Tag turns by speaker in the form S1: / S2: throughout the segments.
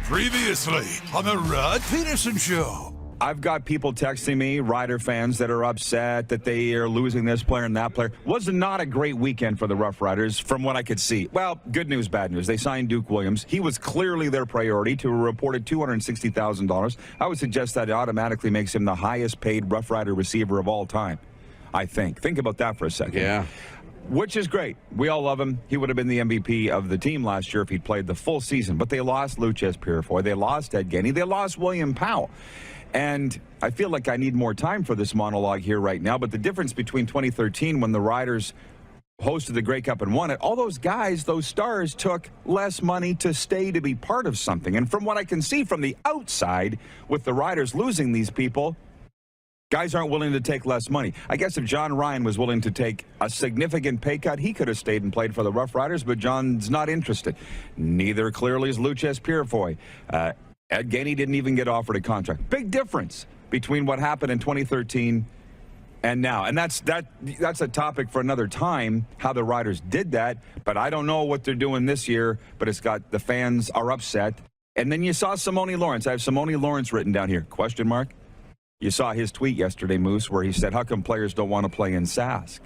S1: Previously on the Rod Pedersen Show.
S2: I've got people texting me, Rider fans, that are upset that they are losing this player and that player. Was not a great weekend for the Rough Riders from what I could see. Well, good news, bad news. They signed Duke Williams. He was clearly their priority to a reported $260,000. I would suggest that it automatically makes him the highest paid Rough Rider receiver of all time, I think. Think about that for a second.
S3: Yeah.
S2: Which is great. We all love him. He would have been the MVP of the team last year if he'd played the full season. But they lost Luches Purifoy. They lost Ed Gainey. They lost William Powell. And I feel like I need more time for this monologue here right now. But the difference between 2013, when the Riders hosted the Grey Cup and won it, all those guys, those stars, took less money to stay to be part of something. And from what I can see from the outside, with the Riders losing these people, guys aren't willing to take less money. I guess if John Ryan was willing to take a significant pay cut, he could have stayed and played for the Rough Riders, but John's not interested. Neither clearly is Luches Purifoy. Ed Gainey didn't even get offered a contract. Big difference between what happened in 2013 and now. And that's a topic for another time, how the Riders did that. But I don't know what they're doing this year, but it's got the fans are upset. And then you saw Simone Lawrence. I have Simone Lawrence written down here. Question mark? You saw his tweet yesterday, Moose, where he said, how come players don't want to play in Sask?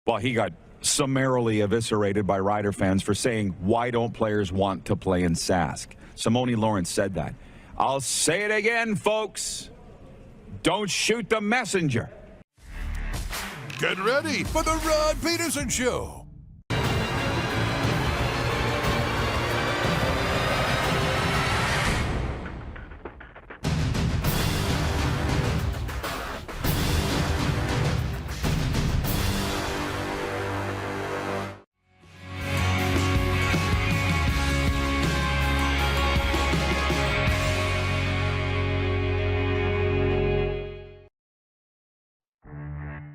S2: Well, he got summarily eviscerated by Rider fans for saying, why don't players want to play in Sask? Simone Lawrence said that. I'll say it again, folks. Don't shoot the messenger.
S1: Get ready for the Rod Pedersen Show.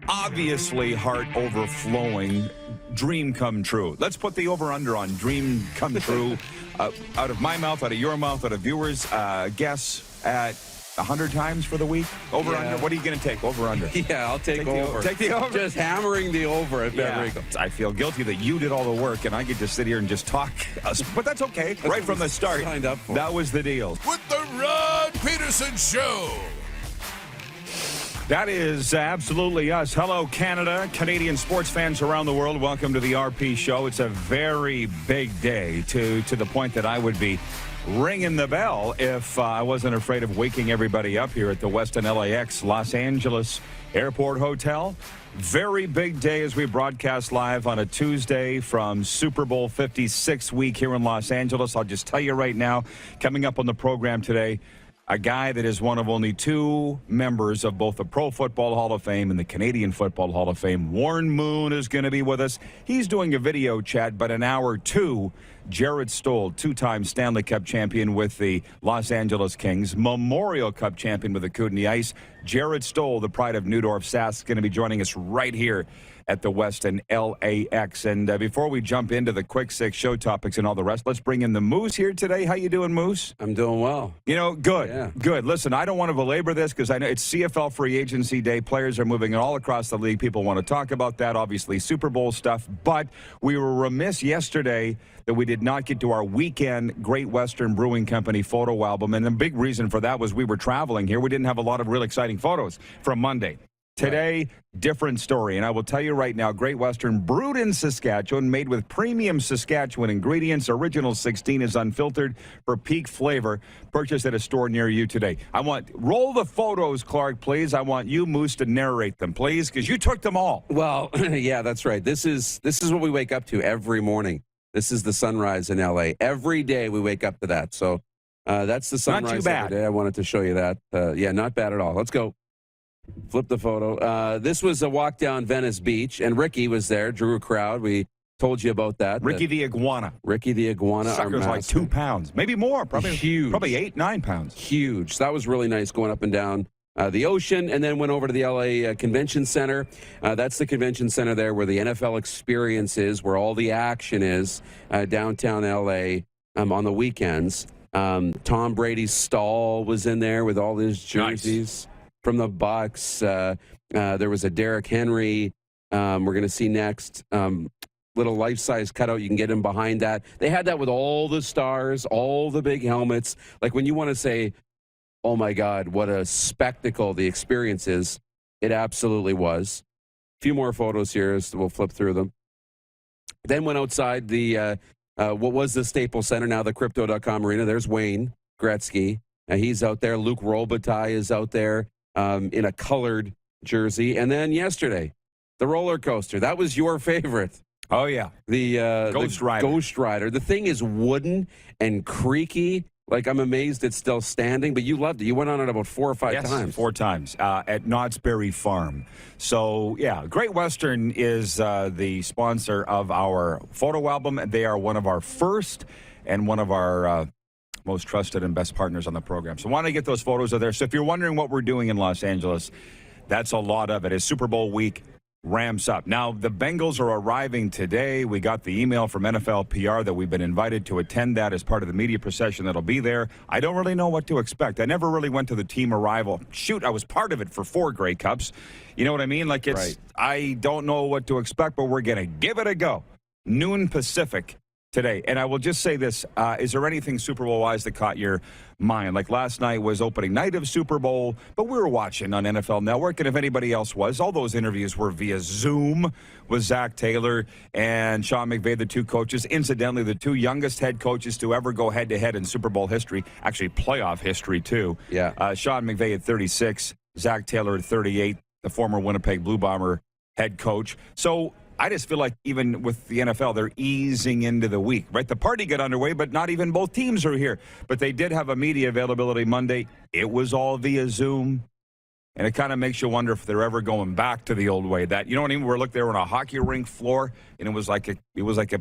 S2: Obviously, heart overflowing, dream come true. Let's put the over-under on dream come true. Out of my mouth, out of your mouth, out of viewers, guess at 100 times for the week? Over-under? What are you going to take? Over-under?
S3: Yeah, I'll take over.
S2: Take the over?
S3: Just hammering the over at Federico.
S2: I feel guilty that you did all the work and I get to sit here and just talk. But that's okay. Right from the start, that was the deal.
S1: With the Rod Pedersen Show.
S2: That is absolutely us. Hello, Canada, Canadian sports fans around the world. Welcome to the RP Show. It's a very big day to the point that I would be ringing the bell if I wasn't afraid of waking everybody up here at the Westin LAX Los Angeles Airport Hotel. Very big day as we broadcast live on a Tuesday from Super Bowl 56 week here in Los Angeles. I'll just tell you right now, coming up on the program today, a guy that is one of only two members of both the Pro Football Hall of Fame and the Canadian Football Hall of Fame. Warren Moon is going to be with us. He's doing a video chat, but in hour two, Jarret Stoll, two-time Stanley Cup champion with the Los Angeles Kings, Memorial Cup champion with the Kootenay Ice. Jarret Stoll, the pride of Neudorf Sask, is going to be joining us right here at the Westin LAX. And before we jump into the quick six show topics and all the rest, let's bring in the Moose here today. How you doing, Moose?
S3: I'm doing well.
S2: You know, good.
S3: Yeah.
S2: Good. Listen, I don't want to belabor this because I know it's CFL free agency day. Players are moving all across the league. People want to talk about that, obviously, Super Bowl stuff. But we were remiss yesterday that we did not get to our weekend Great Western Brewing Company photo album. And the big reason for that was we were traveling here. We didn't have a lot of real exciting photos from Monday. Today, different story. And I will tell you right now, Great Western, brewed in Saskatchewan, made with premium Saskatchewan ingredients. Original 16 is unfiltered for peak flavor. Purchase at a store near you today. Roll the photos, Clark, please. I want you, Moose, to narrate them, please, because you took them all.
S3: Well, yeah, that's right. This is what we wake up to every morning. This is the sunrise in LA. Every day we wake up to that. So that's the sunrise.
S2: Not too bad.
S3: Every day. I wanted to show you that. Yeah, not bad at all. Let's go. Flip the photo. This was a walk down Venice Beach, and Ricky was there, drew a crowd. We told you about that.
S2: Ricky the iguana.
S3: Ricky the iguana.
S2: Sucker's like 2 pounds, maybe more. Probably
S3: huge.
S2: Probably 8, 9 pounds.
S3: Huge. So that was really nice going up and down the ocean, and then went over to the LA Convention Center. That's the convention center there where the NFL experience is, where all the action is, downtown LA on the weekends. Tom Brady's Stoll was in there with all his jerseys. Nice. From the Bucks. There was a Derrick Henry. We're going to see next. little life-size cutout. You can get him behind that. They had that with all the stars, all the big helmets. Like when you want to say, oh my God, what a spectacle the experience is, it absolutely was. A few more photos here, so we'll flip through them. Then went outside the, what was the Staples Center, now the Crypto.com Arena. There's Wayne Gretzky. He's out there. Luc Robitaille is out there in a colored jersey. And then yesterday, the roller coaster. That was your favorite.
S2: Oh, yeah.
S3: The
S2: Ghost Rider.
S3: Ghost Rider. The thing is wooden and creaky. Like, I'm amazed it's still standing, but you loved it. You went on it about 4 or 5 times.
S2: 4 times at Knott's Berry Farm. So, yeah, Great Western is the sponsor of our photo album. They are one of our first and one of our most trusted and best partners on the program. So, want to get those photos of there. So, if you're wondering what we're doing in Los Angeles, that's a lot of it. It's Super Bowl week. Ramps up. Now, the Bengals are arriving today. We got the email from NFL PR that we've been invited to attend that as part of the media procession that'll be there. I don't really know what to expect. I never really went to the team arrival. Shoot, I was part of it for 4 Grey Cups. You know what I mean? Like, it's,
S3: right.
S2: I don't know what to expect, but we're going to give it a go. Noon Pacific today. And I will just say this. Is there anything Super Bowl-wise that caught your mind? Like last night was opening night of Super Bowl, but we were watching on NFL Network, and if anybody else was, all those interviews were via Zoom with Zach Taylor and Sean McVay, the 2 coaches. Incidentally, the 2 youngest head coaches to ever go head-to-head in Super Bowl history, actually playoff history, too.
S3: Yeah.
S2: Sean McVay at 36, Zach Taylor at 38, the former Winnipeg Blue Bomber head coach. So I just feel like even with the NFL, they're easing into the week, right? The party got underway, but not even both teams are here. But they did have a media availability Monday. It was all via Zoom. And it kind of makes you wonder if they're ever going back to the old way. That, you know what I mean? Where, look, they were on a hockey rink floor, and it was like a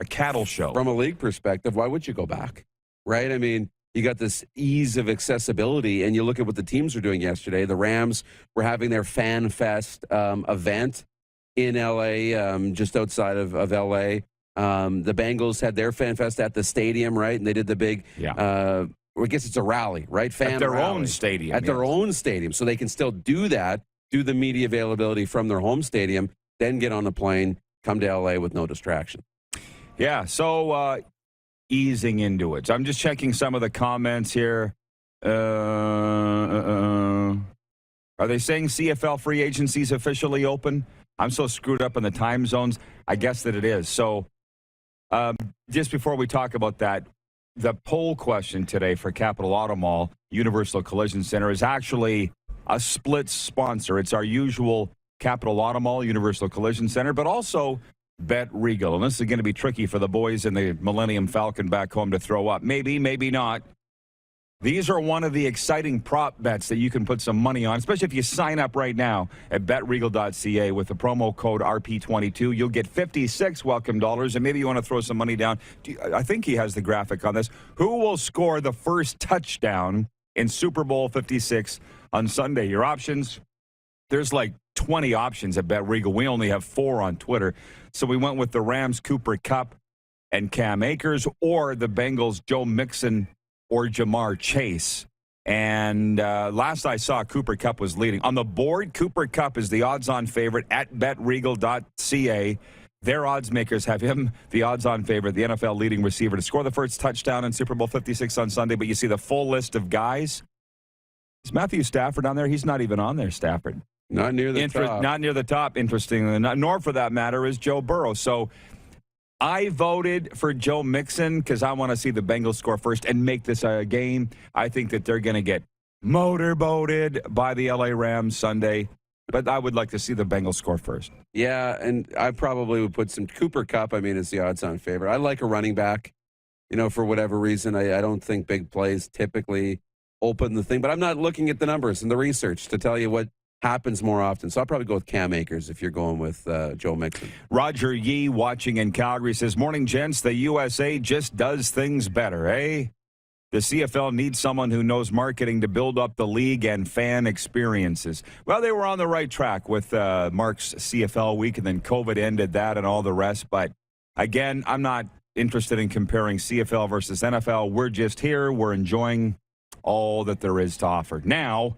S2: cattle show.
S3: From a league perspective, why would you go back? Right? I mean, you got this ease of accessibility, and you look at what the teams were doing yesterday. The Rams were having their Fan Fest event in L.A., just outside of L.A. The Bengals had their Fan Fest at the stadium, right? And they did the big, I guess it's a rally, right?
S2: At their
S3: rally.
S2: own stadium.
S3: At their own stadium. So they can still do that, do the media availability from their home stadium, then get on the plane, come to L.A. with no distraction.
S2: Yeah, so easing into it. So I'm just checking some of the comments here. Are they saying CFL free agency is officially open? I'm so screwed up in the time zones. I guess that it is. So just before we talk about that, the poll question today for Capital Auto Mall, Universal Collision Center, is actually a split sponsor. It's our usual Capital Auto Mall, Universal Collision Center, but also Bet Regal. And this is going to be tricky for the boys in the Millennium Falcon back home to throw up. Maybe, maybe not. These are one of the exciting prop bets that you can put some money on, especially if you sign up right now at betregal.ca with the promo code RP22. You'll get 56 welcome dollars, and maybe you want to throw some money down. I think he has the graphic on this. Who will score the first touchdown in Super Bowl 56 on Sunday? Your options, there's like 20 options at Bet Regal. We only have 4 on Twitter. So we went with the Rams, Cooper Kupp and Cam Akers, or the Bengals, Joe Mixon or Jamar Chase. And last I saw, Cooper Kupp was leading. On the board, Cooper Kupp is the odds-on favorite at betregal.ca. Their odds makers have him, the odds-on favorite, the NFL leading receiver, to score the first touchdown in Super Bowl 56 on Sunday. But you see the full list of guys. Is Matthew Stafford on there? He's not even on there, Stafford.
S3: Not near the top.
S2: Not near the top, interestingly. Nor, for that matter, is Joe Burrow. So I voted for Joe Mixon because I want to see the Bengals score first and make this a game. I think that they're going to get motorboated by the LA Rams Sunday, but I would like to see the Bengals score first.
S3: Yeah, and I probably would put some Cooper Kupp. I mean, it's the odds-on favorite. I like a running back, for whatever reason. I don't think big plays typically open the thing, but I'm not looking at the numbers and the research to tell you what happens more often. So I'll probably go with Cam Akers if you're going with Joe Mixon.
S2: Roger Yee, watching in Calgary, says, morning, gents. The USA just does things better, eh? The CFL needs someone who knows marketing to build up the league and fan experiences. Well, they were on the right track with Mark's CFL week, and then COVID ended that and all the rest. But again, I'm not interested in comparing CFL versus NFL. We're just here. We're enjoying all that there is to offer. Now,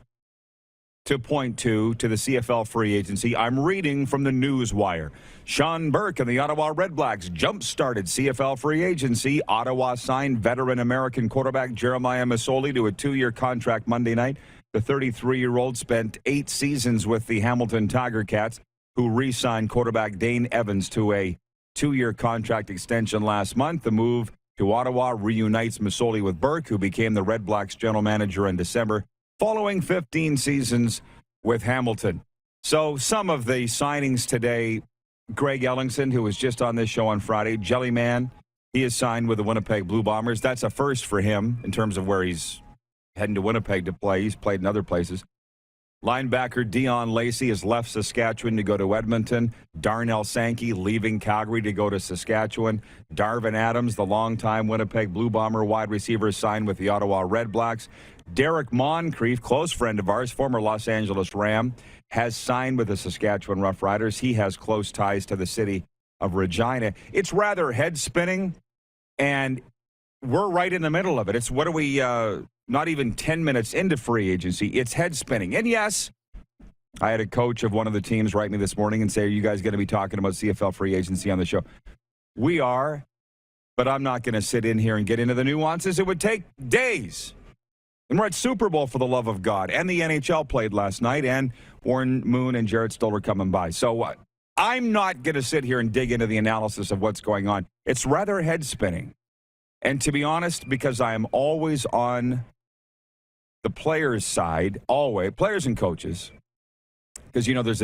S2: to point to the CFL free agency. I'm reading from the Newswire. Sean Burke and the Ottawa Redblacks jump-started CFL free agency. Ottawa signed veteran American quarterback Jeremiah Masoli to a 2-year contract Monday night. The 33-year-old spent 8 seasons with the Hamilton Tiger Cats, who re-signed quarterback Dane Evans to a 2-year contract extension last month. The move to Ottawa reunites Masoli with Burke, who became the Redblacks general manager in December, following 15 seasons with Hamilton. So some of the signings today, Greg Ellingson, who was just on this show on Friday, Jellyman, he is signed with the Winnipeg Blue Bombers. That's a first for him in terms of where he's heading to Winnipeg to play. He's played in other places. Linebacker Dion Lacey has left Saskatchewan to go to Edmonton. Darnell Sankey leaving Calgary to go to Saskatchewan. Darvin Adams, the longtime Winnipeg Blue Bomber wide receiver, signed with the Ottawa Redblacks. Derek Moncrief, close friend of ours, former Los Angeles Ram, has signed with the Saskatchewan Roughriders. He has close ties to the city of Regina. It's rather head-spinning, and we're right in the middle of it. It's what are we, not even 10 minutes into free agency. It's head-spinning. And yes, I had a coach of one of the teams write me this morning and say, are you guys going to be talking about CFL free agency on the show? We are, but I'm not going to sit in here and get into the nuances. It would take days. And we're at Super Bowl, for the love of God. And the NHL played last night, and Warren Moon and Jarret Stoll are coming by. So I'm not going to sit here and dig into the analysis of what's going on. It's rather head-spinning. And to be honest, because I am always on the players' side, always, players and coaches, because, you know, there's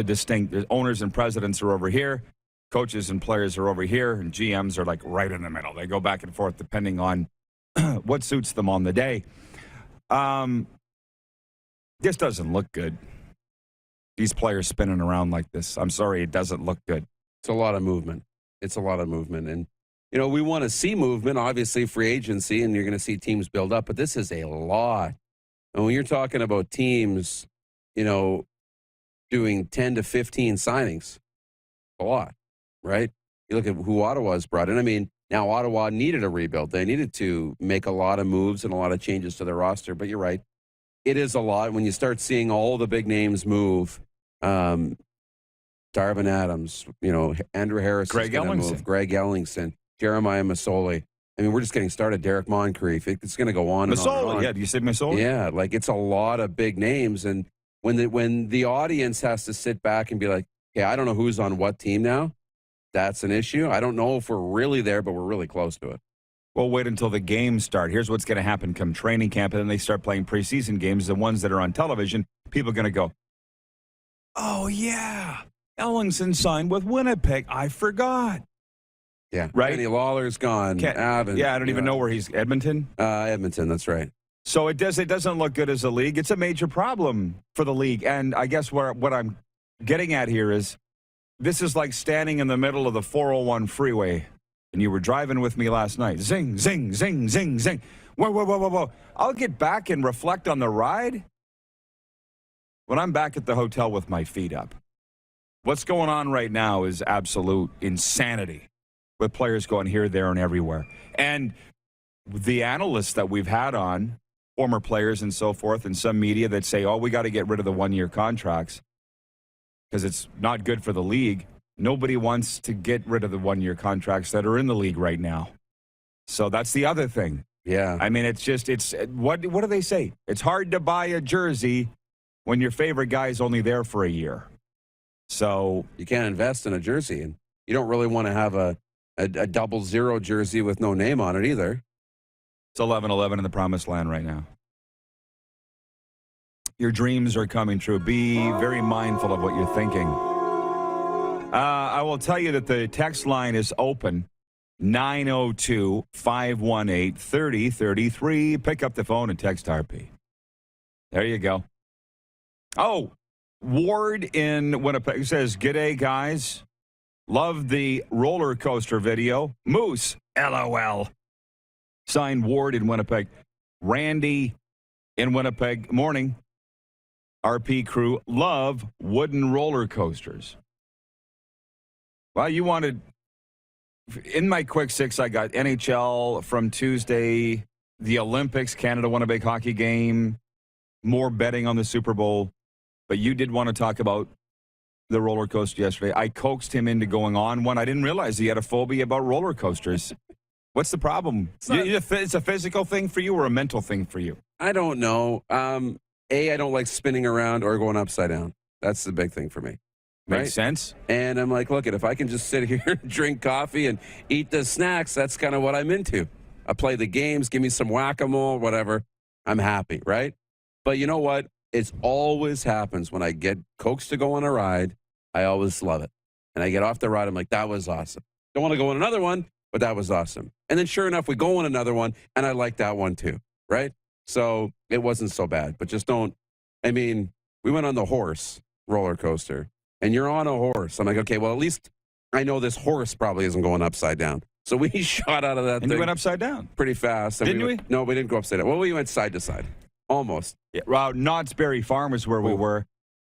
S2: owners and presidents are over here, coaches and players are over here, and GMs are like right in the middle. They go back and forth depending on what suits them on the day. This doesn't look good. These players spinning around like this. I'm sorry, it doesn't look good.
S3: It's a lot of movement. It's a lot of movement. And, you know, we want to see movement, obviously free agency, and you're going to see teams build up, but this is a lot. And when you're talking about teams, you know, doing 10 to 15 signings, a lot, right? You look at who Ottawa's brought in. I mean, now Ottawa needed a rebuild. They needed to make a lot of moves and a lot of changes to their roster, but you're right. It is a lot when you start seeing all the big names move. Darvin Adams, you know, Andrew Harris,
S2: Greg
S3: Ellingson, Jeremiah Masoli. I mean, we're just getting started. Derek Moncrief. It's going to go on and on and on.
S2: Yeah, do you say Masoli?
S3: Yeah, like it's a lot of big names. And when the audience has to sit back and be like, okay, I don't know who's on what team now, that's an issue. I don't know if we're really there, but we're really close to it.
S2: Well, wait until the games start. Here's what's going to happen come training camp, and then they start playing preseason games, the ones that are on television. People are going to go, oh, yeah, Ellingson signed with Winnipeg. I forgot.
S3: Yeah.
S2: Right?
S3: Kenny Lawler's gone.
S2: I don't even know where he's. Edmonton?
S3: Edmonton, that's right.
S2: So it doesn't look good as a league. It's a major problem for the league. And I guess what I'm getting at here is this is like standing in the middle of the 401 freeway, and you were driving with me last night. Zing, zing, zing, zing, zing. Whoa, whoa, whoa, whoa, whoa. I'll get back and reflect on the ride when I'm back at the hotel with my feet up. What's going on right now is absolute insanity, with players going here, there, and everywhere. And the analysts that we've had on, former players and so forth, and some media that say, oh, we got to get rid of the one-year contracts because it's not good for the league. Nobody wants to get rid of the one-year contracts that are in the league right now. So that's the other thing.
S3: Yeah.
S2: I mean, what do they say? It's hard to buy a jersey when your favorite guy is only there for a year. So
S3: you can't invest in a jersey, and you don't really want to have a 00 jersey with no name on it either.
S2: It's 11-11 in the promised land right now. Your dreams are coming true. Be very mindful of what you're thinking. I will tell you that the text line is open. 902-518-3033. Pick up the phone and text RP. There you go. Oh, Ward in Winnipeg says, "G'day, guys. Love the roller coaster video. Moose, LOL." Signed, Ward in Winnipeg. Randy in Winnipeg. Morning. RP crew, love wooden roller coasters. Well, you wanted... In my quick six, I got NHL from Tuesday, the Olympics, Canada won a big hockey game, more betting on the Super Bowl. But you did want to talk about the roller coaster yesterday. I coaxed him into going on one. I didn't realize he had a phobia about roller coasters. What's the problem? It's a physical thing for you or a mental thing for you?
S3: I don't know. I don't like spinning around or going upside down. That's the big thing for me.
S2: Makes sense.
S3: And I'm like, look, if I can just sit here and drink coffee and eat the snacks, that's kind of what I'm into. I play the games, give me some whack-a-mole, whatever. I'm happy, right? But you know what? It always happens when I get coaxed to go on a ride. I always love it. And I get off the ride, I'm like, that was awesome. Don't want to go on another one, but that was awesome. And then sure enough, we go on another one, and I like that one too, right? So it wasn't so bad. But just don't, we went on the horse roller coaster, and you're on a horse. I'm like, okay, well, at least I know this horse probably isn't going upside down. So we shot out of that thing.
S2: And you went upside down?
S3: Pretty fast. And
S2: Didn't we?
S3: No, we didn't go upside down. Well, we went side to side. Almost.
S2: Yeah, well, Knott's Berry Farm is where we were,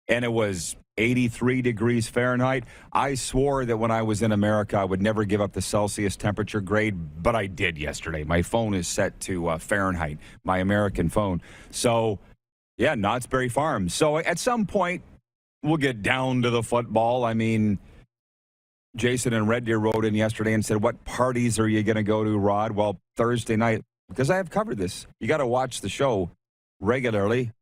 S2: and it was 83 degrees Fahrenheit. I swore that when I was in America, I would never give up the Celsius temperature grade, but I did yesterday. My phone is set to Fahrenheit, my American phone. So, yeah, Knott's Berry Farm. So at some point, we'll get down to the football. Jason and Red Deer wrote in yesterday and said, what parties are you going to go to, Rod? Well, Thursday night, because I have covered this. You got to watch the show regularly,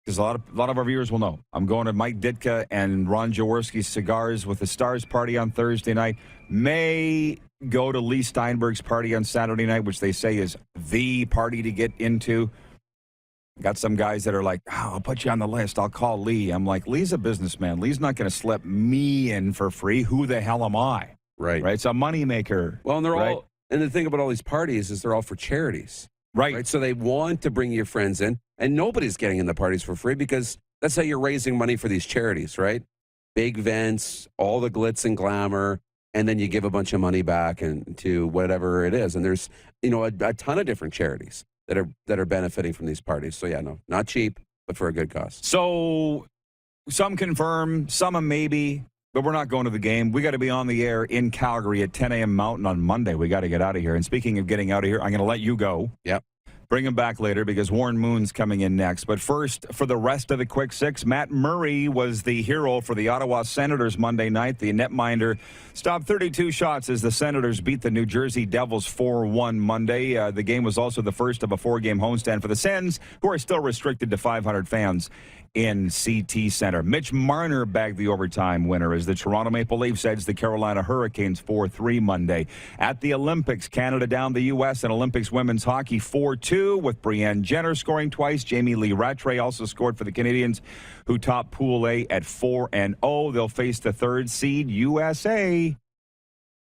S2: because a lot of our viewers will know. I'm going to Mike Ditka and Ron Jaworski's Cigars with the Stars party on Thursday night. May go to Lee Steinberg's party on Saturday night, which they say is the party to get into. Got some guys that are like, I'll put you on the list. I'll call Lee. I'm like, Lee's a businessman. Lee's not going to slip me in for free. Who the hell am I?
S3: Right.
S2: It's a moneymaker.
S3: Well, and they're all, and the thing about all these parties is they're all for charities. Right. So they want to bring your friends in, and nobody's getting in the parties for free because that's how you're raising money for these charities, right? Big events, all the glitz and glamour, and then you give a bunch of money back and to whatever it is. And there's, a ton of different charities that are benefiting from these parties. So yeah, no, not cheap, but for a good cause.
S2: So some confirm, some a maybe, but we're not going to the game. We got to be on the air in Calgary at 10 a.m. Mountain on Monday. We got to get out of here. And speaking of getting out of here, I'm going to let you go.
S3: Yep.
S2: Bring him back later because Warren Moon's coming in next. But first, for the rest of the Quick Six, Matt Murray was the hero for the Ottawa Senators Monday night. The netminder stopped 32 shots as the Senators beat the New Jersey Devils 4-1 Monday. The game was also the first of a four-game homestand for the Sens, who are still restricted to 500 fans in CT Center. Mitch Marner bagged the overtime winner as the Toronto Maple Leafs edged the Carolina Hurricanes 4-3 Monday. At the Olympics, Canada downed the U.S. in Olympics women's hockey 4-2 with Brianne Jenner scoring twice. Jamie Lee Rattray also scored for the Canadiens, who topped Pool A at 4-0. They'll face the third seed USA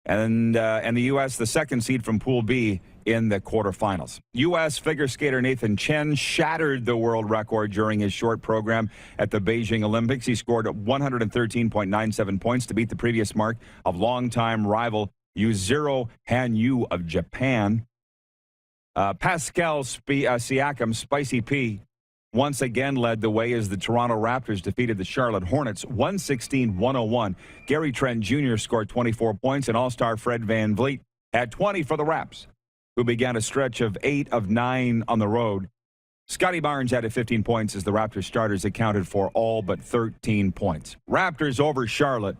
S2: and the U.S., the second seed from Pool B, in the quarterfinals. U.S. figure skater Nathan Chen shattered the world record during his short program at the Beijing Olympics. He scored 113.97 points to beat the previous mark of longtime rival Yuzuru Hanyu of Japan. Pascal Siakam, Spicy P, once again led the way as the Toronto Raptors defeated the Charlotte Hornets 116-101. Gary Trent Jr. scored 24 points, and All-Star Fred VanVleet had 20 for the Raps, who began a stretch of 8 of 9 on the road. Scotty Barnes added 15 points as the Raptors starters accounted for all but 13 points. Raptors over Charlotte,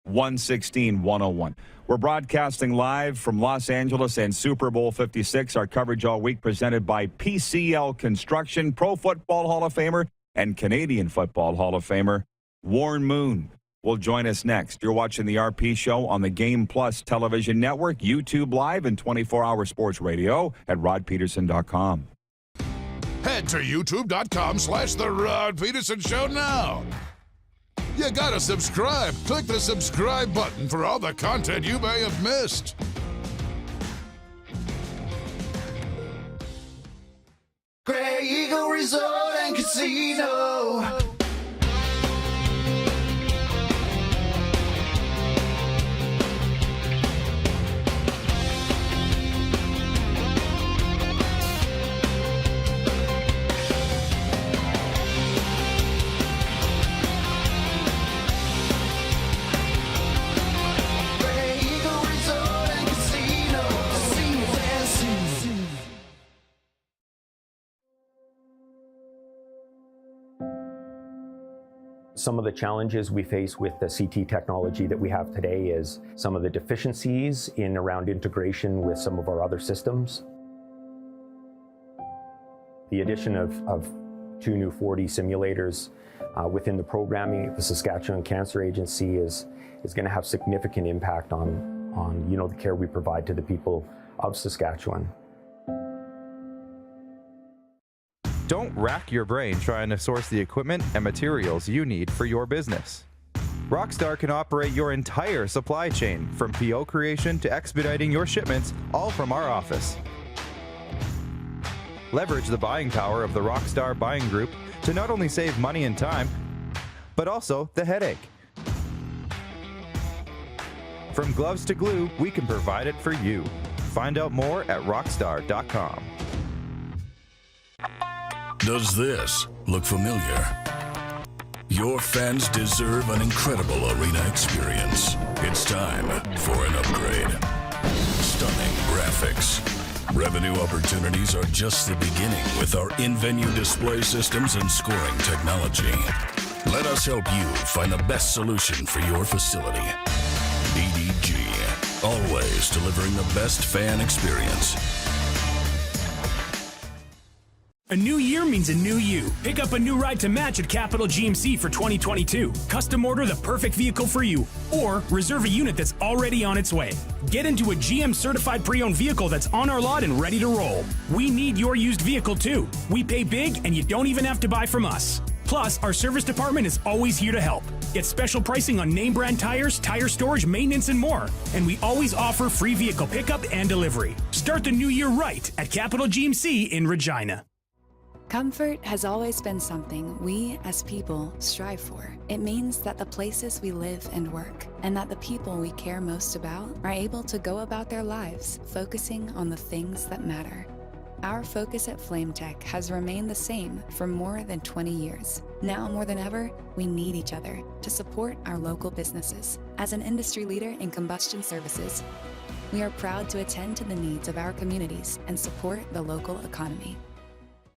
S2: 116-101. We're broadcasting live from Los Angeles and Super Bowl 56. Our coverage all week presented by PCL Construction, Pro Football Hall of Famer and Canadian Football Hall of Famer Warren Moon will join us next. You're watching the RP Show on the Game Plus television network, YouTube Live, and 24-hour sports radio at rodpedersen.com.
S1: Head to youtube.com/The Rod Pedersen Show now. You gotta subscribe. Click the subscribe button for all the content you may have missed.
S4: Grey Eagle Resort and Casino.
S5: Some of the challenges we face with the CT technology that we have today is some of the deficiencies in around integration with some of our other systems. The addition of 2 new 4D simulators within the programming at the Saskatchewan Cancer Agency is going to have significant impact on the care we provide to the people of Saskatchewan.
S6: Don't rack your brain trying to source the equipment and materials you need for your business. Rockstar can operate your entire supply chain, from PO creation to expediting your shipments, all from our office. Leverage the buying power of the Rockstar buying group to not only save money and time, but also the headache. From gloves to glue, we can provide it for you. Find out more at rockstar.com.
S1: Does this look familiar? Your fans deserve an incredible arena experience. It's time for an upgrade. Stunning graphics. Revenue opportunities are just the beginning with our in-venue display systems and scoring technology. Let us help you find the best solution for your facility. EDG, always delivering the best fan experience.
S7: A new year means a new you. Pick up a new ride to match at Capital GMC for 2022. Custom order the perfect vehicle for you, or reserve a unit that's already on its way. Get into a GM certified pre-owned vehicle that's on our lot and ready to roll. We need your used vehicle too. We pay big and you don't even have to buy from us. Plus, our service department is always here to help. Get special pricing on name brand tires, tire storage, maintenance, and more. And we always offer free vehicle pickup and delivery. Start the new year right at Capital GMC in Regina.
S8: Comfort has always been something we, as people, strive for. It means that the places we live and work, and that the people we care most about, are able to go about their lives focusing on the things that matter. Our focus at FlameTech has remained the same for more than 20 years. Now more than ever, we need each other to support our local businesses. As an industry leader in combustion services, we are proud to attend to the needs of our communities and support the local economy.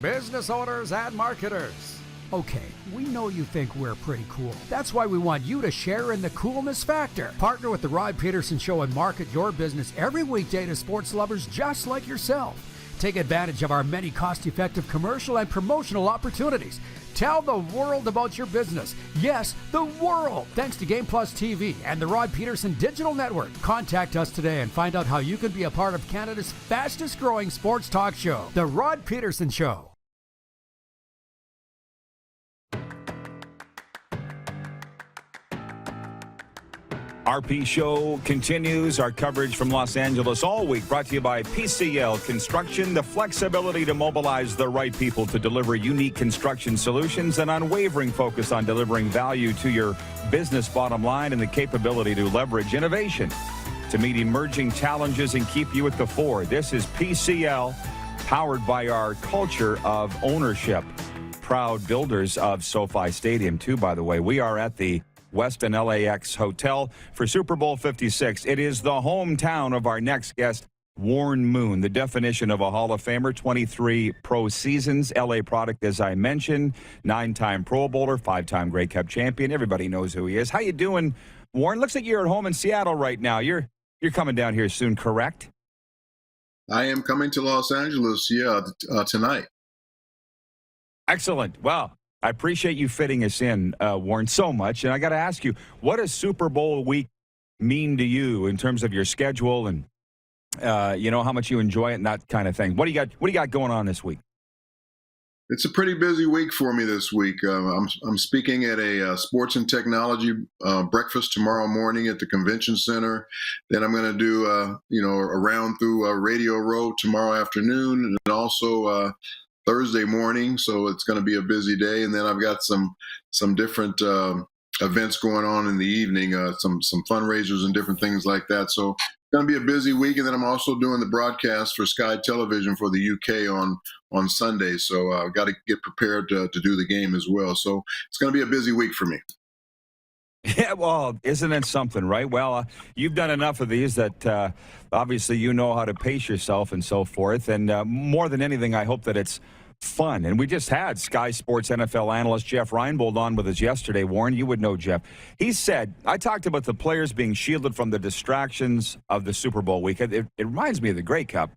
S9: Business owners and marketers. Okay, we know you think we're pretty cool. That's why we want you to share in the coolness factor. Partner with the Rod Pedersen Show and market your business every weekday to sports lovers just like yourself. Take advantage of our many cost-effective commercial and promotional opportunities. Tell the world about your business. Yes, the world. Thanks to Game Plus TV and the Rod Pedersen Digital Network. Contact us today and find out how you can be a part of Canada's fastest growing sports talk show, The Rod Pedersen Show.
S2: RP Show continues our coverage from Los Angeles all week, brought to you by PCL Construction. The flexibility to mobilize the right people to deliver unique construction solutions, an unwavering focus on delivering value to your business bottom line, and the capability to leverage innovation to meet emerging challenges and keep you at the fore. This is PCL, powered by our culture of ownership. Proud builders of SoFi Stadium, too, by the way. We are at the Westin LAX Hotel for Super Bowl 56. It is the hometown of our next guest, Warren Moon, the definition of a Hall of Famer, 23 pro seasons, LA product, as I mentioned, 9-time Pro Bowler, 5-time Grey Cup champion. Everybody knows who he is. How you doing, Warren? Looks like you're at home in Seattle right now. You're coming down here soon, correct?
S10: I am coming to Los Angeles, tonight.
S2: Excellent. Well, I appreciate you fitting us in, Warren, so much. And I got to ask you, what does Super Bowl week mean to you in terms of your schedule and, how much you enjoy it and that kind of thing? What do you got going on this week?
S10: It's a pretty busy week for me this week. I'm speaking at a sports and technology breakfast tomorrow morning at the convention center. Then I'm going to do, a round through Radio Row tomorrow afternoon, and also Thursday morning, so it's going to be a busy day. And then I've got some different events going on in the evening, some fundraisers and different things like that. So it's going to be a busy week. And then I'm also doing the broadcast for Sky Television for the UK on Sunday. So I've got to get prepared to do the game as well. So it's going to be a busy week for me.
S2: Yeah, well, isn't it something, right? Well, you've done enough of these that obviously you know how to pace yourself and so forth. And more than anything, I hope that it's fun. And we just had Sky Sports NFL analyst Jeff Reinbold on with us yesterday. Warren, you would know Jeff. He said, I talked about the players being shielded from the distractions of the Super Bowl weekend. It reminds me of the Grey Cup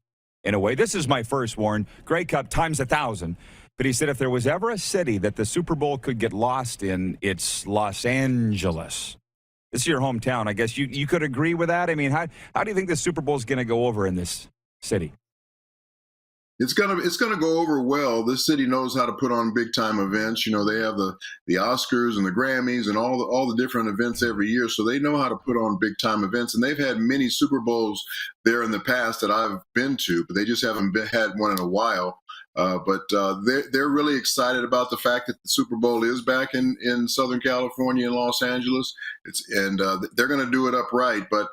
S2: in a way. This is my first, Warren. Grey Cup times 1,000. But he said if there was ever a city that the Super Bowl could get lost in, it's Los Angeles. This is your hometown. I guess you could agree with that. I mean, how do you think the Super Bowl is going to go over in this city?
S10: It's gonna go over well. This city knows how to put on big time events. You know, they have the Oscars and the Grammys and all the different events every year, so they know how to put on big time events. And they've had many Super Bowls there in the past that I've been to, but they just haven't had one in a while. But they're really excited about the fact that the Super Bowl is back in Southern California in Los Angeles. They're going to do it up right. But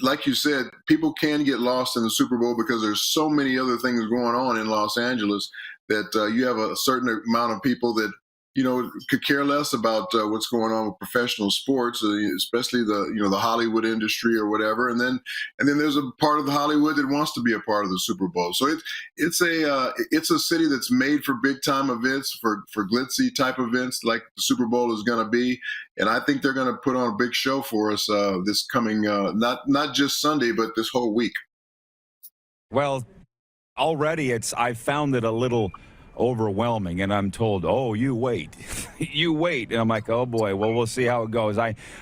S10: like you said, people can get lost in the Super Bowl because there's so many other things going on in Los Angeles that you have a certain amount of people that, you know, could care less about what's going on with professional sports, especially the Hollywood industry or whatever. And then there's a part of the Hollywood that wants to be a part of the Super Bowl. So it's a city that's made for big time events, for glitzy type events like the Super Bowl is going to be. And I think they're going to put on a big show for us this coming not just Sunday, but this whole week.
S2: Well, already I found it a little overwhelming, and I'm told, oh, you wait. You wait. And I'm like, oh boy, well, we'll see how it goes.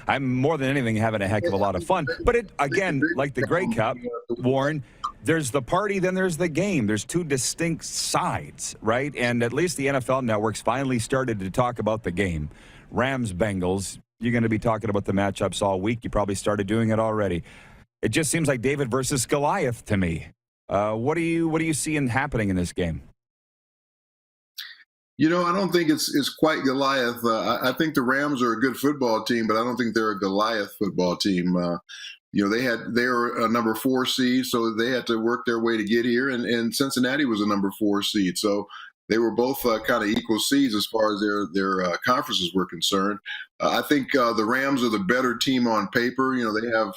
S2: I'm more than anything having a heck of a lot of fun. But it, again, like the Grey Cup, Warren, there's the party, then there's the game. There's two distinct sides, right? And at least the NFL networks finally started to talk about the game. Rams-Bengals, you're going to be talking about the matchups all week. You probably started doing it already. It just seems like David versus Goliath to me. What are you seeing happening in this game?
S10: You know, I don't think it's quite Goliath. I think the Rams are a good football team, but I don't think they're a Goliath football team. You know, they were a number 4 seed, so they had to work their way to get here, and Cincinnati was a number 4 seed, so they were both kind of equal seeds as far as their conferences were concerned. I think the Rams are the better team on paper. You know, they have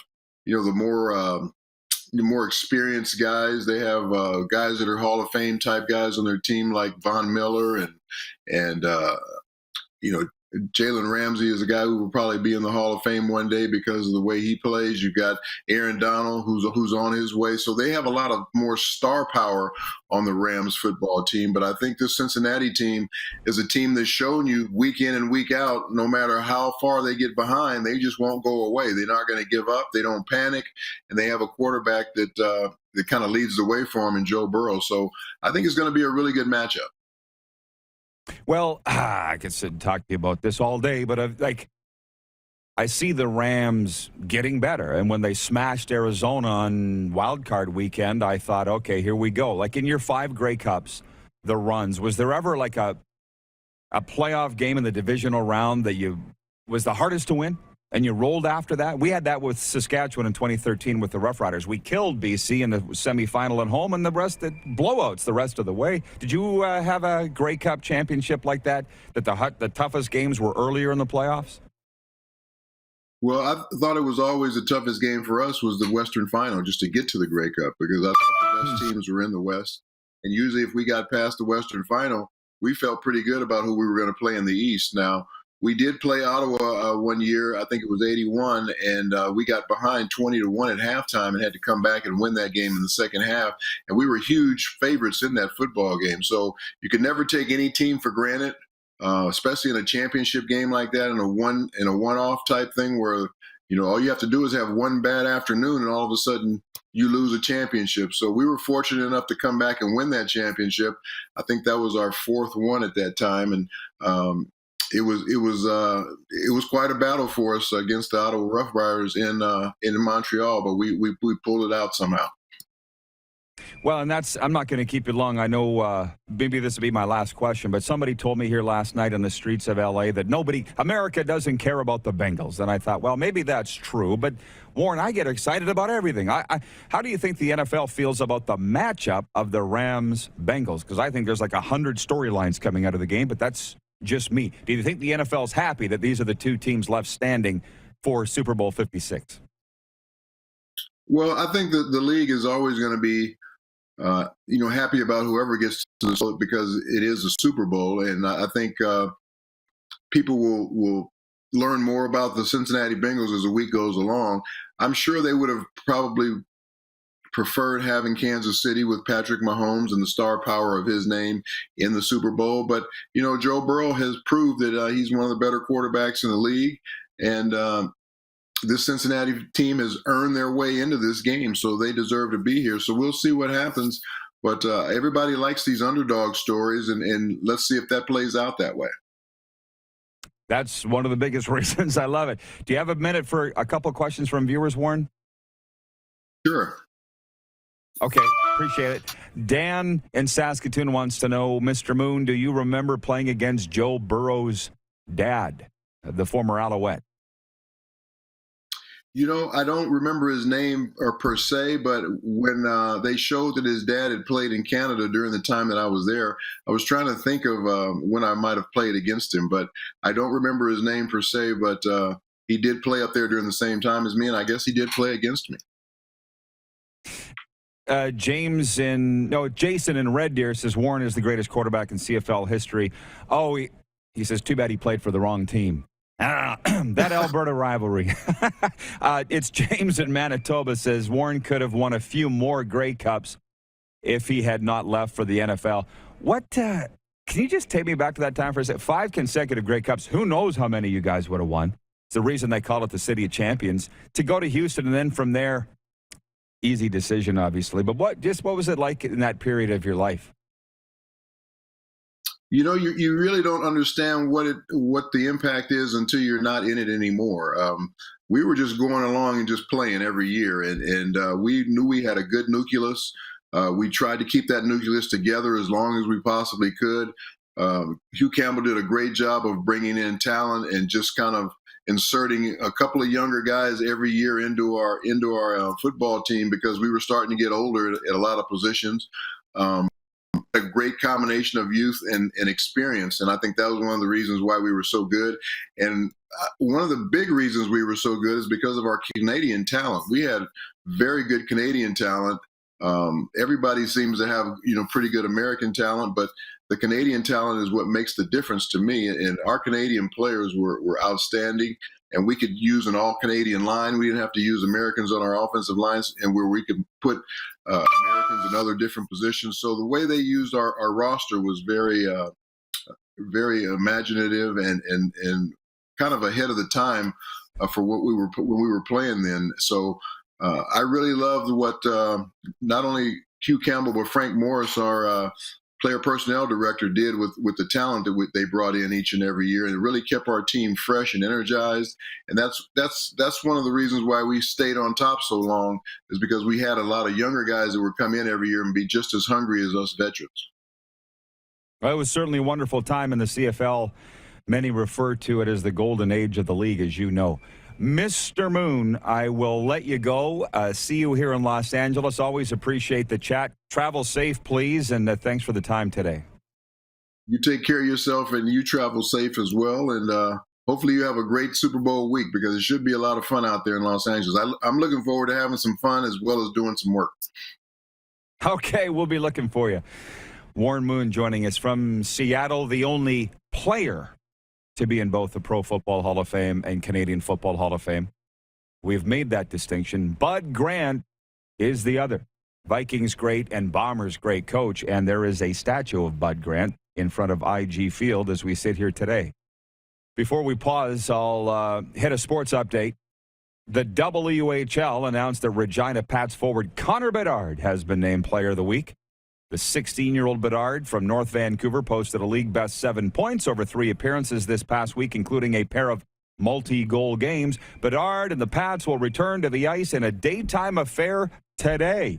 S10: the more experienced guys. They have guys that are Hall of Fame type guys on their team, like Von Miller and Jalen Ramsey is a guy who will probably be in the Hall of Fame one day because of the way he plays. You've got Aaron Donald, who's on his way. So they have a lot of more star power on the Rams football team. But I think this Cincinnati team is a team that's shown you week in and week out, no matter how far they get behind, they just won't go away. They're not going to give up. They don't panic. And they have a quarterback that kind of leads the way for them in Joe Burrow. So I think it's going to be a really good matchup.
S2: Well, I could sit and talk to you about this all day, but I see the Rams getting better. And when they smashed Arizona on Wild Card weekend, I thought, okay, here we go. Like in your 5 Grey Cups, the runs, was there ever like a playoff game in the divisional round that was the hardest to win? And you rolled after that? We had that with Saskatchewan in 2013 with the Rough Riders. We killed BC in the semifinal at home, and the rest blowouts the rest of the way. Did you have a Grey Cup championship like that the toughest games were earlier in the playoffs?
S10: Well, I thought it was always the toughest game for us was the Western Final, just to get to the Grey Cup, because I thought the best teams were in the West. And usually if we got past the Western Final, we felt pretty good about who we were going to play in the East. Now, we did play Ottawa one year, I think it was 81, and we got behind 20-1 at halftime and had to come back and win that game in the second half. And we were huge favorites in that football game. So you can never take any team for granted, especially in a championship game like that, in a one-off type thing where, you know, all you have to do is have one bad afternoon and all of a sudden you lose a championship. So we were fortunate enough to come back and win that championship. I think that was our 4th one at that time. And it was quite a battle for us against the Ottawa Rough Riders in Montreal, but we pulled it out somehow.
S2: Well, and I'm not going to keep you long. I know maybe this will be my last question, but somebody told me here last night on the streets of L.A. that America doesn't care about the Bengals. And I thought, well, maybe that's true. But, Warren, I get excited about everything. How do you think the NFL feels about the matchup of the Rams-Bengals? Because I think there's like 100 storylines coming out of the game, but that's just me. Do you think the NFL's happy that these are the 2 teams left standing for Super Bowl 56?
S10: Well, I think that the league is always going to be happy about whoever gets to the Bowl because it is a Super Bowl, and I think people will learn more about the Cincinnati Bengals as the week goes along. I'm sure they would have probably preferred having Kansas City with Patrick Mahomes and the star power of his name in the Super Bowl. But, Joe Burrow has proved that he's one of the better quarterbacks in the league. And this Cincinnati team has earned their way into this game, so they deserve to be here. So we'll see what happens. But everybody likes these underdog stories, and let's see if that plays out that way.
S2: That's one of the biggest reasons I love it. Do you have a minute for a couple of questions from viewers, Warren?
S10: Sure.
S2: Okay, appreciate it. Dan in Saskatoon wants to know, Mr. Moon, do you remember playing against Joe Burrow's dad, the former Alouette?
S10: I don't remember his name or per se, but when they showed that his dad had played in Canada during the time that I was there, I was trying to think of when I might have played against him, but I don't remember his name per se, but he did play up there during the same time as me, and I guess he did play against me.
S2: Jason in Red Deer says Warren is the greatest quarterback in CFL history. Oh, he says, too bad he played for the wrong team. That Alberta rivalry. It's James in Manitoba says Warren could have won a few more Grey Cups if he had not left for the NFL. Can you just take me back to that time for a second? 5 consecutive Grey Cups. Who knows how many you guys would have won? It's the reason they call it the City of Champions. To go to Houston and then from there, easy decision, obviously. But what was it like in that period of your life?
S10: You really don't understand what the impact is until you're not in it anymore. We were just going along and just playing every year, and we knew we had a good nucleus. We tried to keep that nucleus together as long as we possibly could. Hugh Campbell did a great job of bringing in talent and just kind of inserting a couple of younger guys every year into our football team because we were starting to get older at a lot of positions. A great combination of youth and experience, and I think that was one of the reasons why we were so good. And one of the big reasons we were so good is because of our Canadian talent. We had very good Canadian talent. Everybody seems to have pretty good American talent, but the Canadian talent is what makes the difference to me. And our Canadian players were outstanding, and we could use an all-Canadian line. We didn't have to use Americans on our offensive lines, and where we could put Americans in other different positions. So the way they used our roster was very, very imaginative and kind of ahead of the time for what when we were playing then. So I really loved what not only Hugh Campbell but Frank Morris, our player personnel director, did with the talent that they brought in each and every year, and it really kept our team fresh and energized. And that's one of the reasons why we stayed on top so long, is because we had a lot of younger guys that would come in every year and be just as hungry as us veterans.
S2: Well, it was certainly a wonderful time in the CFL. Many refer to it as the golden age of the league, as you know. Mr. Moon, I will let you go. See you here in Los Angeles. Always appreciate the chat. Travel safe, please, and thanks for the time today.
S10: You take care of yourself, and you travel safe as well. And hopefully you have a great Super Bowl week, because it should be a lot of fun out there in Los Angeles. I'm looking forward to having some fun as well as doing some work.
S2: Okay, we'll be looking for you. Warren Moon joining us from Seattle, the only player to be in both the Pro Football Hall of Fame and Canadian Football Hall of Fame. We've made that distinction. Bud Grant is the other. Vikings great and Bombers great coach, and there is a statue of Bud Grant in front of IG Field as we sit here today. Before we pause, I'll hit a sports update. The WHL announced that Regina Pats forward Conor Bedard has been named Player of the Week. The 16-year-old Bedard from North Vancouver posted a league-best 7 points over 3 appearances this past week, including a pair of multi-goal games. Bedard and the Pats will return to the ice in a daytime affair today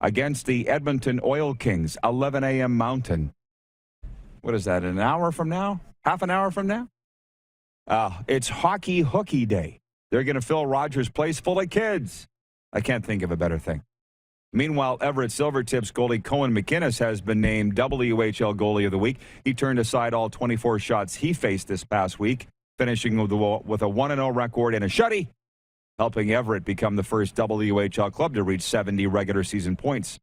S2: against the Edmonton Oil Kings, 11 a.m. Mountain. What is that, an hour from now? Half an hour from now? It's Hockey Hooky Day. They're going to fill Rogers Place full of kids. I can't think of a better thing. Meanwhile, Everett Silvertips goalie Cohen McInnes has been named WHL Goalie of the Week. He turned aside all 24 shots he faced this past week, finishing with a 1-0 record and a shutty, helping Everett become the first WHL club to reach 70 regular season points.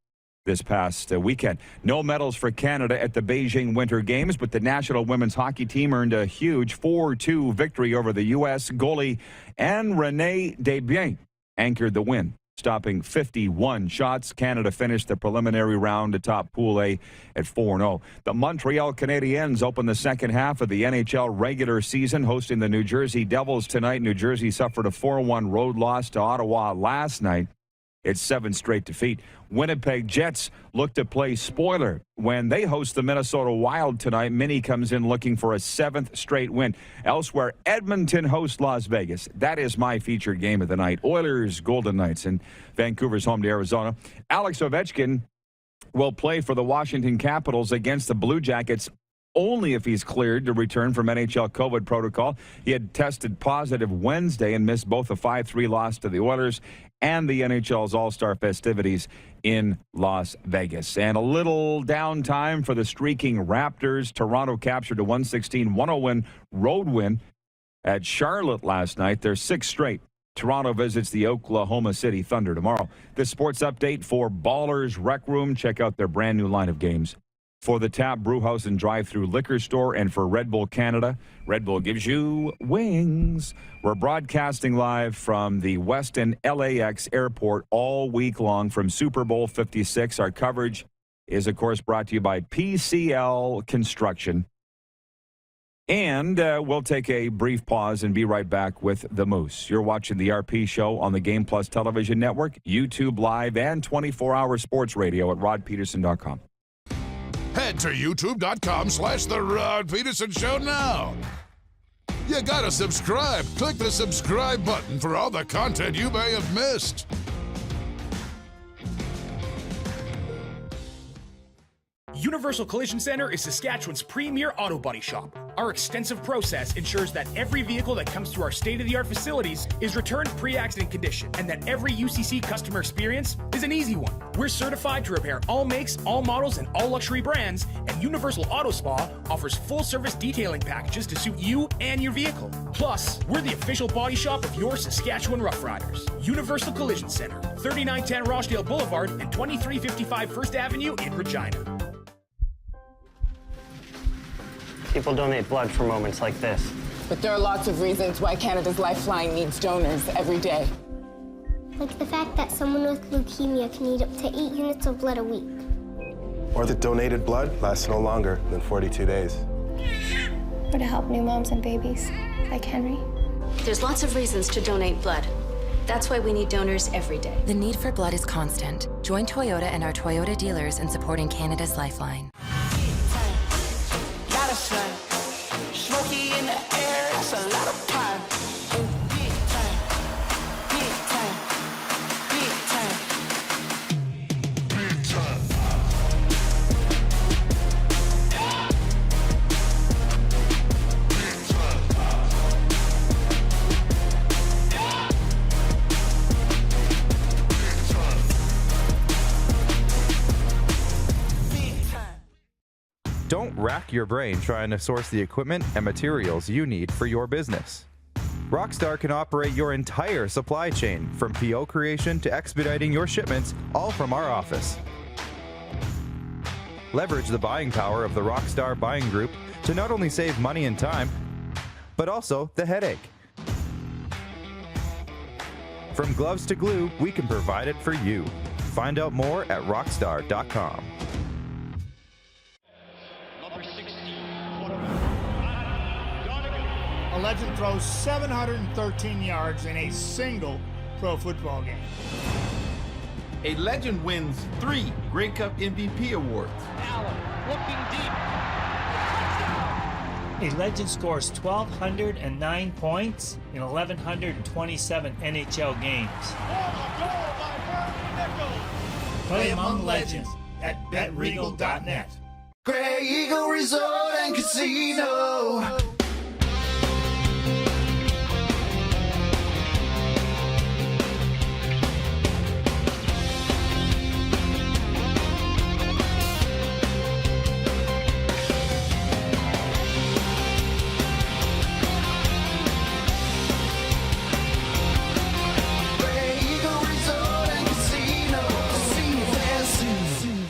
S2: this past weekend. No medals for Canada at the Beijing Winter Games, but the national women's hockey team earned a huge 4-2 victory over the U.S. Goalie and Renee Desbiens anchored the win, stopping 51 shots. Canada finished the preliminary round atop Pool A at 4-0. The Montreal Canadiens opened the second half of the NHL regular season, hosting the New Jersey Devils tonight. New Jersey suffered a 4-1 road loss to Ottawa last night. It's 7 straight defeat. Winnipeg Jets look to play spoiler when they host the Minnesota Wild tonight. Minnie comes in looking for a 7th straight win. Elsewhere, Edmonton hosts Las Vegas. That is my featured game of the night. Oilers, Golden Knights, and Vancouver's home to Arizona. Alex Ovechkin will play for the Washington Capitals against the Blue Jackets only if he's cleared to return from NHL COVID protocol. He had tested positive Wednesday and missed both a 5-3 loss to the Oilers and the NHL's All-Star festivities in Las Vegas. And a little downtime for the streaking Raptors. Toronto captured a 116-101 road win at Charlotte last night. They're 6th straight. Toronto visits the Oklahoma City Thunder tomorrow. This sports update for Ballers Rec Room. Check out their brand new line of games. For the Tap Brewhouse and Drive-Thru Liquor Store, and for Red Bull Canada, Red Bull gives you wings. We're broadcasting live from the Westin LAX Airport all week long from Super Bowl 56. Our coverage is, of course, brought to you by PCL Construction. And we'll take a brief pause and be right back with the Moose. You're watching the RP Show on the Game Plus Television Network, YouTube Live, and 24-hour sports radio at rodpedersen.com.
S11: Head to youtube.com/The Rod Pedersen Show now. You gotta subscribe. Click the subscribe button for all the content you may have missed.
S7: Universal Collision Center is Saskatchewan's premier auto body shop. Our extensive process ensures that every vehicle that comes through our state-of-the-art facilities is returned pre-accident condition, and that every UCC customer experience is an easy one. We're certified to repair all makes, all models, and all luxury brands, and Universal Auto Spa offers full-service detailing packages to suit you and your vehicle. Plus, we're the official body shop of your Saskatchewan Rough Riders. Universal Collision Center, 3910 Rochdale Boulevard and 2355 First Avenue in Regina.
S12: People donate blood for moments like this.
S13: But there are lots of reasons why Canada's Lifeline needs donors every day.
S14: Like the fact that someone with leukemia can need up to 8 units of blood a week.
S15: Or that donated blood lasts no longer than 42 days.
S14: Or to help new moms and babies, like Henry.
S16: There's lots of reasons to donate blood. That's why we need donors every day.
S17: The need for blood is constant. Join Toyota and our Toyota dealers in supporting Canada's Lifeline.
S4: Smoky in the air, it's a lot of time. Big time, big time, big time, big time.
S6: Don't rack your brain trying to source the equipment and materials you need for your business. Rockstar can operate your entire supply chain, from PO creation to expediting your shipments, all from our office. Leverage the buying power of the Rockstar Buying Group to not only save money and time, but also the headache. From gloves to glue, we can provide it for you. Find out more at rockstar.com.
S18: A legend throws 713 yards in a single pro football game.
S19: A legend wins 3 Grey Cup MVP awards.
S20: Allen looking deep.
S21: A legend scores 1,209 points in 1,127 NHL games. Play among legends at betregal.net.
S4: Grey Eagle Resort and Casino. Grey Eagle Resort and Casino. Casino.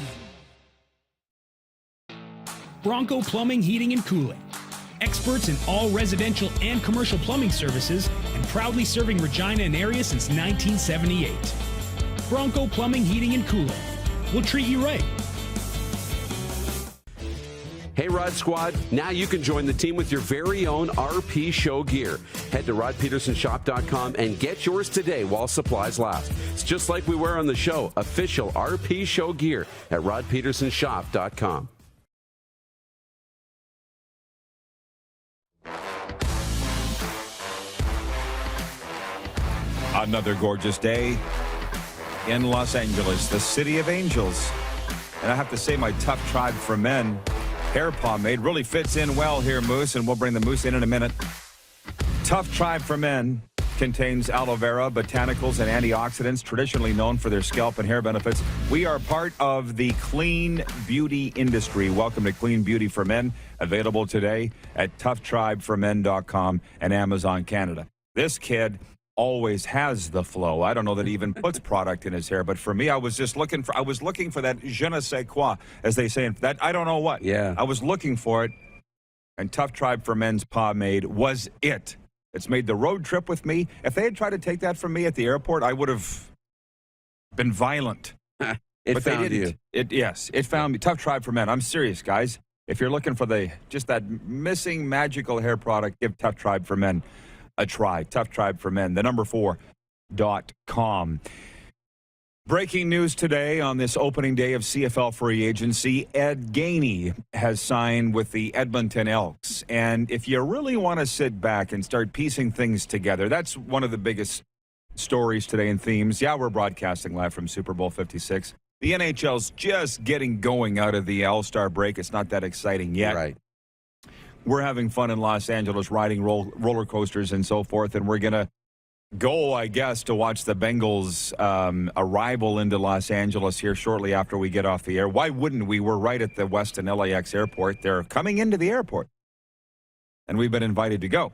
S7: Bronco Plumbing, Heating, and Cooling. Experts in all residential and commercial plumbing services and proudly serving Regina and area since 1978. Bronco Plumbing, Heating, and Cooling. We'll treat you right.
S3: Hey, Rod Squad, now you can join the team with your very own RP Show gear. Head to rodpedersenshop.com and get yours today while supplies last. It's just like we wear on the show, official RP Show gear at rodpedersenshop.com.
S2: Another gorgeous day in Los Angeles, the city of angels. And I have to say, my Tough Tribe for Men hair pomade really fits in well here, Moose, and we'll bring the Moose in a minute. Tough Tribe for Men contains aloe vera, botanicals, and antioxidants, traditionally known for their scalp and hair benefits. We are part of the clean beauty industry. Welcome to Clean Beauty for Men, available today at toughtribeformen.com and Amazon Canada. This kid always has the flow. I don't know that he even puts product in his hair, but for me, I was looking for that je ne sais quoi, as they say, that I don't know what.
S3: Yeah.
S2: I was looking for it, and Tough Tribe for Men's pomade was it. It's made the road trip with me. If they had tried to take that from me at the airport, I would have been violent.
S3: It
S2: but
S3: found
S2: they didn't.
S3: you.
S2: It found me. Tough Tribe for Men. I'm serious, guys. If you're looking for just that missing magical hair product, give Tough Tribe for Men a try. Tough Tribe for Men, the number 4.com. Breaking news today on this opening day of CFL free agency, Ed Gainey has signed with the Edmonton Elks. And if you really want to sit back and start piecing things together, that's one of the biggest stories today and themes. Yeah, we're broadcasting live from Super Bowl 56. The NHL's just getting going out of the All-Star break. It's not that exciting yet.
S3: Right.
S2: We're having fun in Los Angeles, riding roller coasters and so forth, and we're going to go, I guess, to watch the Bengals' arrival into Los Angeles here shortly after we get off the air. Why wouldn't we? We're right at the Westin LAX airport. They're coming into the airport, and we've been invited to go.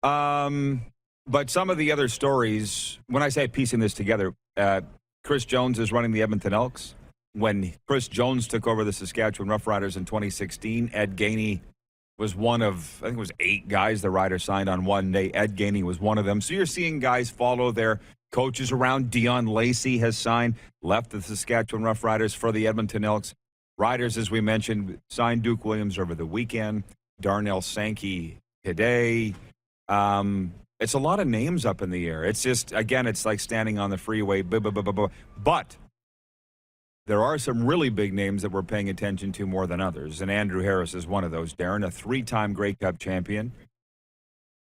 S2: But some of the other stories, when I say piecing this together, Chris Jones is running the Edmonton Elks. When Chris Jones took over the Saskatchewan Roughriders in 2016, Ed Gainey was one of, I think it was 8 guys the Riders signed on one day. Ed Gainey was one of them. So you're seeing guys follow their coaches around. Dion Lacey has left the Saskatchewan Roughriders for the Edmonton Elks. Riders, as we mentioned, signed Duke Williams over the weekend. Darnell Sankey today. It's a lot of names up in the air. It's just, again, it's like standing on the freeway. But there are some really big names that we're paying attention to more than others, and Andrew Harris is one of those, Darren, a 3-time Grey Cup champion,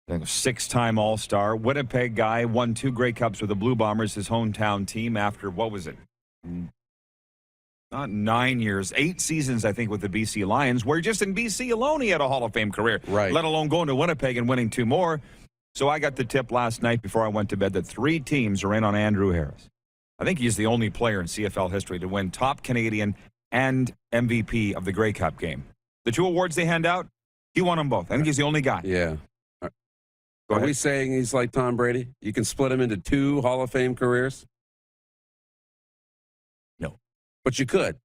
S2: a 6-time All-Star, Winnipeg guy, won 2 Grey Cups with the Blue Bombers, his hometown team, after, what was it, not 9 years, 8 seasons, I think, with the BC Lions, where just in BC alone he had a Hall of Fame career,
S3: right?
S2: Let alone going to Winnipeg and winning 2 more. So I got the tip last night before I went to bed that 3 teams are in on Andrew Harris. I think he's the only player in CFL history to win top Canadian and MVP of the Grey Cup game. The 2 awards they hand out, he won them both. I think he's the only guy.
S3: Yeah. Are we saying he's like Tom Brady? You can split him into 2 Hall of Fame careers?
S2: No.
S3: But you could,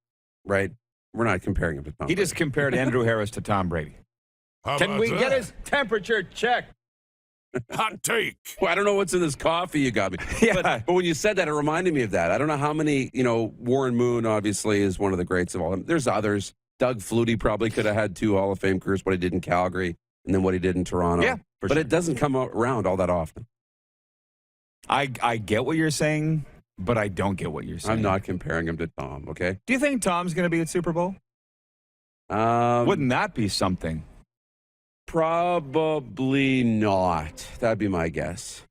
S3: right? We're not comparing him to Tom Brady.
S2: He just compared Andrew Harris to Tom Brady. Can we get his temperature checked?
S11: Hot take.
S3: Well, I don't know what's in this coffee you got me.
S2: Yeah.
S3: But when you said that, it reminded me of that. I don't know how many, Warren Moon obviously is one of the greats of all them. There's others. Doug Flutie probably could have had 2 Hall of Fame careers, what he did in Calgary and then what he did in Toronto.
S2: Yeah,
S3: but it doesn't come around all that often.
S2: I get what you're saying, but I don't get what you're saying.
S3: I'm not comparing him to Tom, okay?
S2: Do you think Tom's going to be at Super Bowl? Wouldn't that be something?
S3: Probably not. That'd be my guess.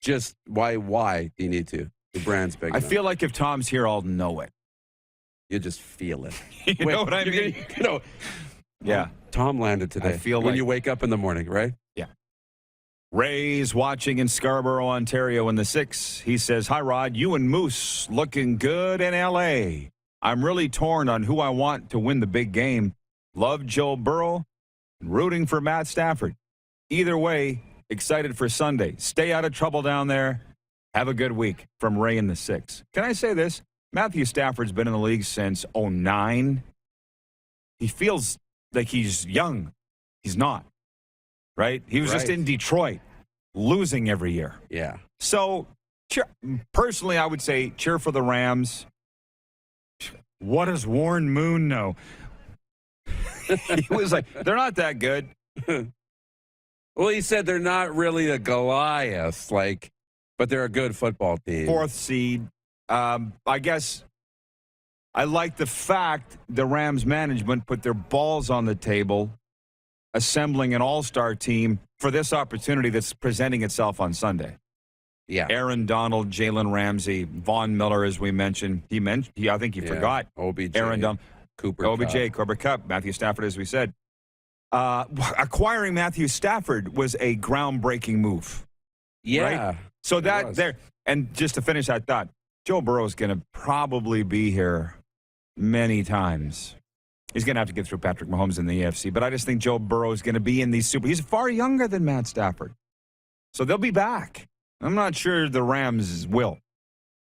S3: Just why do you need to? The brand's big enough.
S2: I feel like if Tom's here, I'll know it.
S3: You just feel it.
S2: You know what I mean? Yeah.
S3: Tom landed today.
S2: I feel
S3: when you wake up in the morning, right?
S2: Yeah. Ray's watching in Scarborough, Ontario in the 6. He says, "Hi, Rod. You and Moose looking good in L.A. I'm really torn on who I want to win the big game. Love Joe Burrow. Rooting for Matt Stafford. Either way, excited for Sunday. Stay out of trouble down there. Have a good week." From Ray in the 6. Can I say this? Matthew Stafford's been in the league since 2009. he feels like he's young. He's not, right? He was just
S3: Right.
S2: in Detroit, losing every year.
S3: Yeah.
S2: So, personally, I would say cheer for the Rams. What does Warren Moon know? He was like, they're not that good.
S3: Well, he said they're not really a Goliath, but they're a good football team.
S2: 4th seed. I guess I like the fact the Rams management put their balls on the table, assembling an all-star team for this opportunity that's presenting itself on Sunday.
S3: Yeah.
S2: Aaron Donald, Jalen Ramsey, Von Miller, as we mentioned. I think he forgot.
S3: OBJ.
S2: Aaron Donald.
S3: Cooper
S2: OBJ, Cooper Kupp, Matthew Stafford, as we said. Acquiring Matthew Stafford was a groundbreaking move.
S3: Yeah.
S2: Right? So that there, and just to finish that thought, Joe Burrow is going to probably be here many times. He's going to have to get through Patrick Mahomes in the AFC, but I just think Joe Burrow is going to be in these He's far younger than Matt Stafford. So they'll be back. I'm not sure the Rams will.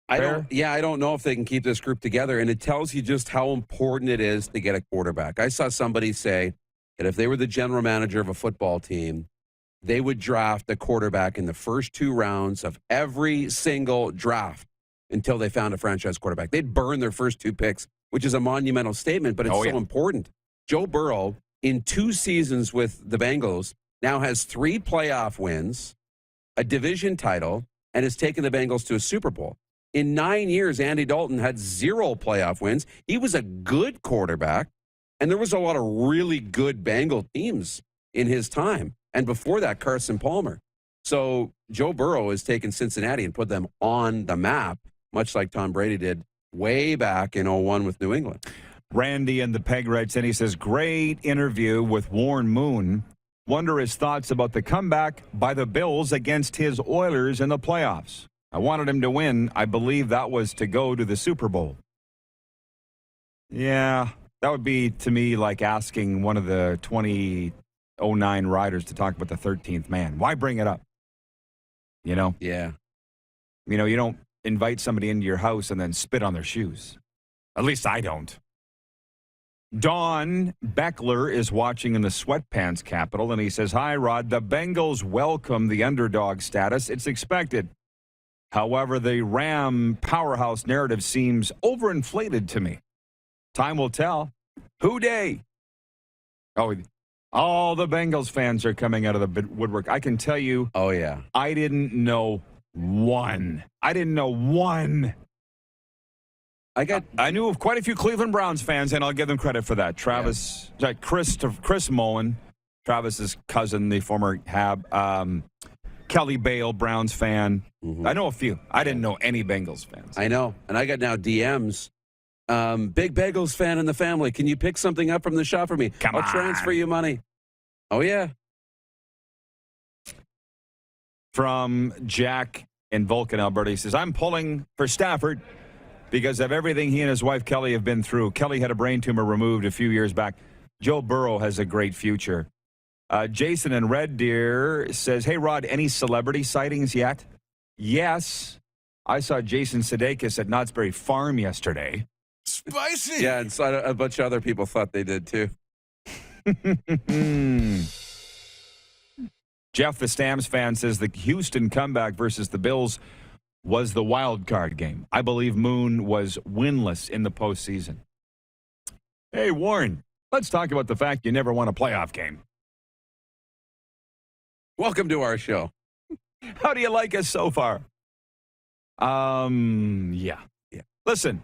S3: I don't know if they can keep this group together, and it tells you just how important it is to get a quarterback. I saw somebody say that if they were the general manager of a football team, they would draft a quarterback in the first 2 rounds of every single draft until they found a franchise quarterback. They'd burn their first 2 picks, which is a monumental statement, but it's so important. Joe Burrow, in 2 seasons with the Bengals, now has 3 playoff wins, a division title, and has taken the Bengals to a Super Bowl. In 9 years, Andy Dalton had 0 playoff wins. He was a good quarterback, and there was a lot of really good Bengal teams in his time. And before that, Carson Palmer. So Joe Burrow has taken Cincinnati and put them on the map, much like Tom Brady did way back in 2001 with New England.
S2: Randy and the Peg writes in, he says, great interview with Warren Moon. Wonder his thoughts about the comeback by the Bills against his Oilers in the playoffs. I wanted him to win. I believe that was to go to the Super Bowl. Yeah, that would be, to me, like asking one of the 2009 riders to talk about the 13th man. Why bring it up? You know?
S3: Yeah.
S2: You know, you don't invite somebody into your house and then spit on their shoes. At least I don't. Don Beckler is watching in the sweatpants capital, and he says, hi, Rod. The Bengals welcome the underdog status. It's expected. However, the Ram powerhouse narrative seems overinflated to me. Time will tell. Who day? Oh, all the Bengals fans are coming out of the woodwork. I can tell you.
S3: Oh, yeah.
S2: I didn't know one. I knew of quite a few Cleveland Browns fans, and I'll give them credit for that. Chris Mullen, Travis's cousin, the former Hab, Kelly Bale, Browns fan. I know a few. I didn't know any Bengals fans.
S3: I know, and I got now DMs. Big Bengals fan in the family. Can you pick something up from the shop for me? I'll transfer you money. Oh, yeah.
S2: From Jack in Vulcan, Alberta, he says, I'm pulling for Stafford because of everything he and his wife Kelly have been through. Kelly had a brain tumor removed a few years back. Joe Burrow has a great future. Jason in Red Deer says, hey, Rod, any celebrity sightings yet? Yes. I saw Jason Sudeikis at Knott's Berry Farm yesterday.
S11: Spicy.
S3: Yeah, and so a bunch of other people thought they did, too.
S2: Jeff, the Stamps fan, says the Houston comeback versus the Bills was the wild card game. I believe Moon was winless in the postseason. Hey, Warren, let's talk about the fact you never won a playoff game.
S3: Welcome to our show.
S2: How do you like us so far? Yeah. Listen,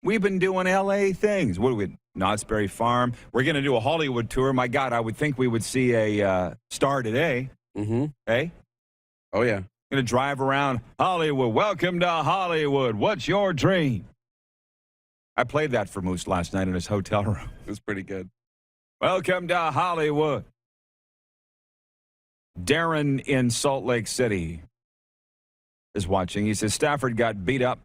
S2: we've been doing LA things. What are we? Knott's Berry Farm. We're going to do a Hollywood tour. My God, I would think we would see a star today.
S3: Mm-hmm.
S2: Hey?
S3: Oh, yeah.
S2: Going to drive around Hollywood. Welcome to Hollywood. What's your dream? I played that for Moose last night in his hotel room.
S3: It was pretty good.
S2: Welcome to Hollywood. Darren in Salt Lake City is watching. He says, Stafford got beat up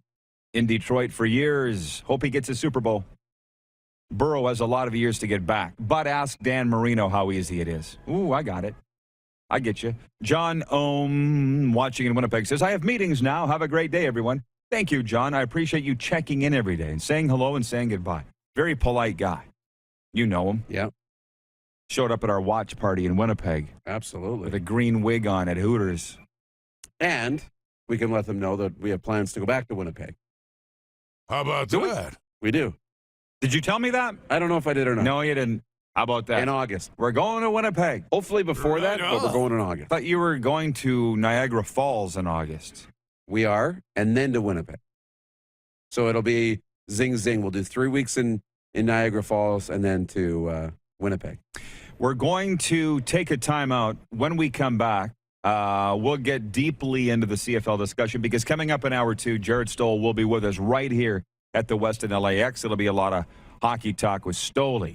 S2: in Detroit for years. Hope he gets a Super Bowl. Burrow has a lot of years to get back. But ask Dan Marino how easy it is. Ooh, I got it. I get you. John Ohm, watching in Winnipeg, says, I have meetings now. Have a great day, everyone. Thank you, John. I appreciate you checking in every day and saying hello and saying goodbye. Very polite guy. You know him.
S3: Yeah.
S2: Showed up at our watch party in Winnipeg.
S3: Absolutely.
S2: With a green wig on at Hooters.
S3: And we can let them know that we have plans to go back to Winnipeg.
S11: How about that?
S3: We do.
S2: Did you tell me that?
S3: I don't know if I did or not.
S2: No, you didn't. How about that?
S3: In August.
S2: We're going to Winnipeg.
S3: Hopefully before that, but we're going in August.
S2: I thought you were going to Niagara Falls in August.
S3: We are, and then to Winnipeg. So it'll be zing, zing. We'll do 3 weeks in Niagara Falls and then to Winnipeg.
S2: We're going to take a timeout. When we come back, we'll get deeply into the CFL discussion because coming up in hour 2, Jarret Stoll will be with us right here at the Westin LAX. It'll be a lot of hockey talk with Stoll.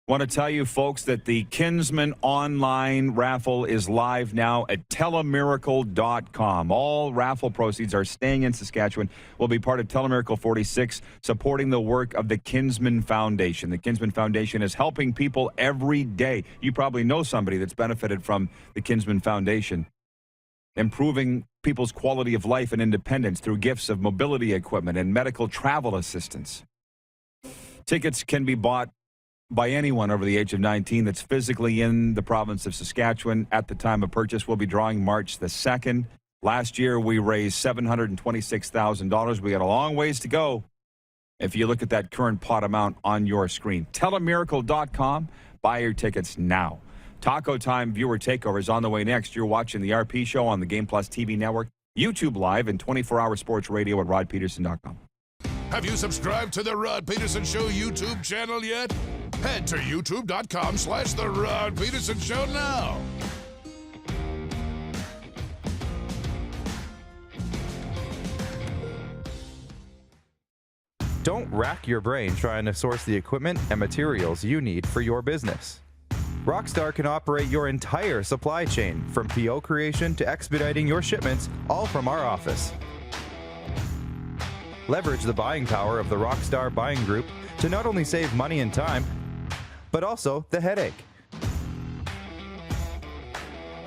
S2: Want to tell you, folks, that the Kinsman online raffle is live now at Telemiracle.com. All raffle proceeds are staying in Saskatchewan. Will be part of Telemiracle 46, supporting the work of the Kinsman Foundation. The Kinsman Foundation is helping people every day. You probably know somebody that's benefited from the Kinsman Foundation, improving people's quality of life and independence through gifts of mobility equipment and medical travel assistance. Tickets can be bought by anyone over the age of 19 that's physically in the province of Saskatchewan at the time of purchase. We'll be drawing March the 2nd. Last year, we raised $726,000. We got a long ways to go if you look at that current pot amount on your screen. Telemiracle.com. Buy your tickets now. Taco Time viewer takeover is on the way next. You're watching the RP Show on the Game Plus TV network, YouTube Live, and 24-hour sports radio at rodpedersen.com.
S11: Have you subscribed to the Rod Pedersen Show YouTube channel yet? Head to youtube.com/The Rod Pedersen Show now.
S6: Don't rack your brain trying to source the equipment and materials you need for your business. Rockstar can operate your entire supply chain, from PO creation to expediting your shipments, all from our office. Leverage the buying power of the Rockstar buying group to not only save money and time, but also the headache.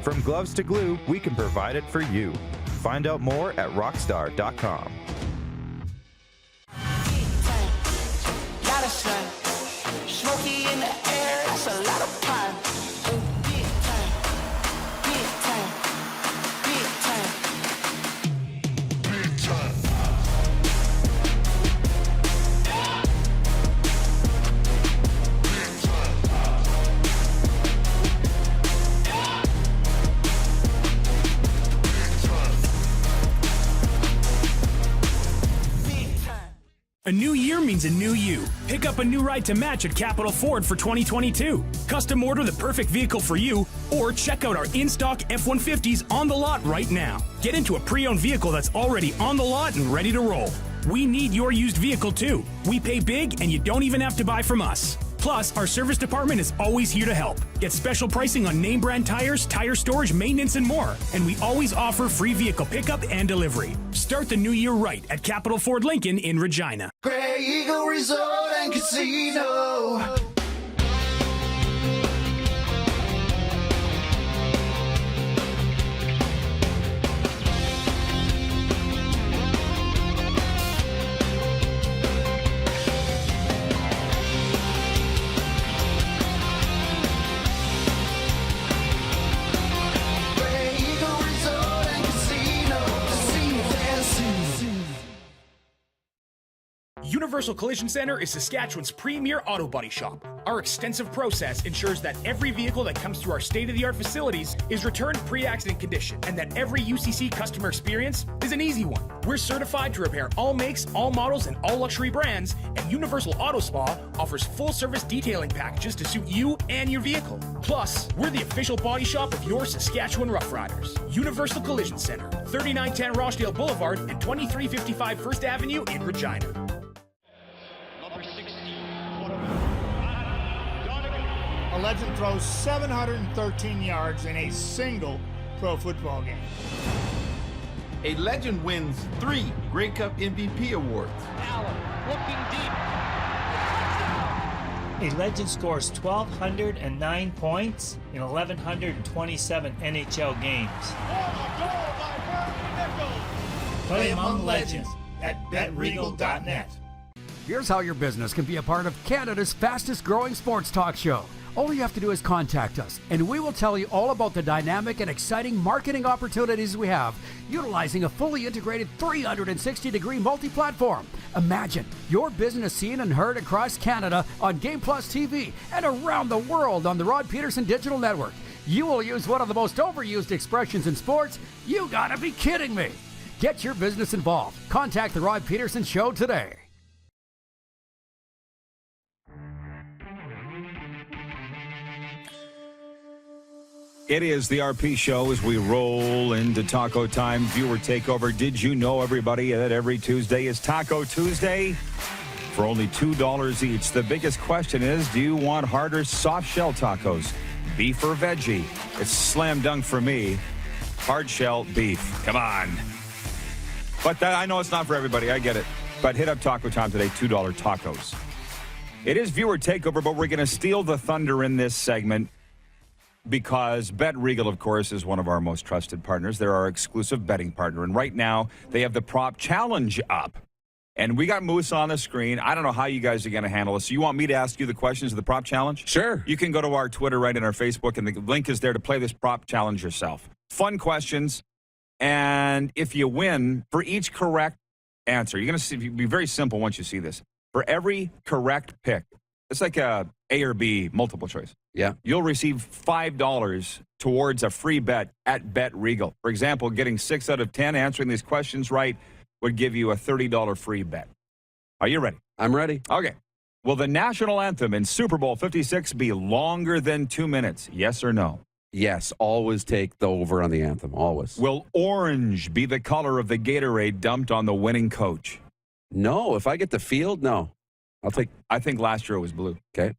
S6: From gloves to glue, we can provide it for you. Find out more at rockstar.com.
S4: Lot of sun, smoky in the air, that's a lot of pine. Big time, big time, big time, big time.
S7: A new year means a new you. Pick up a new ride to match at Capital Ford for 2022. Custom order the perfect vehicle for you, or check out our in-stock F-150s on the lot right now. Get into a pre-owned vehicle that's already on the lot and ready to roll. We need your used vehicle too. We pay big and you don't even have to buy from us. Plus, our service department is always here to help. Get special pricing on name brand tires, tire storage, maintenance, and more. And we always offer free vehicle pickup and delivery. Start the new year right at Capital Ford Lincoln in Regina.
S4: Grey Eagle Resort and Casino.
S7: Universal Collision Center is Saskatchewan's premier auto body shop. Our extensive process ensures that every vehicle that comes through our state-of-the-art facilities is returned pre-accident condition, and that every UCC customer experience is an easy one. We're certified to repair all makes, all models, and all luxury brands, and Universal Auto Spa offers full-service detailing packages to suit you and your vehicle. Plus, we're the official body shop of your Saskatchewan Rough Riders. Universal Collision Center, 3910 Rochdale Boulevard and 2355 First Avenue in Regina.
S18: A legend throws 713 yards in a single pro football game.
S19: A legend wins 3 Grey Cup MVP awards.
S21: Allen looking deep. A legend scores 1,209 points in 1,127 NHL games. Play among legends at betregal.net.
S9: Here's how your business can be a part of Canada's fastest growing sports talk show. All you have to do is contact us, and we will tell you all about the dynamic and exciting marketing opportunities we have, utilizing a fully integrated 360-degree multi-platform. Imagine your business seen and heard across Canada on Game Plus TV and around the world on the Rod Pedersen Digital Network. You will use one of the most overused expressions in sports. You gotta be kidding me. Get your business involved. Contact the Rod Pedersen Show today.
S2: It is the RP Show as we roll into Taco Time Viewer Takeover. Did you know, everybody, that every Tuesday is Taco Tuesday? For only $2 each. The biggest question is, do you want hard or soft shell tacos? Beef or veggie? It's slam dunk for me. Hard shell beef. Come on. But I know it's not for everybody. I get it. But hit up Taco Time today, $2 tacos. It is Viewer Takeover, but we're going to steal the thunder in this segment, because Bet Regal, of course, is one of our most trusted partners. They're our exclusive betting partner. And right now, they have the prop challenge up. And we got Moose on the screen. I don't know how you guys are going to handle this. So you want me to ask you the questions of the prop challenge?
S3: Sure.
S2: You can go to our Twitter, right, and our Facebook, and the link is there to play this prop challenge yourself. Fun questions. And if you win, for each correct answer, you're going to see, it'll be very simple once you see this. For every correct pick, it's like a or B multiple choice.
S3: Yeah.
S2: You'll receive $5 towards a free bet at Bet Regal. For example, getting 6 out of 10 answering these questions right would give you a $30 free bet. Are you ready?
S3: I'm ready.
S2: Okay. Will the national anthem in Super Bowl 56 be longer than 2 minutes? Yes or no?
S3: Yes. Always take the over on the anthem. Always.
S2: Will orange be the color of the Gatorade dumped on the winning coach?
S3: No. If I get the field, no.
S2: I think last year it was blue.
S3: Okay.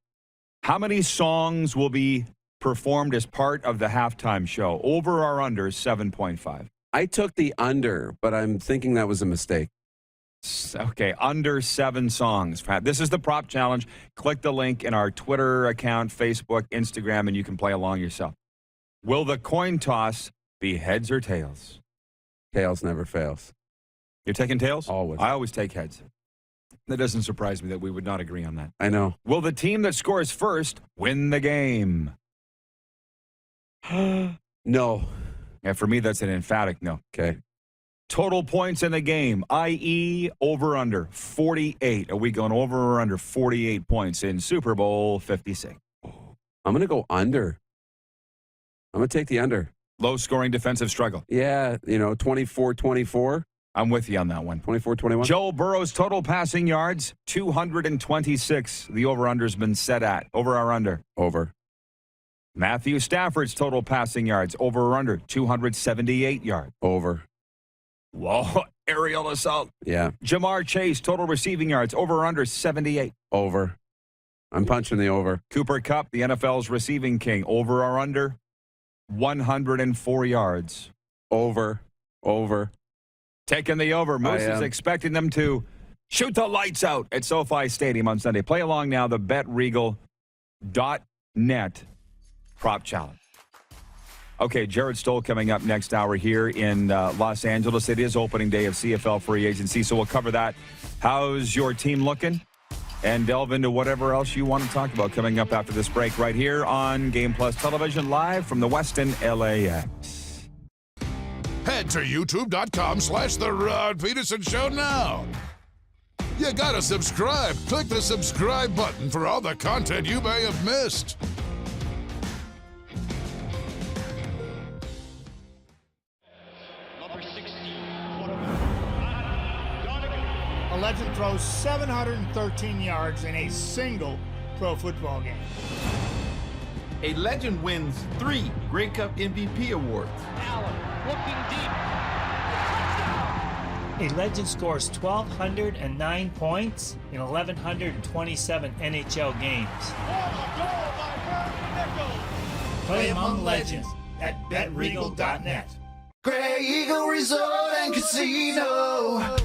S2: How many songs will be performed as part of the halftime show? Over or under 7.5?
S3: I took the under, but I'm thinking that was a mistake.
S2: Okay, under 7 songs. This is the prop challenge. Click the link in our Twitter account, Facebook, Instagram, and you can play along yourself. Will the coin toss be heads or tails?
S3: Tails never fails.
S2: You're taking tails?
S3: Always.
S2: I always take heads. That doesn't surprise me that we would not agree on that.
S3: I know.
S2: Will the team that scores first win the game?
S3: No.
S2: Yeah, for me, that's an emphatic no.
S3: Okay.
S2: Total points in the game, i.e. over under 48. Are we going over or under 48 points in Super Bowl 56?
S3: I'm going to go under. I'm going to take the under.
S2: Low scoring defensive struggle.
S3: Yeah, 24-24.
S2: I'm with you on that one.
S3: 24-21.
S2: Joe Burrow's total passing yards, 226. The over-under's been set at. Over or under?
S3: Over.
S2: Matthew Stafford's total passing yards, over or under? 278 yards.
S3: Over.
S2: Whoa, aerial assault.
S3: Yeah.
S2: Jamar Chase, total receiving yards, over or under? 78.
S3: Over. I'm punching the over.
S2: Cooper Kupp, the NFL's receiving king, over or under? 104 yards.
S3: Over. Over.
S2: Taking the over. Moose is expecting them to shoot the lights out at SoFi Stadium on Sunday. Play along now, the BetRegal.net prop challenge. Okay, Jarret Stoll coming up next hour here in Los Angeles. It is opening day of CFL free agency, so we'll cover that. How's your team looking? And delve into whatever else you want to talk about coming up after this break right here on Game Plus Television, live from the Westin LAX.
S11: Head to youtube.com/The Rod Pedersen Show now. You gotta subscribe. Click the subscribe button for all the content you may have missed.
S18: A legend throws 713 yards in a single pro football game.
S19: A legend wins 3 Grey Cup MVP awards.
S21: Allen looking deep. A legend scores 1,209 points in 1,127 NHL games. Play among legends at BetRegal.net.
S4: Grey Eagle Resort and Casino.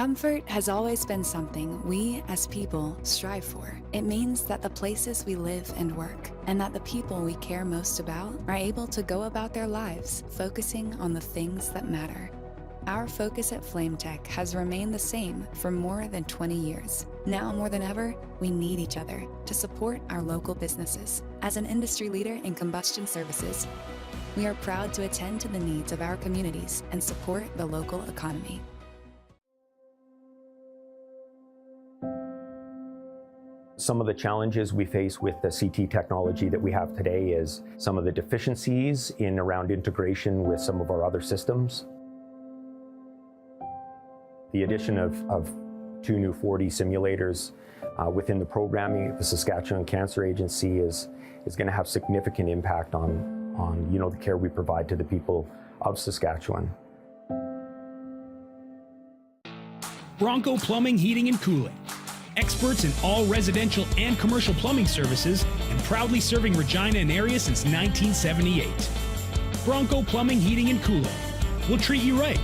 S8: Comfort has always been something we, as people, strive for. It means that the places we live and work, and that the people we care most about, are able to go about their lives, focusing on the things that matter. Our focus at FlameTech has remained the same for more than 20 years. Now more than ever, we need each other to support our local businesses. As an industry leader in combustion services, we are proud to attend to the needs of our communities and support the local economy.
S5: Some of the challenges we face with the CT technology that we have today is some of the deficiencies in around integration with some of our other systems. The addition of 2 new 4D simulators within the programming at the Saskatchewan Cancer Agency is going to have significant impact on the care we provide to the people of Saskatchewan.
S7: Bronco Plumbing, Heating and Cooling. Experts in all residential and commercial plumbing services and proudly serving Regina and area since 1978. Bronco Plumbing, Heating and Cooling. We'll treat you right.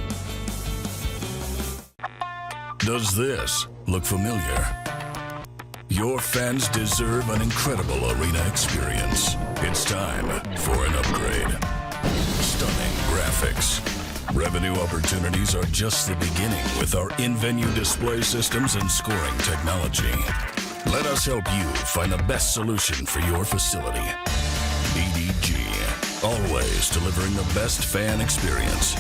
S1: Does this look familiar? Your fans deserve an incredible arena experience. It's time for an upgrade. Stunning graphics. Revenue opportunities are just the beginning with our in-venue display systems and scoring technology. Let us help you find the best solution for your facility. EDG, always delivering the best fan experience.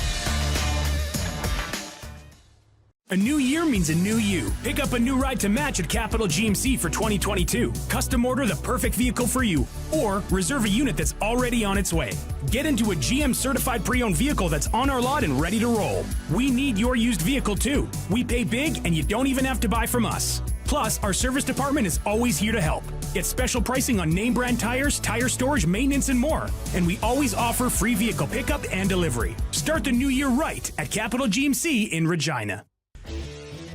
S7: A new year means a new you. Pick up a new ride to match at Capital GMC for 2022. Custom order the perfect vehicle for you, or reserve a unit that's already on its way. Get into a GM certified pre-owned vehicle that's on our lot and ready to roll. We need your used vehicle too. We pay big and you don't even have to buy from us. Plus, our service department is always here to help. Get special pricing on name brand tires, tire storage, maintenance, and more. And we always offer free vehicle pickup and delivery. Start the new year right at Capital GMC in Regina.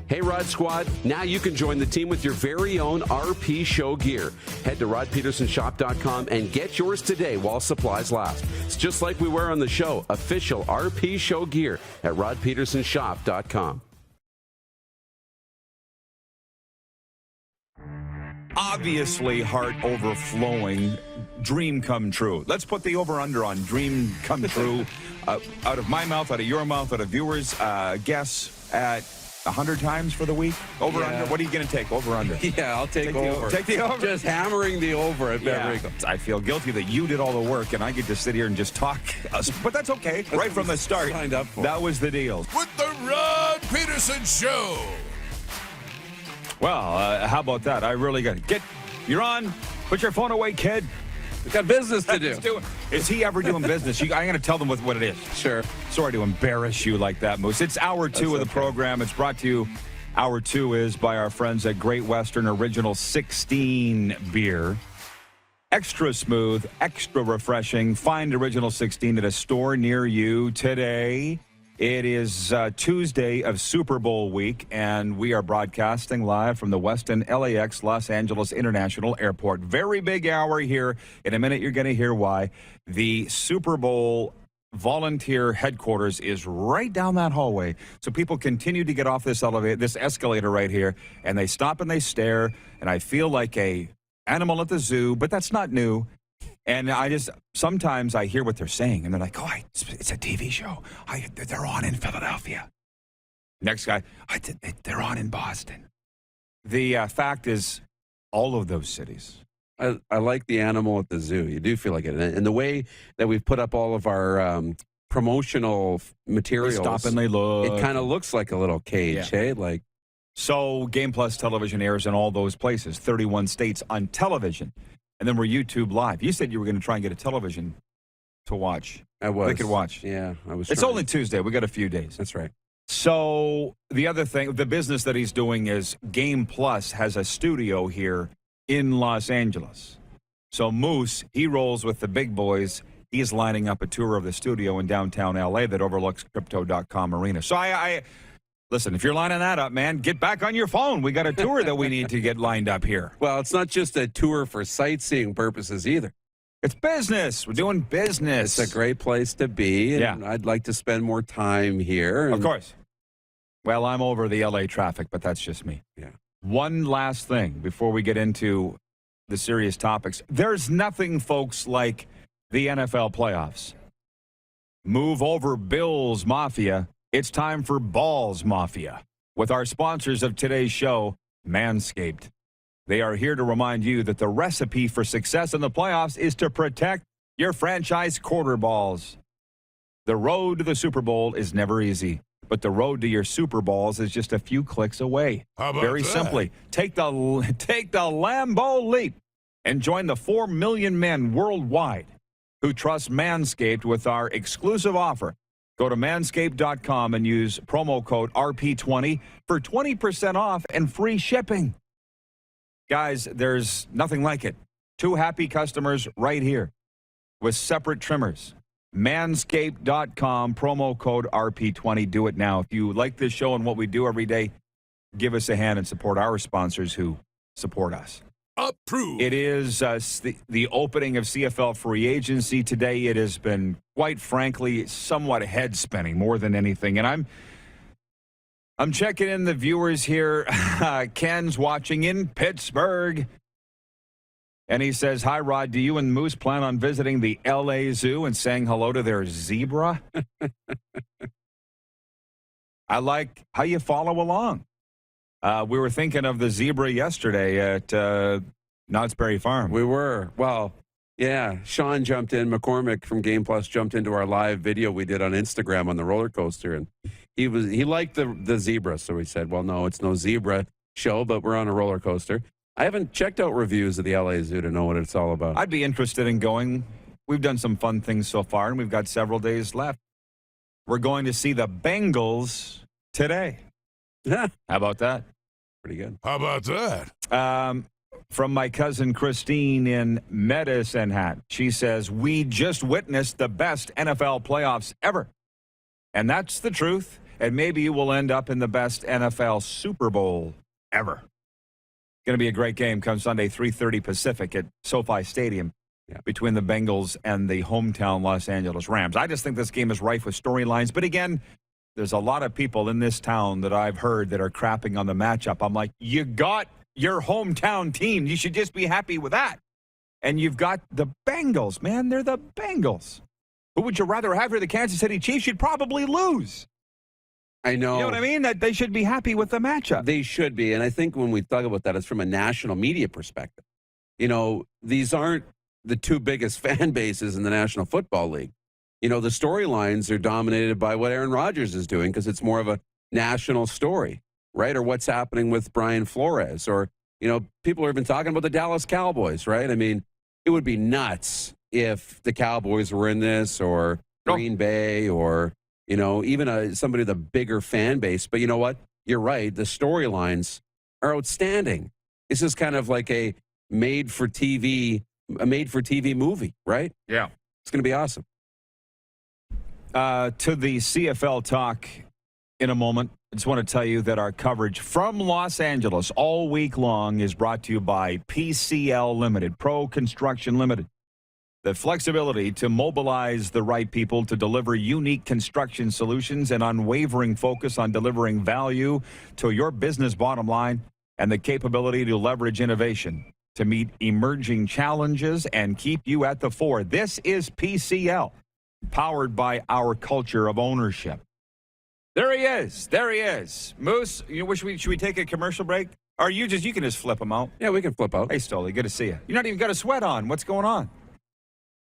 S3: Hey, Rod Squad, now you can join the team with your very own RP Show gear. Head to rodpedersenshop.com and get yours today while supplies last. It's just like we wear on the show, official RP Show gear at rodpedersenshop.com.
S2: Obviously, heart overflowing, dream come true. Let's put the over-under on dream come true. Out of my mouth, out of your mouth, out of viewers, guess at 100 times for the week? Over, under? What are you going to take? Over, under?
S3: Yeah, I'll take over.
S2: Take the over.
S3: Just hammering the over at Beverly.
S2: I feel guilty that you did all the work and I get to sit here and just talk. But that's okay. Right from the start, that was the deal.
S11: With the Rod Pedersen Show.
S2: Well, how about that? I really got it. You're on. Put your phone away, kid.
S3: We got business to do.
S2: Is he ever doing business? I'm going to tell them what it is.
S3: Sure.
S2: Sorry to embarrass you like that, Moose. It's hour two of the program. It's brought to you. Hour two is by our friends at Great Western Original 16 beer. Extra smooth, extra refreshing. Find Original 16 at a store near you today. It is Tuesday of Super Bowl week, and we are broadcasting live from the Westin LAX Los Angeles International Airport. Very big hour here. In a minute, you're going to hear why. The Super Bowl volunteer headquarters is right down that hallway. So people continue to get off this escalator right here, and they stop and they stare, and I feel like a animal at the zoo, but that's not new. And sometimes I hear what they're saying, and they're like, oh, it's a TV show. They're on in Philadelphia. Next guy, they're on in Boston. The fact is, all of those cities.
S3: I like the animal at the zoo. You do feel like it. And the way that we've put up all of our promotional materials.
S2: They stop and they look.
S3: It kind of looks like a little cage, hey? Like.
S2: So Game Plus television airs in all those places, 31 states on television. And then we're YouTube Live. You said you were going to try and get a television to watch.
S3: I was.
S2: They could watch.
S3: Yeah, I was.
S2: It's only Tuesday. We got a few days.
S3: That's right.
S2: So the other thing, the business that he's doing is Game Plus has a studio here in Los Angeles. So Moose, he rolls with the big boys. He's lining up a tour of the studio in downtown LA that overlooks Crypto.com Arena. So listen, if you're lining that up, man, get back on your phone. We got a tour that we need to get lined up here.
S3: Well, it's not just a tour for sightseeing purposes either.
S2: It's business. We're doing business.
S3: It's a great place to be. And I'd like to spend more time here.
S2: Of course. Well, I'm over the LA traffic, but that's just me.
S3: Yeah.
S2: One last thing before we get into the serious topics. There's nothing, folks, like the NFL playoffs. Move over, Bills Mafia. It's time for Balls Mafia. With our sponsors of today's show, Manscaped. They are here to remind you that the recipe for success in the playoffs is to protect your franchise quarter balls. The road to the Super Bowl is never easy, but the road to your Super Balls is just a few clicks away.
S11: How about
S2: Very
S11: that?
S2: simply, take the Lambeau leap and join the 4 million men worldwide who trust Manscaped with our exclusive offer. Go to manscaped.com and use promo code RP20 for 20% off and free shipping. Guys, there's nothing like it. 2 happy customers right here with separate trimmers. Manscaped.com, promo code RP20. Do it now. If you like this show and what we do every day, give us a hand and support our sponsors who support us.
S11: Approved.
S2: It is the opening of CFL free agency today. It has been, quite frankly, somewhat head-spinning more than anything. And I'm checking in the viewers here. Ken's watching in Pittsburgh. And he says, hi, Rod, do you and Moose plan on visiting the L.A. Zoo and saying hello to their zebra? I like how you follow along. We were thinking of the zebra yesterday at Knott's Berry Farm.
S3: We were. Well, yeah. Sean jumped in. McCormick from Game Plus jumped into our live video we did on Instagram on the roller coaster. And he liked the zebra. So we said, well, no, it's no zebra show, but we're on a roller coaster. I haven't checked out reviews of the LA Zoo to know what it's all about.
S2: I'd be interested in going. We've done some fun things so far, and we've got several days left. We're going to see the Bengals today.
S3: How
S2: about that?
S3: Pretty good.
S11: How about that?
S2: From my cousin Christine in Medicine Hat. She says, we just witnessed the best NFL playoffs ever. And that's the truth. And maybe you will end up in the best NFL Super Bowl ever. Going to be a great game come Sunday, 3:30 Pacific at SoFi Stadium between the Bengals and the hometown Los Angeles Rams. I just think this game is rife with storylines. But again, there's a lot of people in this town that I've heard that are crapping on the matchup. I'm like, you got your hometown team. You should just be happy with that. And you've got the Bengals, man. They're the Bengals. Who would you rather have here? The Kansas City Chiefs? You'd probably lose.
S3: I know.
S2: You know what I mean? That they should be happy with the matchup.
S3: They should be. And I think when we talk about that, it's from a national media perspective. You know, these aren't the 2 biggest fan bases in the National Football League. You know, the storylines are dominated by what Aaron Rodgers is doing because it's more of a national story, right? Or what's happening with Brian Flores. Or, you know, people have been talking about the Dallas Cowboys, right? I mean, it would be nuts if the Cowboys were in this or Green Bay or, you know, even somebody with a bigger fan base. But you know what? You're right. The storylines are outstanding. This is kind of like a made-for-TV movie, right?
S2: Yeah.
S3: It's going to be awesome.
S2: To the CFL talk in a moment. I just want to tell you that our coverage from Los Angeles all week long is brought to you by PCL Limited, Pro Construction Limited. The flexibility to mobilize the right people to deliver unique construction solutions and unwavering focus on delivering value to your business bottom line and the capability to leverage innovation to meet emerging challenges and keep you at the fore. This is PCL, powered by our culture of ownership. There he is. There he is. Moose, should we take a commercial break? Or you can just flip him out?
S3: Yeah, we can flip out.
S2: Hey, Stoll, good to see you. You're not even got a sweat on. What's going on?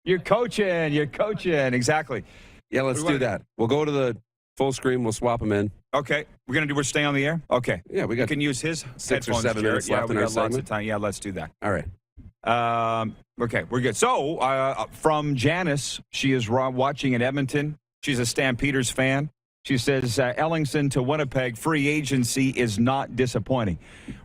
S2: You're coaching. Exactly.
S3: Yeah, let's do that. We'll go to the full screen. We'll swap them in.
S2: Okay. We're staying on the air? Okay.
S3: Yeah, we
S2: can use his
S3: 6 or
S2: headphones,
S3: 7 minutes
S2: Jarret.
S3: left in
S2: we
S3: our
S2: got lots
S3: segment.
S2: of time. Yeah, let's do that.
S3: All right.
S2: Okay, we're good. So, from Janice, she is watching in Edmonton. She's a Stampeders fan. She says, Ellingson to Winnipeg, free agency is not disappointing.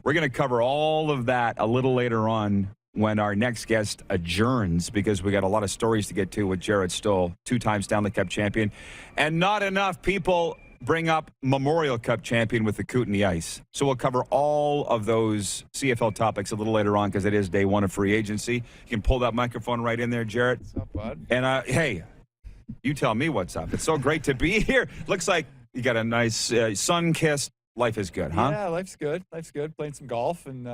S2: We're going to cover all of that a little later on when our next guest adjourns, because we got a lot of stories to get to with Jarret Stoll, 2-time Stanley Cup champion. And not enough people bring up Memorial Cup champion with the Kootenay Ice. So we'll cover all of those CFL topics a little later on because it is day 1 of free agency. You can pull that microphone right in there, Jarret.
S3: What's up, bud?
S2: And, hey, you tell me what's up. It's so great to be here. Looks like You got a nice sun-kissed. Life is good, huh?
S20: Yeah, life's good. Life's good. Playing some golf and,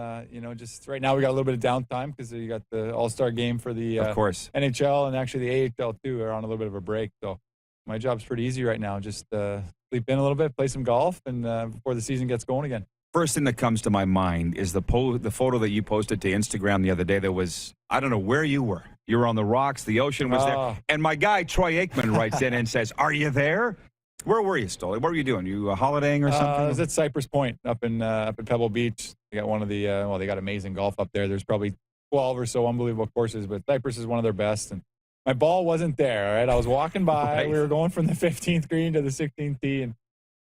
S20: just right now we got a little bit of downtime because you got the All-Star game for the
S2: Of course.
S20: NHL and actually the AHL too are on a little bit of a break. So my job's pretty easy right now. Just sleep in a little bit, play some golf, and before the season gets going again.
S2: First thing that comes to my mind is the photo that you posted to Instagram the other day. There was, I don't know where you were. You were on the rocks. The ocean was there. And my guy, Troy Aikman, writes in and says, are you there? Where were you, Stoll? What were you doing? You holidaying or something?
S20: I was at Cypress Point up in Pebble Beach. They got one of the, they got amazing golf up there. There's probably 12 or so unbelievable courses, but Cypress is one of their best. And my ball wasn't there, all right? I was walking by. Right. We were going from the 15th green to the 16th tee, and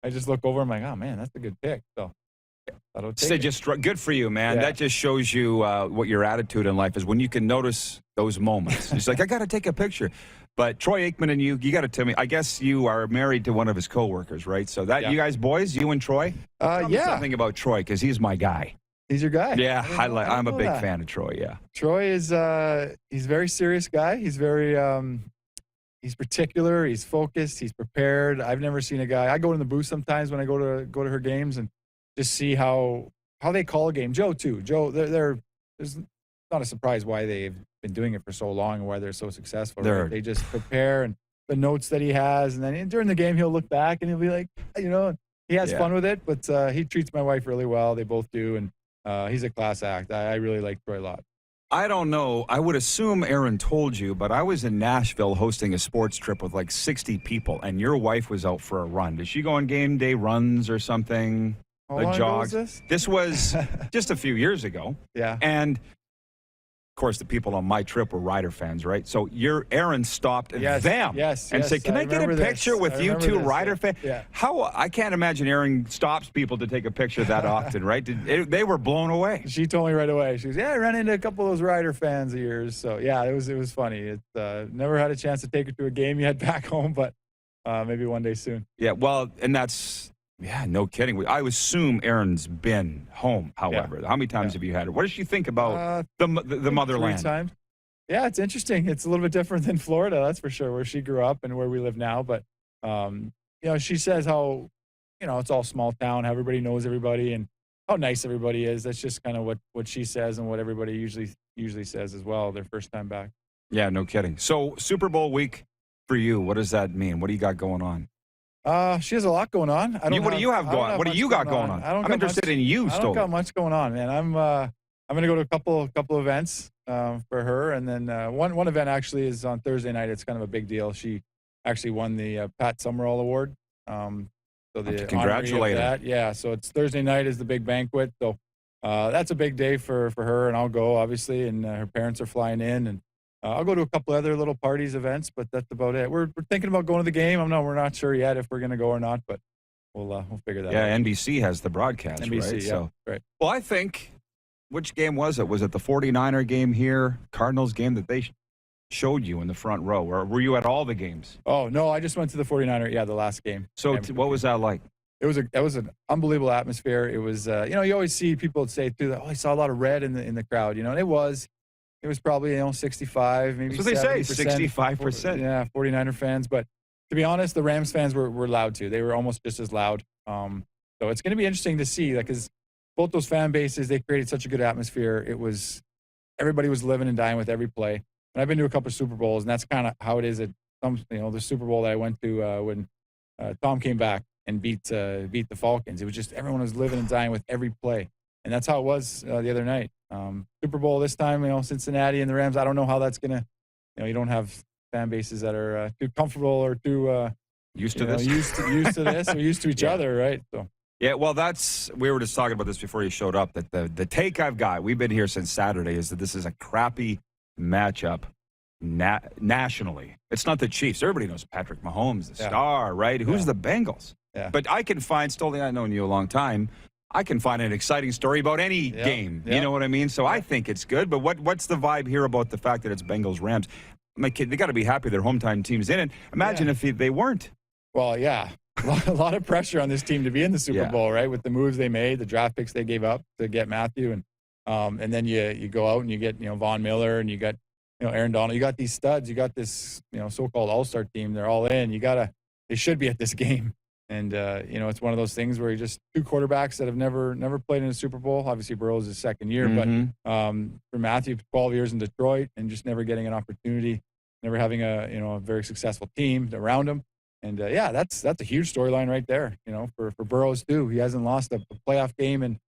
S20: I just look over. I'm like, oh, man, that's a good pick. So
S2: just good for you, man. Yeah. That just shows you what your attitude in life is when you can notice those moments. It's like, I got to take a picture. But Troy Aikman and you got to tell me, I guess you are married to one of his coworkers, right? So that you guys boys, you and Troy? Something about Troy because he's my guy.
S20: He's your guy?
S2: Yeah, I'm a big fan of Troy, yeah.
S20: Troy is he's a very serious guy. He's very he's particular, he's focused, he's prepared. I've never seen a guy. I go in the booth sometimes when I go to her games and just see how they call a game. Joe too. Joe, there's not a surprise why they've been doing it for so long and why they're so successful. Right? They just prepare and the notes that he has, and then during the game he'll look back and he'll be like, he has fun with it. But he treats my wife really well. They both do, and he's a class act. I really like Troy a lot.
S2: I don't know. I would assume Aaron told you, but I was in Nashville hosting a sports trip with like 60 people, and your wife was out for a run. Did she go on game day runs or something?
S20: How long ago was this?
S2: This was just a few years ago.
S20: Yeah.
S2: And of course, the people on my trip were Rider fans, right? So Aaron stopped them and said, "Can I get a picture with you two Rider fans?"
S20: Yeah.
S2: I can't imagine Aaron stops people to take a picture that often, right? They were blown away.
S20: She told me right away. She goes, "Yeah, I ran into a couple of those Rider fans of yours." So yeah, it was funny. It never had a chance to take her to a game yet back home, but maybe one day soon.
S2: Yeah, well, and that's. Yeah, no kidding. I assume Aaron's been home, however. How many times have you had her? What does she think about the motherland?
S20: 3 times. Yeah, it's interesting. It's a little bit different than Florida, that's for sure, where she grew up and where we live now. But, she says how, it's all small town, how everybody knows everybody and how nice everybody is. That's just kind of what she says and what everybody usually says as well, their first time back.
S2: Yeah, no kidding. So Super Bowl week for you, what does that mean? What do you got going on?
S20: She has a lot going on.
S2: What do you have going on? What do you got going on? I'm interested in you, Stoll.
S20: I don't got much going on, man. I'm going to go to a couple events for her, and then one event actually is on Thursday night. It's kind of a big deal. She actually won the Pat Summerall Award. So the
S2: congratulate her.
S20: Yeah. So it's Thursday night is the big banquet. So that's a big day for her, and I'll go obviously, and her parents are flying in, and I'll go to a couple other little parties, events, but that's about it. We're thinking about going to the game. We're not sure yet if we're going to go or not, but we'll figure that out.
S2: Yeah, NBC has the broadcast,
S20: NBC,
S2: right?
S20: Yeah,
S2: so,
S20: right.
S2: Well, I think, which game was it? Was it the 49er game here, Cardinals game that they showed you in the front row? Or were you at all the games?
S20: Oh, no, I just went to the 49er, the last game.
S2: So what was that like?
S20: It was an unbelievable atmosphere. It was, you always see people say, too, I saw a lot of red in the crowd, and it was probably 65, maybe.
S2: That's what they say, 65%.
S20: Yeah, 49er fans. But to be honest, the Rams fans were loud too. They were almost just as loud. So it's going to be interesting to see, because both those fan bases, they created such a good atmosphere. Everybody was living and dying with every play. And I've been to a couple of Super Bowls, and that's kind of how it is at the Super Bowl that I went to when Tom came back and beat the Falcons. It was just everyone was living and dying with every play. And that's how it was the other night. Super Bowl this time, Cincinnati and the Rams. I don't know how that's going to, you don't have fan bases that are too comfortable or too
S2: used to this,
S20: used to this, or used to each other, right? So.
S2: Yeah, well, we were just talking about this before you showed up, that the take I've got, we've been here since Saturday, is that this is a crappy matchup nationally. It's not the Chiefs. Everybody knows Patrick Mahomes, the star, right? Who's the Bengals?
S20: Yeah.
S2: But I can find, Stoll, I've known you a long time, I can find an exciting story about any game. You know what I mean? So I think it's good. But what's the vibe here about the fact that it's Bengals-Rams? My kid, they got to be happy their hometown team's in it. Imagine if they weren't.
S20: Well, yeah. A lot of pressure on this team to be in the Super Bowl, right? With the moves they made, the draft picks they gave up to get Matthew. And then you go out and you get, Von Miller, and you got, Aaron Donald. You got these studs. You got this, so-called all-star team. They're all in. They should be at this game. And, it's one of those things where you just two quarterbacks that have never played in a Super Bowl. Obviously, Burrow's his second year, but for Matthew, 12 years in Detroit and just never getting an opportunity, never having a very successful team around him. And, that's a huge storyline right there, for Burrows, too. He hasn't lost a playoff game in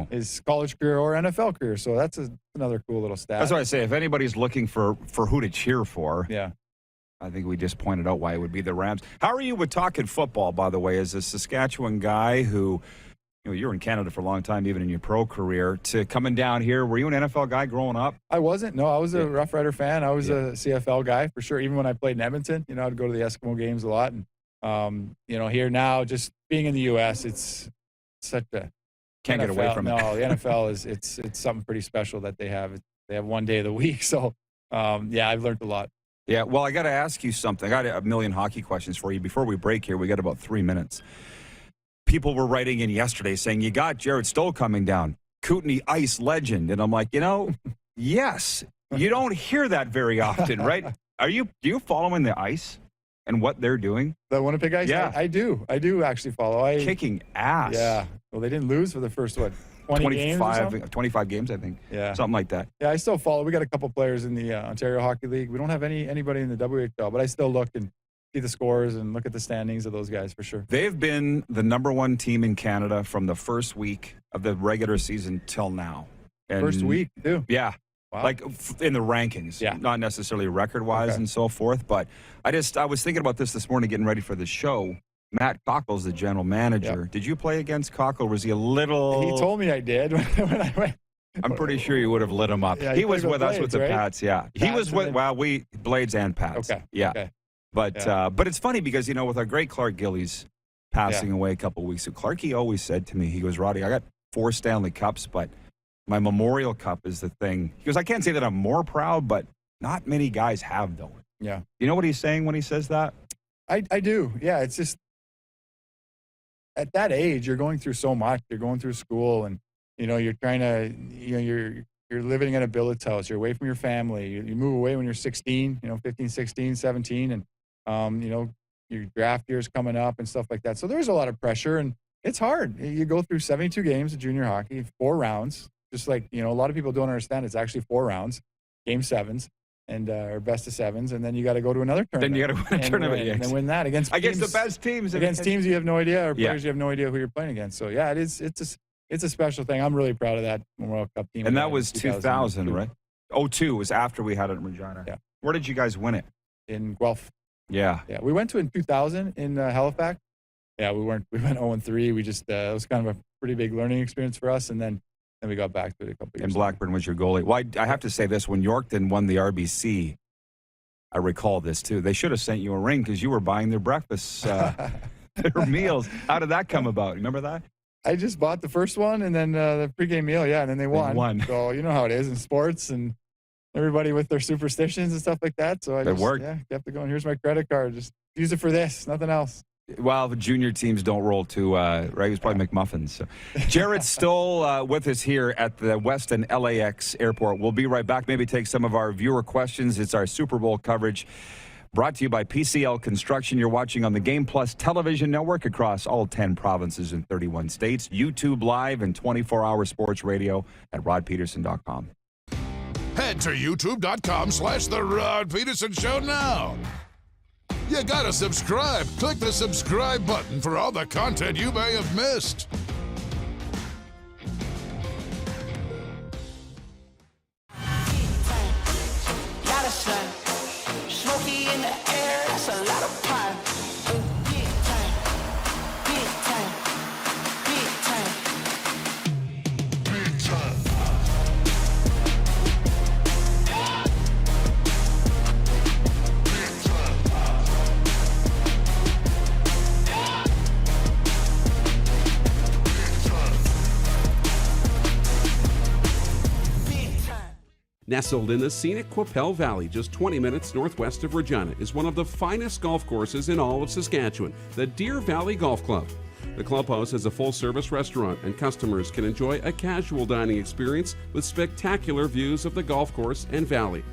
S20: his college career or NFL career. So that's another cool little stat.
S2: That's what I say. If anybody's looking for who to cheer for,
S20: yeah,
S2: I think we just pointed out why it would be the Rams. How are you with talking football, by the way, as a Saskatchewan guy who, you were in Canada for a long time, even in your pro career, to coming down here? Were you an NFL guy growing up?
S20: I wasn't. No, I was a Rough Rider fan. I was a CFL guy for sure. Even when I played in Edmonton, I'd go to the Eskimo games a lot. And, here now, just being in the U.S., it's such a...
S2: Can't get away from it.
S20: No, the NFL it's something pretty special that they have. They have one day of the week. So, I've learned a lot.
S2: Yeah, well, I got to ask you something. I got a million hockey questions for you. Before we break here, we got about 3 minutes. People were writing in yesterday saying, you got Jarret Stoll coming down, Kootenay Ice legend. And I'm like, yes, you don't hear that very often, right? Do you follow in the Ice and what they're doing?
S20: The Winnipeg Ice?
S2: Yeah.
S20: I do actually follow.
S2: Kicking ass.
S20: Yeah. Well, they didn't lose for the first, 25
S2: games, I think.
S20: Yeah.
S2: Something like that.
S20: Yeah, I still follow. We got a couple players in the Ontario Hockey League. We don't have anybody in the WHL, but I still look and see the scores and look at the standings of those guys for sure.
S2: They've been the number one team in Canada from the first week of the regular season till now. And
S20: first week, too.
S2: Yeah.
S20: Wow.
S2: Like in the rankings, not necessarily record-wise and so forth. But I was thinking about this morning, getting ready for the show. Matt Cockle's the general manager. Yep. Did you play against Cockle? Was he a little...
S20: He told me I did when I went.
S2: I'm pretty sure you would have lit him up.
S20: Yeah,
S2: he was with us with the
S20: right?
S2: Pats, yeah. He was with, Blades and Pats.
S20: Okay.
S2: Yeah.
S20: Okay.
S2: But it's funny because, with our great Clark Gillies passing away a couple of weeks ago, Clarky always said to me, he goes, Roddy, I got 4 Stanley Cups, but my Memorial Cup is the thing. He goes, I can't say that I'm more proud, but not many guys have those.
S20: Yeah.
S2: You know what he's saying when he says that?
S20: I do. Yeah, it's just at that age, you're going through so much. You're going through school and, you're trying to, you're living in a billet's house. You're away from your family. You move away when you're 16, 15, 16, 17. And, your draft year's coming up and stuff like that. So there's a lot of pressure and it's hard. You go through 72 games of junior hockey, 4 rounds. Just like, a lot of people don't understand. It's actually 4 rounds, game 7s. And or best of 7s, and then you got to go to another tournament.
S2: Then you got to win a tournament,
S20: and then win that against
S2: the best teams.
S20: Against teams you have no idea, or players you have no idea who you're playing against. So yeah, it's a special thing. I'm really proud of that Memorial Cup team.
S2: And that was 2000, right? 2002 was after we had it in Regina.
S20: Yeah.
S2: Where did you guys win it?
S20: In Guelph.
S2: Yeah.
S20: Yeah, we went to it in 2000 in Halifax. Yeah, we went 0-3. We just it was kind of a pretty big learning experience for us, and then we got back to it a couple years.
S2: And Blackburn was your goalie. Well, I have to say this: when Yorkton won the RBC. I recall this, too. They should have sent you a ring because you were buying their breakfasts, their meals. How did that come about? Remember that?
S20: I just bought the first one and then the pregame meal, and then they won. So you know how it is in sports and everybody with their superstitions and stuff like that. So I just kept it going. Here's my credit card. Just use it for this, nothing else.
S2: Well, the junior teams don't roll too, right? It was probably McMuffins. So. Jarret Stoll with us here at the Weston LAX Airport. We'll be right back. Maybe take some of our viewer questions. It's our Super Bowl coverage brought to you by PCL Construction. You're watching on the Game Plus television network across all 10 provinces and 31 states. YouTube Live and 24-hour sports radio at rodpedersen.com.
S11: Head to youtube.com/The Rod Pedersen Show now. You gotta subscribe. Click the subscribe button for all the content you may have missed.
S4: Gotta slide. Smoky in the air, that's a lot of pine. Big time, big time, big time, big time.
S3: Nestled in the scenic Qu'Appelle Valley, just 20 minutes northwest of Regina, is one of the finest golf courses in all of Saskatchewan, the Deer Valley Golf Club. The clubhouse has a full-service restaurant, and customers can enjoy a casual dining experience with spectacular views of the golf course and valley.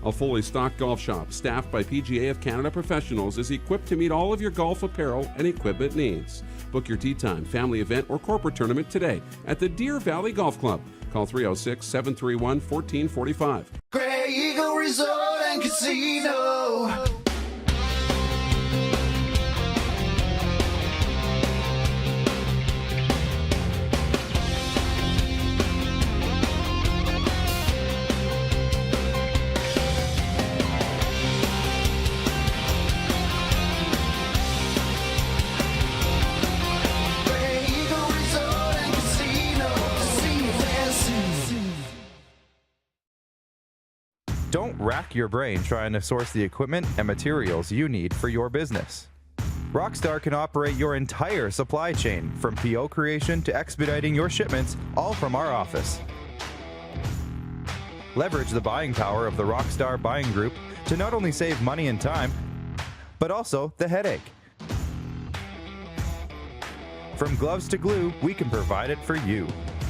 S3: A fully stocked golf shop staffed by PGA of Canada professionals is equipped to meet all of your golf apparel and equipment needs. Book your tee time, family event, or corporate tournament today at the Deer Valley Golf Club. Call 306-731-1445.
S4: Grey Eagle Resort and Casino.
S6: Don't rack your brain trying to source the equipment and materials you need for your business. Rockstar can operate your entire supply chain, from PO creation to expediting your shipments, all from our office. Leverage the buying power of the Rockstar buying group to not only save money and time, but also the headache. From gloves to glue, we can provide it for you.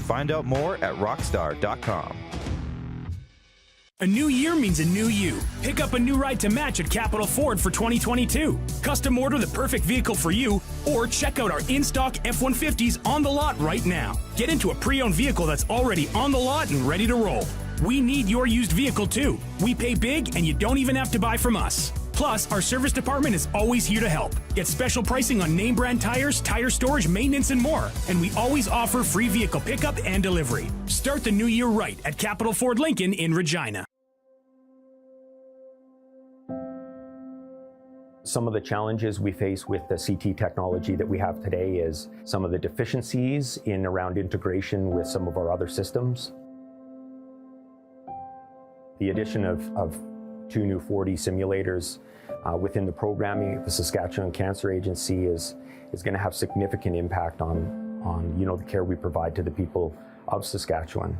S6: Find out more at rockstar.com.
S7: A new year means a new you. Pick up a new ride to match at Capital Ford for 2022. Custom order the perfect vehicle for you, or check out our in-stock F-150s on the lot right now. Get into a pre-owned vehicle that's already on the lot and ready to roll. We need your used vehicle too. We pay big and you don't even have to buy from us. Plus, our service department is always here to help. Get special pricing on name brand tires, tire storage, maintenance, and more. And we always offer free vehicle pickup and delivery. Start the new year right at Capital Ford Lincoln in Regina.
S5: Some of the challenges we face with the CT technology that we have today is some of the deficiencies in around integration with some of our other systems. The addition of 2 new 4D simulators within the programming of the Saskatchewan Cancer Agency is going to have significant impact on the care we provide to the people of Saskatchewan.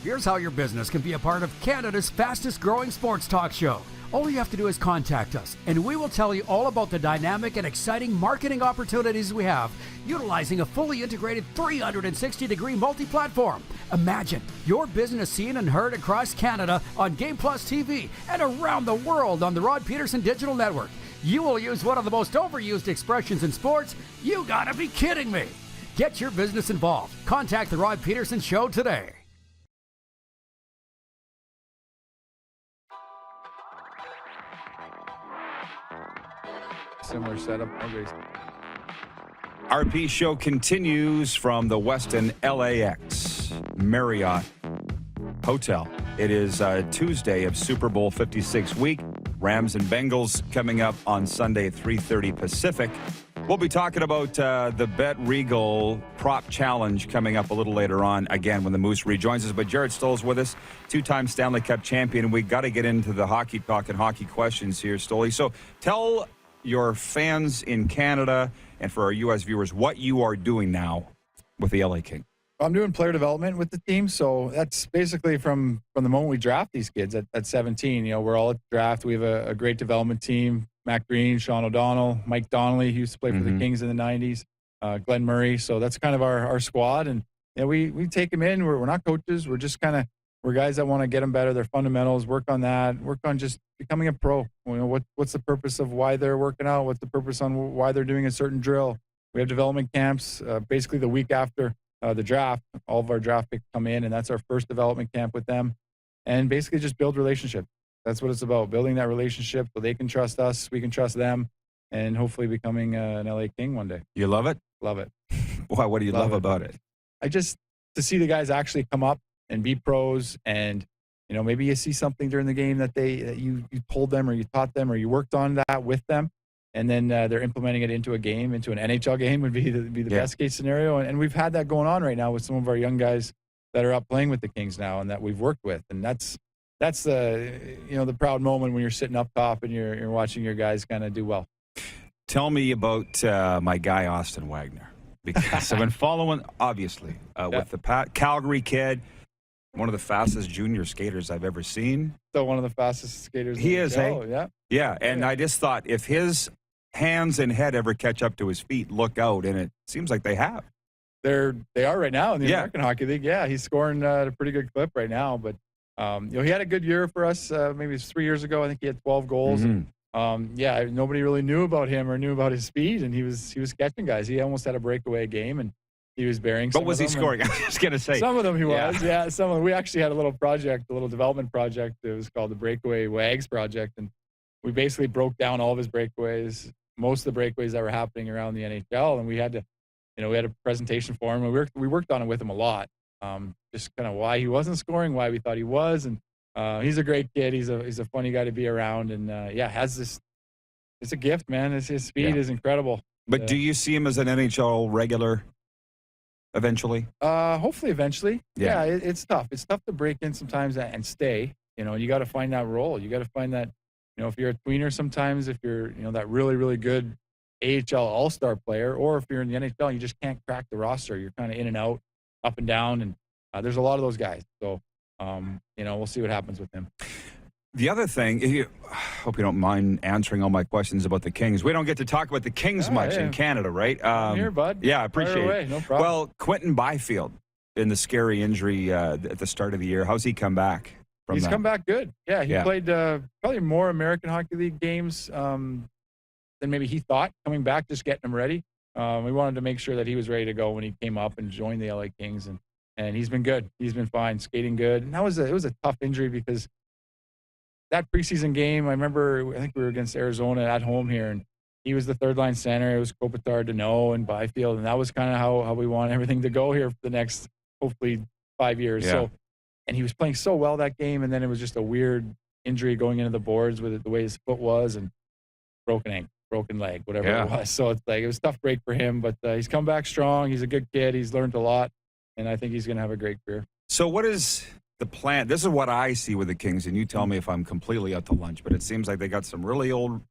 S9: Here's how your business can be a part of Canada's fastest growing sports talk show. All you have to do is contact us, and we will tell you all about the dynamic and exciting marketing opportunities we have, utilizing a fully integrated 360-degree multi-platform. Imagine your business seen and heard across Canada on Game Plus TV and around the world on the Rod Pedersen Digital Network. You will use one of the most overused expressions in sports. You gotta be kidding me. Get your business involved. Contact the Rod Pedersen Show today.
S20: Similar setup.
S2: RP show continues from the Westin LAX Marriott Hotel. It is Tuesday of Super Bowl 56 week. Rams and Bengals coming up on Sunday at 3:30 Pacific. We'll be talking about the Bet Regal Prop Challenge coming up a little later on, again, when the Moose rejoins us. But Jarret Stoll's with us, two-time Stanley Cup champion. We got to get into the hockey talk and hockey questions here, Stolly. So tell your fans in Canada and for our U.S. viewers what you are doing now with the LA King.
S20: I'm doing player development with the team, so that's basically from the moment we draft these kids at 17. We're all at the draft. We have a great development team. Matt Green, Sean O'Donnell, Mike Donnelly, who used to play for the Kings in the 90s, Glenn Murray. So that's kind of our squad. And we take them in. We're not coaches. We're just we're guys that want to get them better, their fundamentals, work on that, work on just becoming a pro. What's the purpose of why they're working out? What's the purpose on why they're doing a certain drill? We have development camps basically the week after the draft. All of our draft picks come in, and that's our first development camp with them. And basically just build relationships. That's what it's about, building that relationship so they can trust us, we can trust them, and hopefully becoming an LA King one day.
S2: You love it?
S20: Love it.
S2: Why? What do you love about it?
S20: To see the guys actually come up and be pros, and maybe you see something during the game that you told them or you taught them or you worked on that with them, and then they're implementing it into a game, into an NHL game would be the best case scenario. And we've had that going on right now with some of our young guys that are up playing with the Kings now and that we've worked with, and that's the proud moment when you're sitting up top and you're watching your guys kind of do well.
S2: Tell me about my guy Austin Wagner, because I've been following obviously with the Calgary kid. One of the fastest junior skaters I've ever seen.
S20: Still one of the fastest skaters.
S2: He is, hey?
S20: Yeah.
S2: Yeah, and I just thought if his hands and head ever catch up to his feet, look out, and it seems like they have.
S20: They are right now in the American Hockey League. Yeah, he's scoring at a pretty good clip right now, but He had a good year for us. Maybe it was 3 years ago. I think he had 12 goals.
S2: Mm-hmm.
S20: Nobody really knew about him or knew about his speed, and he was catching guys. He almost had a breakaway game, and he was bearing some
S2: But was
S20: of
S2: he
S20: them,
S2: scoring? I was just going to say.
S20: Some of them he
S2: Yeah.
S20: was. Yeah, some of them. We actually had a little development project. It was called the Breakaway Wags Project, and we basically broke down all of his breakaways, most of the breakaways that were happening around the NHL, and we had a presentation for him, and we worked on it with him a lot. Just kind of why he wasn't scoring, why we thought he was, and he's a great kid. He's a funny guy to be around, and has this. It's a gift, man. His speed is incredible.
S2: But do you see him as an NHL regular eventually?
S20: Hopefully, eventually.
S2: Yeah.
S20: It's tough. It's tough to break in sometimes and stay. You got to find that role. You got to find that. If you're a tweener, sometimes if you're that really really good AHL All-Star player, or if you're in the NHL, you just can't crack the roster. You're kind of in and out, up and down, and there's a lot of those guys. So, we'll see what happens with him.
S2: The other thing, hope you don't mind answering all my questions about the Kings. We don't get to talk about the Kings much in Canada, right?
S20: I'm here, bud.
S2: Yeah, I appreciate it.
S20: No problem.
S2: Well, Quentin Byfield in the scary injury at the start of the year. How's he come back from
S20: He's
S2: that?
S20: come back good. Yeah, he played probably more American Hockey League games than maybe he thought, coming back, just getting him ready. We wanted to make sure that he was ready to go when he came up and joined the LA Kings, and he's been good. He's been fine, skating good. And it was a tough injury because that preseason game, I think we were against Arizona at home here, and he was the third-line center. It was Kopitar, Deneau, and Byfield, and that was kind of how we want everything to go here for the next, hopefully, 5 years.
S2: Yeah.
S20: So, and he was playing so well that game, and then it was just a weird injury going into the boards with the way his foot was, and broken ankle, broken leg, whatever it was. So it was a tough break for him, but he's come back strong. He's a good kid. He's learned a lot, and I think he's going to have a great career.
S2: So what is the plan? This is what I see with the Kings, and you tell me if I'm completely out to lunch, but it seems like they got some really old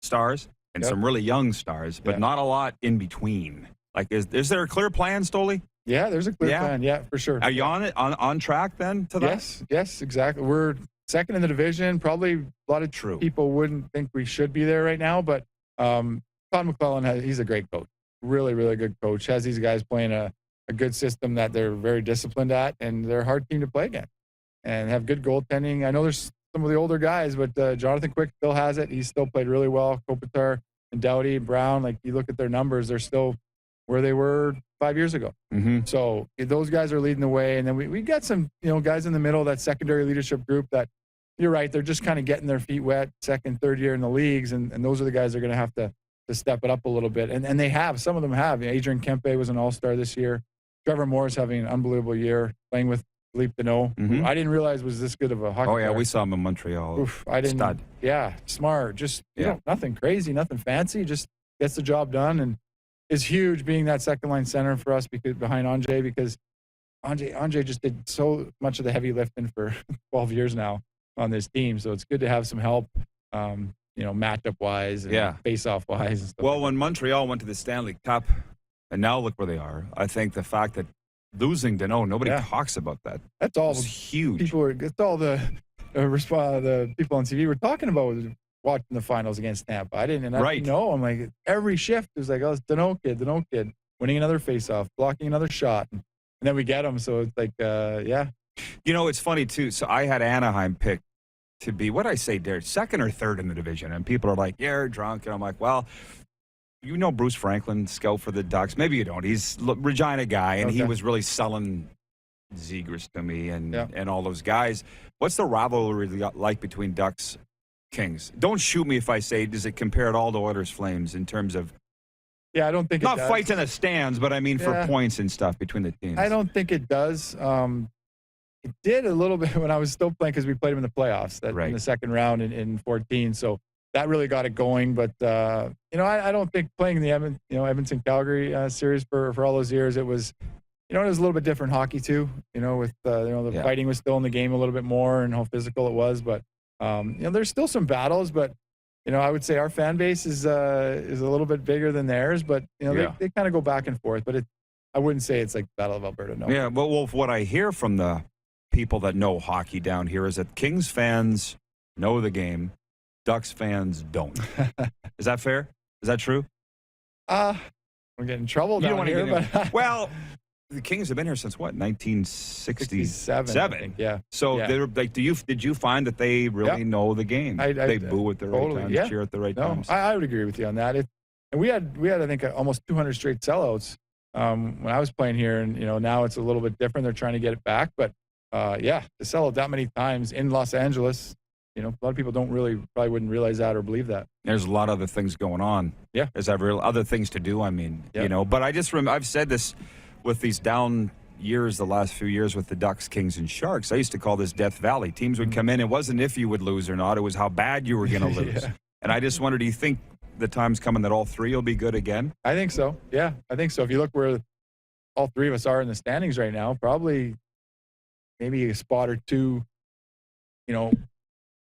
S2: stars and some really young stars, but not a lot in between. Like, is there a clear plan, Stoll?
S20: Yeah, there's a clear plan. Yeah, for sure.
S2: Are you on it? On track then to that?
S20: Yes, exactly. We're second in the division. Probably a lot of people wouldn't think we should be there right now, but Todd McClellan, he's a great coach. Really, really good coach. Has these guys playing a good system that they're very disciplined at, and they're a hard team to play against, and have good goaltending. I know there's some of the older guys, but Jonathan Quick still has it. He's still played really well. Kopitar and Doughty, Brown, like you look at their numbers, they're still where they were 5 years ago.
S2: Mm-hmm.
S20: So those guys are leading the way. And then we got some, guys in the middle, that secondary leadership group that, you're right, they're just kind of getting their feet wet, second, third year in the leagues. And those are the guys that are going to have to step it up a little bit. And they have, some of them have. Adrian Kempe was an all-star this year. Trevor Moore's having an unbelievable year playing with Philippe Deneau, who I didn't realize was this good of a hockey player.
S2: We saw him in Montreal.
S20: I didn't.
S2: Stud.
S20: Yeah, smart. Just nothing crazy, nothing fancy. Just gets the job done, and is huge being that second line center for us behind Andre, because Andre just did so much of the heavy lifting for 12 years now on this team. So it's good to have some help, matchup wise and face off wise. And stuff
S2: well, when Montreal went to the Stanley Cup, and now look where they are, I think the fact that losing Deneau, nobody talks about that.
S20: That's all
S2: huge.
S20: It's all the people on TV were talking about watching the finals against Tampa. I didn't know. I'm like, every shift it was like, oh, it's Deneau kid, winning another faceoff, blocking another shot, and then we get him. So it's like,
S2: it's funny too. So I had Anaheim picked to be, what I say, Derek, second or third in the division, and people are like, you're drunk, and I'm like, well. Bruce Franklin, scout for the Ducks. Maybe you don't. He's a Regina guy, and he was really selling Zegras to me and all those guys. What's the rivalry like between Ducks, Kings? Don't shoot me if I say, does it compare at all to Oilers, Flames in terms of...
S20: Yeah, I don't think
S2: not
S20: it does.
S2: fights in the stands, but I mean for points and stuff between the teams.
S20: I don't think it does. It did a little bit when I was still playing because we played them in the playoffs in the second round in 14. So that really got it going, but I don't think playing the Edmonton Calgary series for all those years, it was it was a little bit different hockey too. With the fighting was still in the game a little bit more and how physical it was, but there's still some battles. But I would say our fan base is a little bit bigger than theirs, but they kind of go back and forth. But I wouldn't say it's like the Battle of Alberta. No.
S2: Yeah, well, what I hear from the people that know hockey down here is that Kings fans know the game. Ducks fans don't. Is that fair? Is that true?
S20: We're getting in trouble down here. But
S2: well, the Kings have been here since what, 1967?
S20: I think, yeah.
S2: So
S20: Yeah.
S2: they're like, did you find that they really know the game? They boo at the right times, cheer at the right times.
S20: I would agree with you on that. And we had I think almost 200 straight sellouts when I was playing here, and now it's a little bit different. They're trying to get it back, but to sell out that many times in Los Angeles, a lot of people probably wouldn't realize that or believe that.
S2: There's a lot of other things going on.
S20: Yeah.
S2: There's other things to do. I mean, but I just I've said this with these down years, the last few years with the Ducks, Kings, and Sharks. I used to call this Death Valley. Teams would come in. It wasn't if you would lose or not. It was how bad you were going to lose. And I just wonder, do you think the time's coming that all three will be good again?
S20: I think so. Yeah, I think so. If you look where all three of us are in the standings right now, probably maybe a spot or two,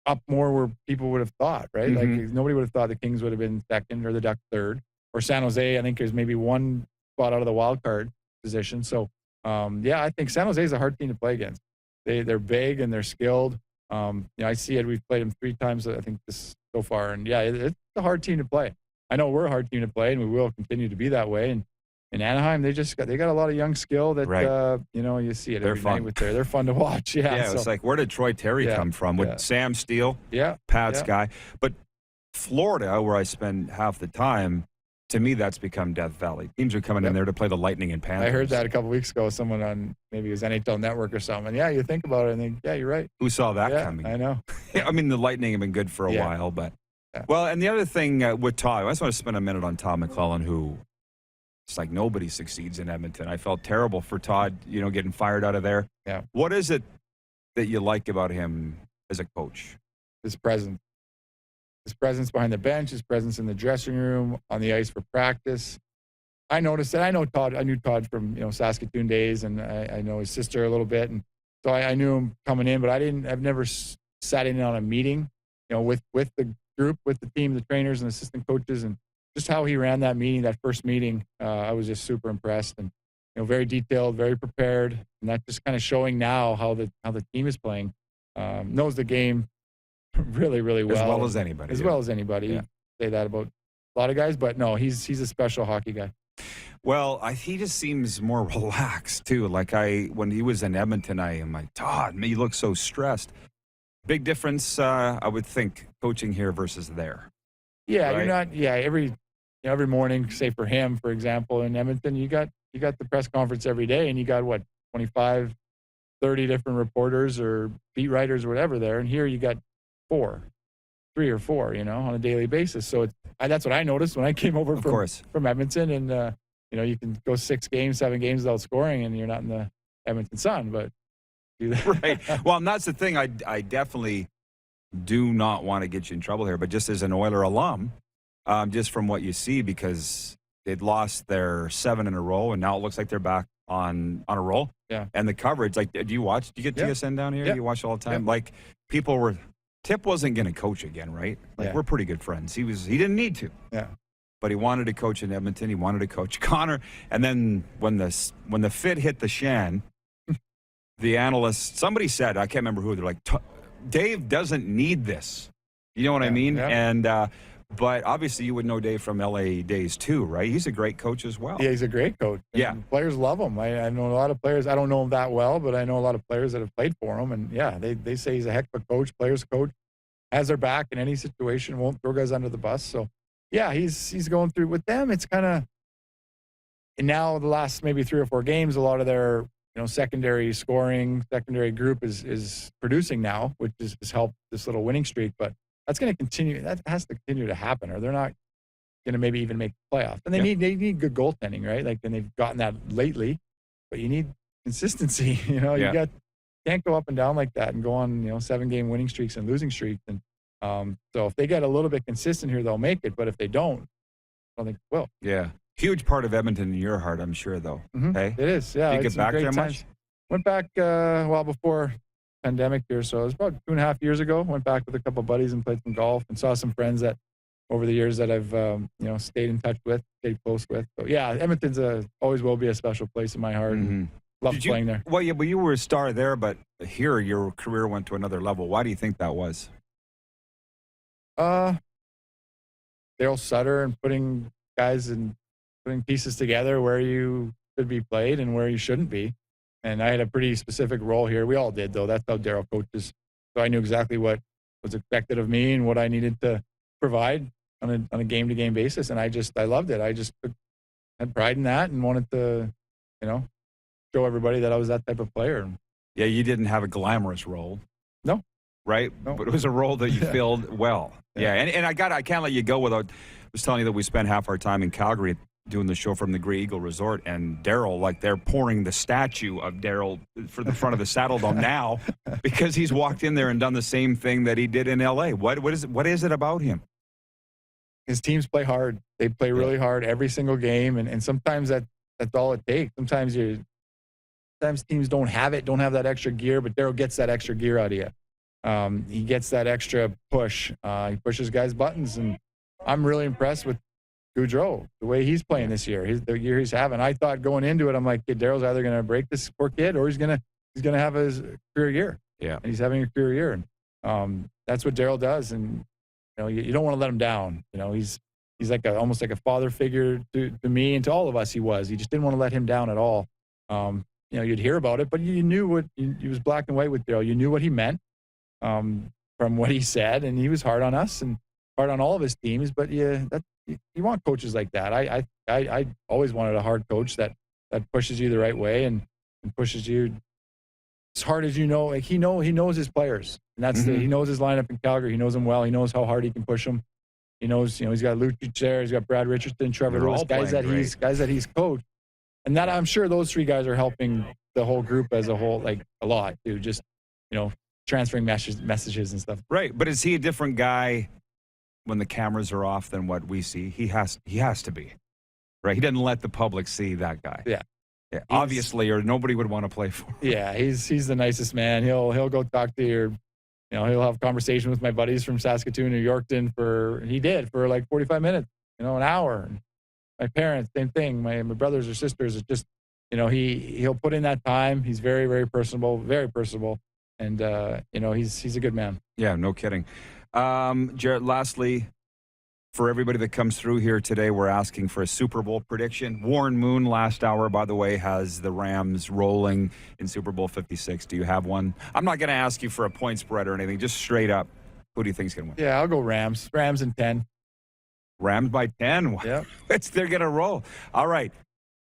S20: up more where people would have thought, right? Like nobody would have thought the Kings would have been second or the Ducks third, or San Jose. I think there's maybe one spot out of the wild card position. So, I think San Jose is a hard team to play against. They're big and they're skilled. I see it. We've played them 3 times, I think, so far, and it's a hard team to play. I know we're a hard team to play, and we will continue to be that way. And in Anaheim, they got a lot of young skill that you see it every night with they're fun to watch. Yeah,
S2: it's like, where did Troy Terry come from? With Sam Steele, Pat's guy. But Florida, where I spend half the time, to me, that's become Death Valley. Teams are coming in there to play the Lightning and Panthers.
S20: I heard that a couple weeks ago. Someone on maybe his NHL Network or something. Yeah, you think about it and think, you're right.
S2: Who saw that coming?
S20: I know.
S2: I mean, the Lightning have been good for a while, but well. And the other thing with Todd, I just want to spend a minute on Todd McClellan, who it's like nobody succeeds in Edmonton. I felt terrible for Todd, getting fired out of there.
S20: Yeah.
S2: What is it that you like about him as a coach?
S20: His presence. His presence behind the bench, his presence in the dressing room, on the ice for practice. I noticed that. I knew Todd from Saskatoon days, and I know his sister a little bit, and so I knew him coming in. But I've never sat in on a meeting, with the group, with the team, the trainers and assistant coaches, and just how he ran that meeting, that first meeting. I was just super impressed, and very detailed, very prepared, and that's just kind of showing now how the team is playing. Knows the game really, really well.
S2: As well as anybody.
S20: As well as anybody. Yeah. Say that about a lot of guys, but no, he's a special hockey guy.
S2: Well, he just seems more relaxed too. Like when he was in Edmonton, I'm like, Todd, man, you look so stressed. Big difference, I would think, coaching here versus there.
S20: Yeah,
S2: right?
S20: You're not. Yeah, every morning, say for him, for example, in Edmonton, you got the press conference every day, and you got 25, 30 different reporters or beat writers or whatever there, and here you got 3 or 4, on a daily basis. So that's what I noticed when I came over from Edmonton, and you can go 6 games, 7 games without scoring, and you're not in the Edmonton Sun, but
S2: right. Well, and that's the thing. I definitely do not want to get you in trouble here, but just as an Oiler alum, just from what you see, because they'd lost their 7 in a row, and now it looks like they're back on a roll.
S20: Yeah.
S2: And the coverage, like, do you watch? Do you get TSN down here?
S20: Yeah.
S2: You watch all the time?
S20: Yeah.
S2: Like, Tip wasn't going to coach again, right? Like, we're pretty good friends. He didn't need to.
S20: Yeah.
S2: But he wanted to coach in Edmonton. He wanted to coach Conor. And then when the fit hit the Shan, the analysts, somebody said, I can't remember who, they're like, Dave doesn't need this. You know what I mean?
S20: Yeah.
S2: And but obviously you would know Dave from LA days too, right? He's a great coach as well.
S20: Yeah, he's a great coach.
S2: Yeah.
S20: And players love him. I know a lot of players. I don't know him that well, but I know a lot of players that have played for him. And they say he's a heck of a coach, players coach, has their back in any situation, won't throw guys under the bus. So yeah, he's going through with them. It's kind of, and now the last maybe 3 or 4 games, a lot of their secondary scoring, secondary group is producing now, which has helped this little winning streak. But that's going to continue. That has to continue to happen, or they're not going to maybe even make the playoffs. And they need good goaltending, right? Like, and they've gotten that lately, but you need consistency. You can't go up and down like that and go on 7-game winning streaks and losing streaks. And so if they get a little bit consistent here, they'll make it. But if they don't, I don't think they will.
S2: Yeah, huge part of Edmonton in your heart, I'm sure, though.
S20: Mm-hmm.
S2: Hey,
S20: it is. Yeah,
S2: did you get back there much?
S20: Went back before pandemic here, so it was about 2.5 years ago. Went back with a couple of buddies and played some golf, and saw some friends that over the years that I've stayed in touch with, stayed close with. So yeah, Edmonton's always will be a special place in my heart. Mm-hmm. And love playing there.
S2: Well, yeah, but you were a star there, but here your career went to another level. Why do you think that was?
S20: Dale Sutter and putting guys and putting pieces together where you should be played and where you shouldn't be. And I had a pretty specific role here. We all did, though. That's how Daryl coaches. So I knew exactly what was expected of me and what I needed to provide on a game-to-game basis. And I loved it. I just had pride in that and wanted to, show everybody that I was that type of player.
S2: Yeah, you didn't have a glamorous role.
S20: No.
S2: Right? No. But it was a role that you filled well. Yeah. And I can't let you go without, I was telling you that we spent half our time in Calgary doing the show from the Grey Eagle Resort, and Daryl, like, they're pouring the statue of Daryl for the front of the Saddle Dome now because he's walked in there and done the same thing that he did in L.A. What is it about him?
S20: His teams play hard. They play really hard every single game, and sometimes that's all it takes. Sometimes teams don't have that extra gear, but Daryl gets that extra gear out of you. He gets that extra push. He pushes guys' buttons, and I'm really impressed with Goudreau, the way he's playing this year, the year he's having. I thought going into it, I'm like, Daryl's either going to break this poor kid or he's going to have his career year.
S2: Yeah,
S20: and he's having a career year, and that's what Daryl does. And you don't want to let him down. He's like almost like a father figure to me and to all of us. He just didn't want to let him down at all. You'd hear about it, but you knew he was black and white with Daryl. You knew what he meant from what he said, and he was hard on us and hard on all of his teams. But you want coaches like that. I always wanted a hard coach that pushes you the right way and pushes you as hard as Like he knows his players, and that's he knows his lineup in Calgary. He knows them well. He knows how hard he can push them. He knows he's got Lucic there. He's got Brad Richardson, Trevor Lewis, guys that he's coached, and that I'm sure those three guys are helping the whole group as a whole, like, a lot too. Just transferring messages and stuff.
S2: Right, but is he a different guy when the cameras are off than what we see? He has to be, right? He doesn't let the public see that guy.
S20: Yeah.
S2: Obviously, or nobody would want to play for him.
S20: Yeah, he's the nicest man. He'll go talk to your, he'll have a conversation with my buddies from Saskatoon or Yorkton for like 45 minutes, an hour. And my parents, same thing. My brothers or sisters, it's just, he'll put in that time. He's very, very personable, and he's a good man.
S2: Yeah, no kidding. Jarret, lastly, for everybody that comes through here today, we're asking for a Super Bowl prediction. Warren Moon, last hour, by the way, has the Rams rolling in Super Bowl 56. Do you have one? I'm not going to ask you for a point spread or anything. Just straight up, who do you think is going to win?
S20: Yeah, I'll go Rams. Rams in 10.
S2: Rams by 10?
S20: Yeah.
S2: They're going to roll. All right.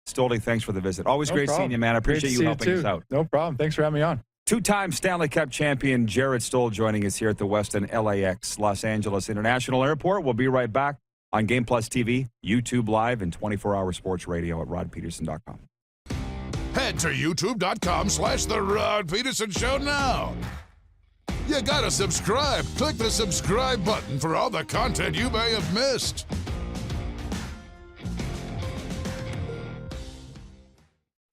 S2: Stoll, thanks for the visit. Always great seeing you, man. I appreciate you helping us out.
S20: No problem. Thanks for having me on.
S2: Two-time Stanley Cup champion Jarret Stoll joining us here at the Westin LAX Los Angeles International Airport. We'll be right back on Game Plus TV, YouTube Live, and 24-hour sports radio at rodpedersen.com.
S11: Head to youtube.com/The Rod Pedersen Show now. You gotta subscribe. Click the subscribe button for all the content you may have missed.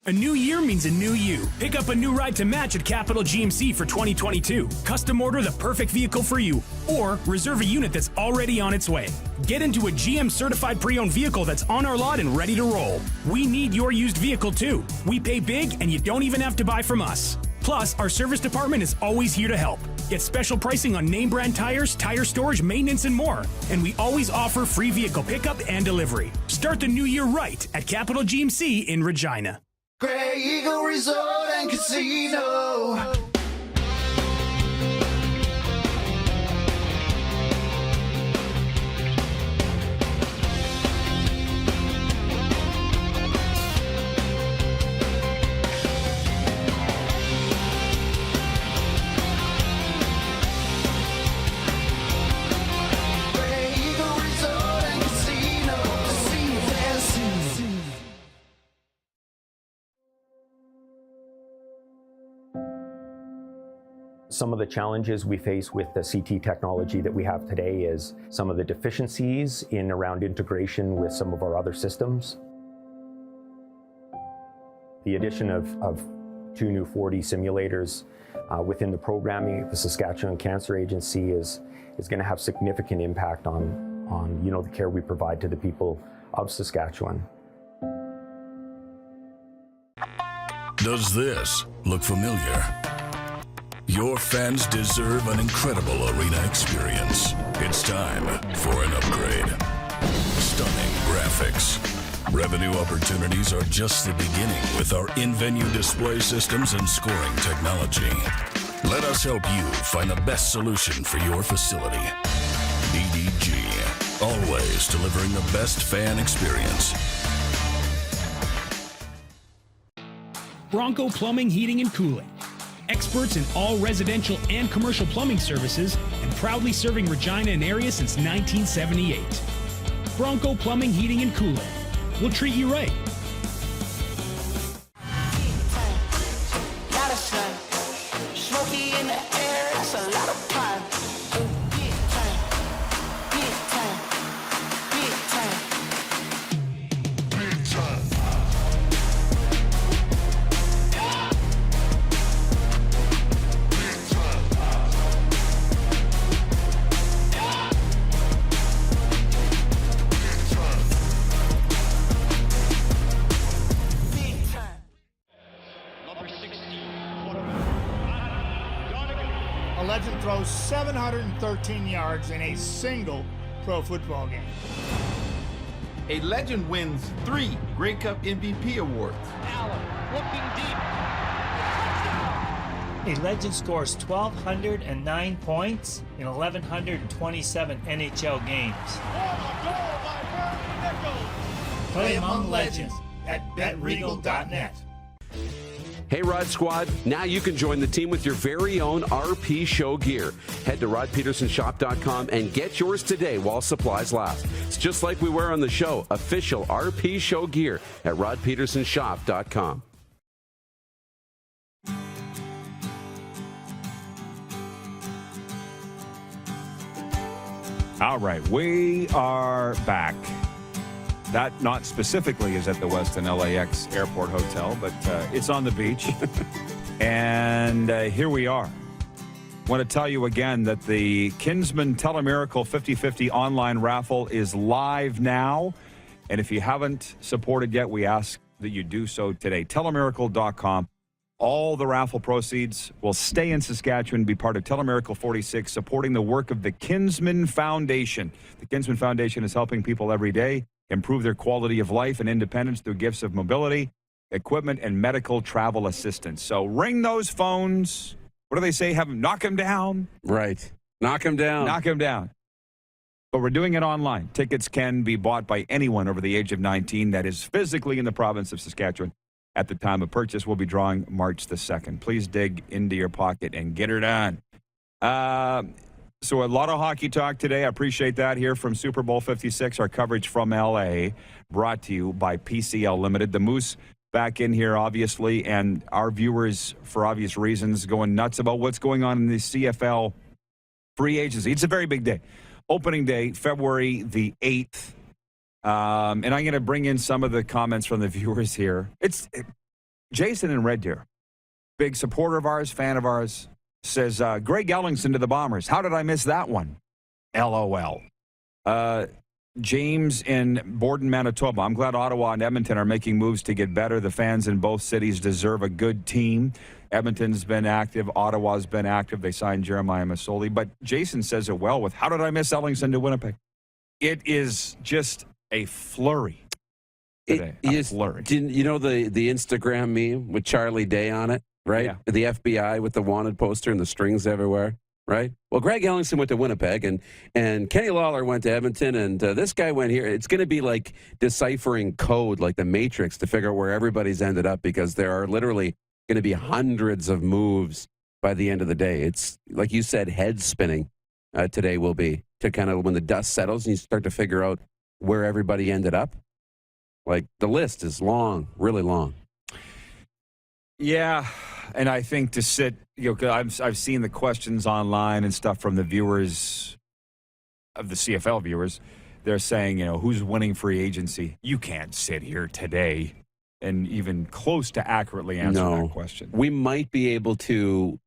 S7: A new year means a new you. Pick up a new ride to match at Capital GMC for 2022. Custom order the perfect vehicle for you, or reserve a unit that's already on its way. Get into a GM certified pre-owned vehicle that's on our lot and ready to roll. We need your used vehicle too. We pay big and you don't even have to buy from us. Plus, our service department is always here to help. Get special pricing on name brand tires, tire storage, maintenance, and more. And we always offer free vehicle pickup and delivery. Start the new year right at Capital GMC in Regina.
S4: Grey Eagle Resort and Casino.
S5: Some of the challenges we face with the CT technology that we have today is some of the deficiencies in around integration with some of our other systems. The addition of 2 new 4D simulators within the programming, the Saskatchewan Cancer Agency is going to have significant impact on the care we provide to the people of Saskatchewan.
S1: Does this look familiar? Your fans deserve an incredible arena experience. It's time for an upgrade. Stunning graphics, Revenue opportunities are just the beginning with our in-venue display systems and scoring technology. Let us help you find the best solution for your facility. EDG, always delivering the best fan experience.
S7: Bronco Plumbing, Heating, and Cooling. Experts in all residential and commercial plumbing services and proudly serving Regina and area since 1978. Bronco Plumbing, Heating, and Cooling. We'll treat you right.
S4: Gotta shine. Smoky in the air, it's a lot of pine. Big time, big time, big time, big time.
S18: A legend throws 713 yards in a single pro football game.
S19: A legend wins 3 Grey Cup MVP awards.
S21: Allen looking deep. A legend scores 1,209 points in 1,127 NHL games. Play among legends at betregal.net.
S3: Hey, Rod Squad, now you can join the team with your very own RP Show gear. Head to rodpedersenshop.com and get yours today while supplies last. It's just like we wear on the show, official RP Show gear at rodpedersenshop.com.
S2: All right, we are back. That not specifically is at the Westin LAX Airport Hotel, but it's on the beach. And here we are. I want to tell you again that the Kinsman Telemiracle 50/50 online raffle is live now. And if you haven't supported yet, we ask that you do so today. Telemiracle.com. All the raffle proceeds will stay in Saskatchewan and be part of Telemiracle 46, supporting the work of the Kinsman Foundation. The Kinsman Foundation is helping people every day improve their quality of life and independence through gifts of mobility, equipment, and medical travel assistance. So ring those phones. What do they say? Have them knock them down.
S3: Right. Knock them down.
S2: Knock them down. But we're doing it online. Tickets can be bought by anyone over the age of 19 that is physically in the province of Saskatchewan at the time of purchase. We'll be drawing March the 2nd. Please dig into your pocket and get her done. So a lot of hockey talk today. I appreciate that here from Super Bowl 56, our coverage from LA, brought to you by PCL Limited. The Moose back in here, obviously, and our viewers, for obvious reasons, going nuts about what's going on in the CFL free agency. It's a very big day. Opening day, February the 8th. And I'm going to bring in some of the comments from the viewers here. Jason in Red Deer, big supporter of ours, fan of ours, says, Greg Ellingson to the Bombers. How did I miss that one? LOL. James in Borden, Manitoba. I'm glad Ottawa and Edmonton are making moves to get better. The fans in both cities deserve a good team. Edmonton's been active. Ottawa's been active. They signed Jeremiah Masoli. But Jason says it well with, how did I miss Ellingson to Winnipeg? It is just a flurry today. A flurry.
S3: You know the Instagram meme with Charlie Day on it? Right?
S2: Yeah.
S3: The FBI with the wanted poster and the strings everywhere, right? Well, Greg Ellingson went to Winnipeg, and Kenny Lawler went to Edmonton, and this guy went here. It's going to be like deciphering code like the Matrix to figure out where everybody's ended up, because there are literally going to be hundreds of moves by the end of the day. It's, like you said, head spinning today will be, to kind of when the dust settles and you start to figure out where everybody ended up. Like, the list is long, really long.
S2: Yeah. And I think to sit, I've seen the questions online and stuff from the viewers, of the CFL viewers. They're saying, who's winning free agency? You can't sit here today and even close to accurately answer that question.
S3: We might be able to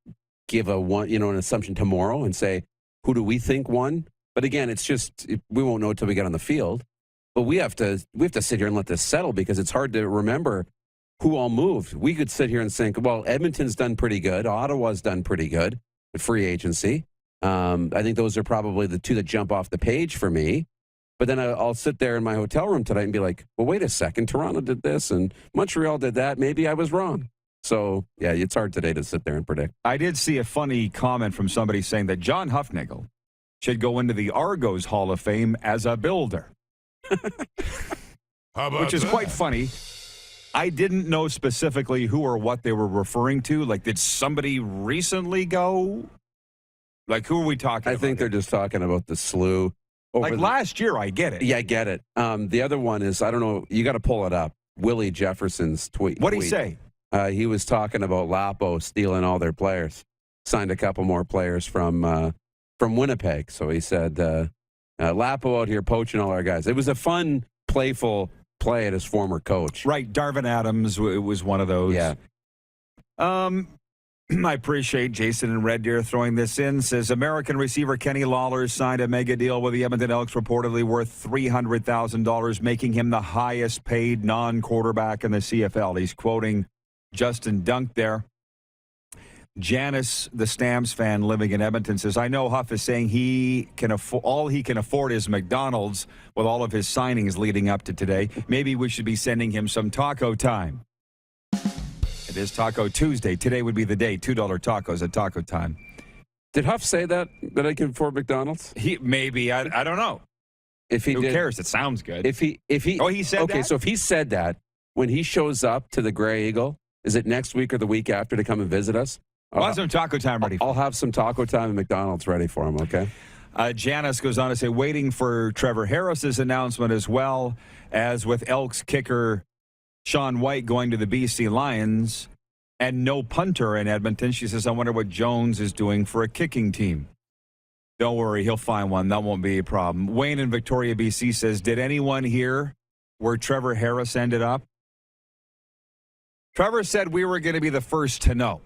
S3: give an assumption tomorrow and say, who do we think won? But again, it's just, we won't know until we get on the field. But we have to sit here and let this settle, because it's hard to remember who all moved. We could sit here and think, well, Edmonton's done pretty good. Ottawa's done pretty good with free agency. I think those are probably the two that jump off the page for me. But then I'll sit there in my hotel room tonight and be like, well, wait a second. Toronto did this and Montreal did that. Maybe I was wrong. So, yeah, it's hard today to sit there and predict.
S2: I did see a funny comment from somebody saying that John Huffnagel should go into the Argos Hall of Fame as a builder. Which is quite funny. I didn't know specifically who or what they were referring to. Like, did somebody recently go? Like, who are we talking about?
S3: I think they're just talking about the slew.
S2: Like last year, I get it.
S3: Yeah, I get it. The other one is, I don't know, you got to pull it up. Willie Jefferson's tweet.
S2: What did he say?
S3: He was talking about Lapo stealing all their players. Signed a couple more players from Winnipeg. So he said, Lapo out here poaching all our guys. It was a fun, playful play at his former coach.
S2: Right. Darvin Adams was one of those.
S3: Yeah.
S2: I appreciate Jason in Red Deer throwing this in. Says American receiver Kenny Lawler signed a mega deal with the Edmonton Elks, reportedly worth $300,000, making him the highest paid non-quarterback in the CFL. He's quoting Justin Dunk there. Janice, the Stamps fan living in Edmonton, says, I know Huff is saying all he can afford is McDonald's with all of his signings leading up to today. Maybe we should be sending him some taco time. It is Taco Tuesday. Today would be the day. $2 tacos at taco time.
S3: Did Huff say that I can afford McDonald's?
S2: Maybe. I don't know.
S3: If he
S2: Who
S3: did,
S2: cares? It sounds good.
S3: If he
S2: he said that?
S3: Okay, so if he said that, when he shows up to the Grey Eagle, is it next week or the week after to come and visit us?
S2: I'll have some taco time ready.
S3: I'll have some taco time and McDonald's ready for him, okay?
S2: Janice goes on to say, waiting for Trevor Harris's announcement as well as with Elks kicker Sean White going to the BC Lions and no punter in Edmonton. She says, I wonder what Jones is doing for a kicking team. Don't worry, he'll find one. That won't be a problem. Wayne in Victoria, BC says, did anyone hear where Trevor Harris ended up? Trevor said we were going to be the first to know.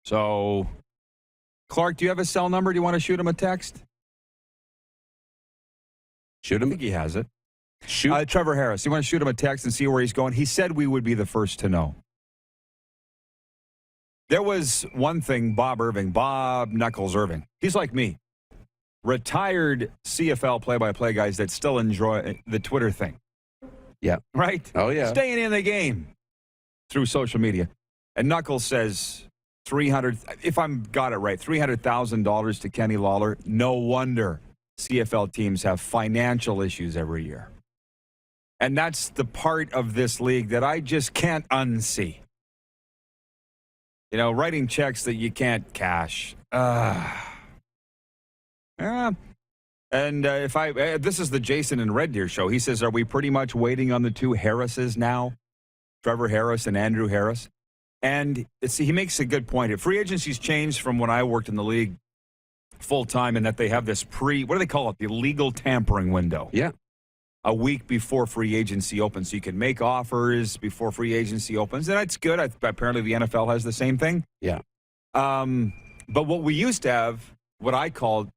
S2: So, Clark, do you have a cell number? Do you want to shoot him a text?
S3: Shoot him?
S2: I think he has it.
S3: Shoot.
S2: Trevor Harris. You want to shoot him a text and see where he's going? He said we would be the first to know. There was one thing, Bob Knuckles Irving. He's like me. Retired CFL play-by-play guys that still enjoy the Twitter thing.
S3: Yeah.
S2: Right?
S3: Oh, yeah.
S2: Staying in the game through social media. And Knuckles says if I'm got it right, $300,000 to Kenny Lawler. No wonder CFL teams have financial issues every year. And that's the part of this league that I just can't unsee. You know, writing checks that you can't cash. And this is the Jason and Red Deer show. He says, are we pretty much waiting on the two Harrises now? Trevor Harris and Andrew Harris. And he makes a good point. Free agency's changed from when I worked in the league full time, in that they have this what do they call it? The legal tampering window.
S3: Yeah.
S2: A week before free agency opens. So you can make offers before free agency opens. And that's good. Apparently the NFL has the same thing.
S3: Yeah.
S2: But what we used to have, what I called,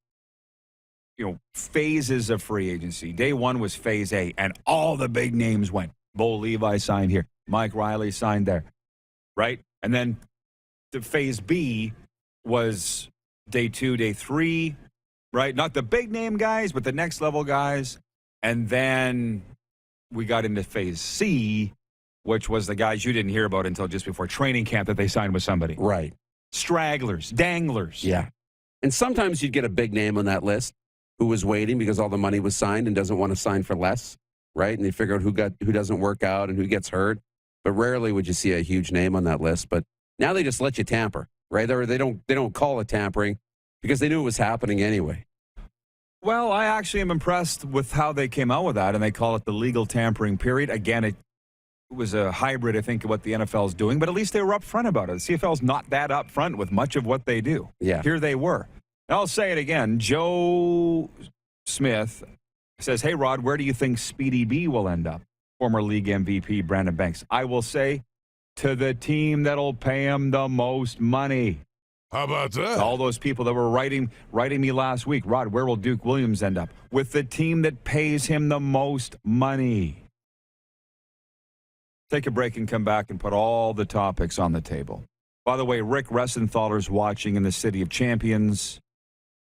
S2: phases of free agency. Day one was phase A, and all the big names went. Bo Levi signed here. Mike Riley signed there. Right? And then the phase B was day 2, day 3, right? Not the big name guys, but the next level guys. And then we got into phase C, which was the guys you didn't hear about until just before training camp that they signed with somebody.
S3: Right.
S2: Stragglers, danglers.
S3: Yeah. And sometimes you'd get a big name on that list who was waiting because all the money was signed and doesn't want to sign for less, right? And they figure out who doesn't work out and who gets hurt. But rarely would you see a huge name on that list. But now they just let you tamper, right? Or they don't call it tampering because they knew it was happening anyway.
S2: Well, I actually am impressed with how they came out with that, and they call it the legal tampering period. Again, it was a hybrid, I think, of what the NFL is doing, but at least they were upfront about it. The CFL's not that upfront with much of what they do.
S3: Yeah.
S2: Here they were. And I'll say it again. Joe Smith says, hey, Rod, where do you think Speedy B will end up? Former league MVP Brandon Banks. I will say, to the team that'll pay him the most money.
S11: How about that?
S2: All those people that were writing me last week, Rod, where will Duke Williams end up? With the team that pays him the most money. Take a break and come back and put all the topics on the table. By the way, Rick Ressenthaler's watching in the City of Champions.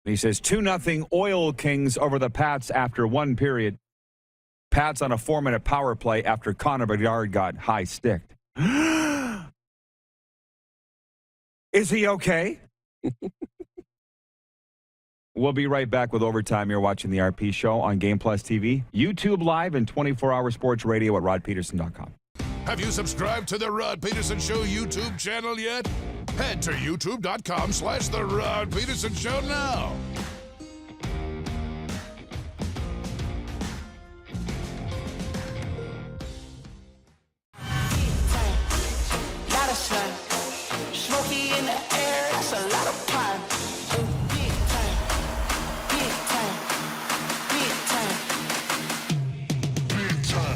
S2: He says 2-0 Oil Kings over the Pats after one period. Pats on a 4-minute power play after Conor Bedard got high-sticked. Is he okay? We'll be right back with Overtime. You're watching the RP Show on Game Plus TV, YouTube Live, and 24-hour sports radio at rodpedersen.com.
S11: Have you subscribed to the Rod Pedersen Show YouTube channel yet? Head to youtube.com/The Rod Pedersen Show now.
S4: Lot of sun, smoky in the air, that's a lot of pine. And big time, big time, big time, big time.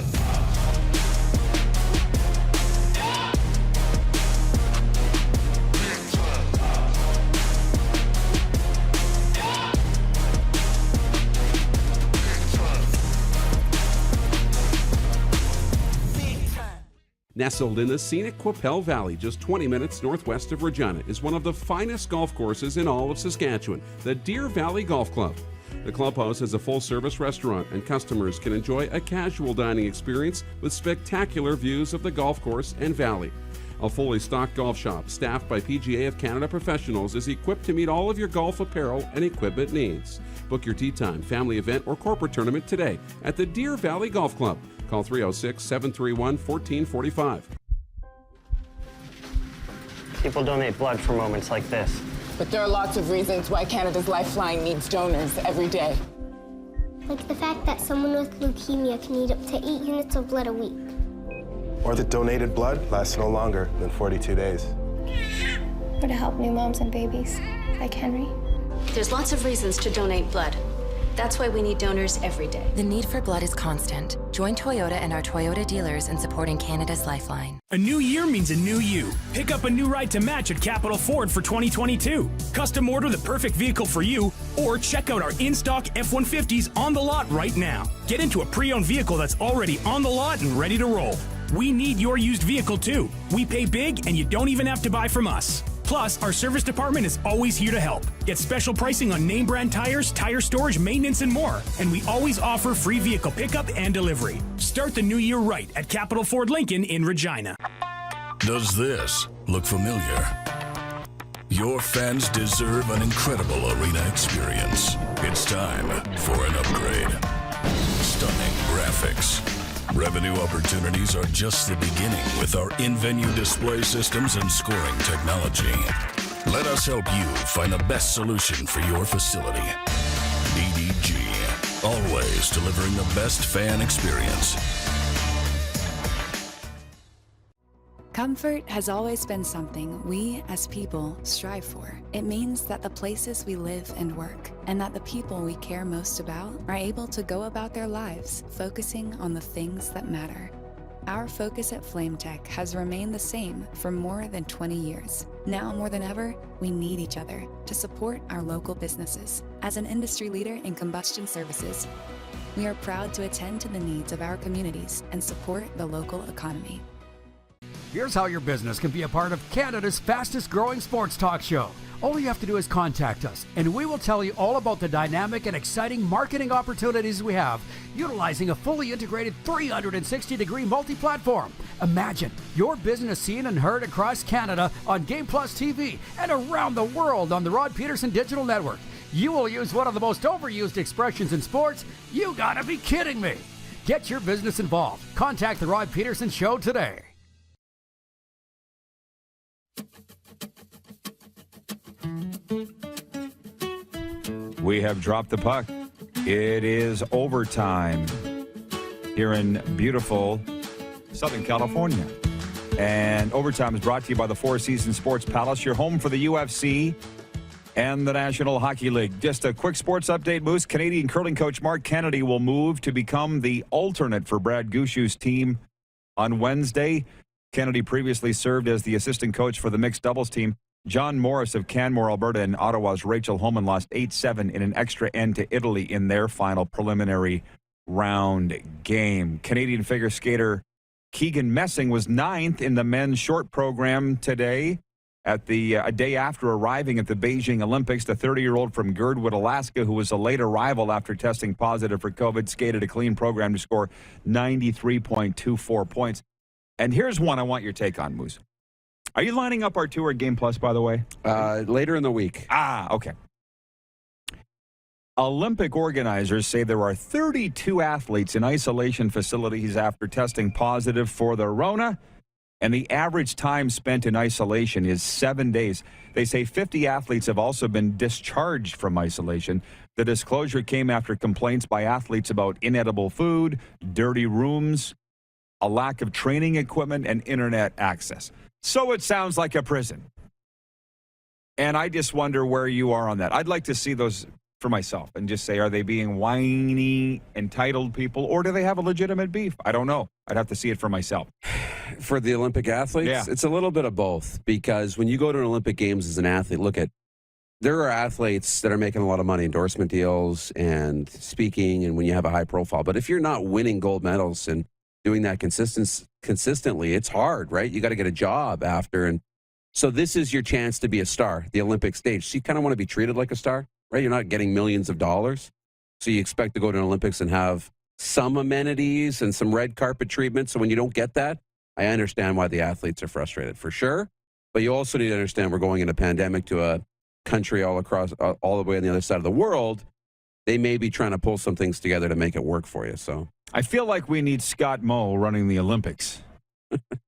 S3: Nestled in the scenic Qu'Appelle Valley, just 20 minutes northwest of Regina, is one of the finest golf courses in all of Saskatchewan, the Deer Valley Golf Club. The clubhouse has a full-service restaurant, and customers can enjoy a casual dining experience with spectacular views of the golf course and valley. A fully stocked golf shop, staffed by PGA of Canada professionals, is equipped to meet all of your golf apparel and equipment needs. Book your tee time, family event, or corporate tournament today at the Deer Valley Golf Club. Call 306-731-1445.
S12: People donate blood for moments like this.
S13: But there are lots of reasons why Canada's Lifeline needs donors every day.
S14: Like the fact that someone with leukemia can need up to 8 units of blood a week.
S15: Or that donated blood lasts no longer than 42 days.
S10: Or to help new moms and babies, like Henry.
S16: There's lots of reasons to donate blood. That's why we need donors every day.
S17: The need for blood is constant. Join Toyota and our Toyota dealers in supporting Canada's Lifeline.
S7: A new year means a new you. Pick up a new ride to match at Capital Ford for 2022. Custom order the perfect vehicle for you, or check out our in-stock F-150s on the lot right now. Get into a pre-owned vehicle that's already on the lot and ready to roll. We need your used vehicle too. We pay big and you don't even have to buy from us. Plus, our service department is always here to help. Get special pricing on name brand tires, tire storage, maintenance, and more. And we always offer free vehicle pickup and delivery. Start the new year right at Capital Ford Lincoln in Regina.
S1: Does this look familiar? Your fans deserve an incredible arena experience. It's time for an upgrade. Stunning graphics. Revenue opportunities are just the beginning with our in-venue display systems and scoring technology. Let us help you find the best solution for your facility. EDG, always delivering the best fan experience.
S8: Comfort has always been something we, as people, strive for. It means that the places we live and work, and that the people we care most about, are able to go about their lives, focusing on the things that matter. Our focus at FlameTech has remained the same for more than 20 years. Now more than ever, we need each other to support our local businesses. As an industry leader in combustion services, we are proud to attend to the needs of our communities and support the local economy.
S9: Here's how your business can be a part of Canada's fastest growing sports talk show. All you have to do is contact us, and we will tell you all about the dynamic and exciting marketing opportunities we have, utilizing a fully integrated 360-degree multi-platform. Imagine your business seen and heard across Canada on Game Plus TV and around the world on the Rod Pedersen Digital Network. You will use one of the most overused expressions in sports. You gotta be kidding me. Get your business involved. Contact the Rod Pedersen Show today.
S2: We have dropped the puck. It is overtime here in beautiful Southern California. And overtime is brought to you by the Four Seasons Sports Palace, your home for the UFC and the National Hockey League. Just a quick sports update, Moose. Canadian curling coach Mark Kennedy will move to become the alternate for Brad Gushue's team on Wednesday. Kennedy previously served as the assistant coach for the mixed doubles team. John Morris of Canmore, Alberta, and Ottawa's Rachel Homan lost 8-7 in an extra end to Italy in their final preliminary round game. Canadian figure skater Keegan Messing was 9th in the men's short program today. At the a day after arriving at the Beijing Olympics, the 30-year-old from Girdwood, Alaska, who was a late arrival after testing positive for COVID, skated a clean program to score 93.24 points. And here's one I want your take on, Moose. Are you lining up our tour at Game Plus, by the way?
S3: Later in the week.
S2: Okay. Olympic organizers say there are 32 athletes in isolation facilities after testing positive for the Rona. And the average time spent in isolation is 7 days. They say 50 athletes have also been discharged from isolation. The disclosure came after complaints by athletes about inedible food, dirty rooms, a lack of training equipment, and internet access. So it sounds like a prison. And I just wonder where you are on that. I'd like to see those for myself and just say, are they being whiny, entitled people, or do they have a legitimate beef? I don't know. I'd have to see it for myself.
S3: For the Olympic athletes,
S2: Yeah.
S3: It's a little bit of both, because when you go to an Olympic Games as an athlete, there are athletes that are making a lot of money, endorsement deals and speaking, and when you have a high profile. But if you're not winning gold medals and doing that consistently, it's hard, right? You got to get a job after. And so this is your chance to be a star, the Olympic stage. So you kind of want to be treated like a star, right? You're not getting millions of dollars. So you expect to go to an Olympics and have some amenities and some red carpet treatment. So when you don't get that, I understand why the athletes are frustrated, for sure. But you also need to understand we're going in a pandemic to a country all the way on the other side of the world. They may be trying to pull some things together to make it work for you. So
S2: I feel like we need Scott Moe running the Olympics.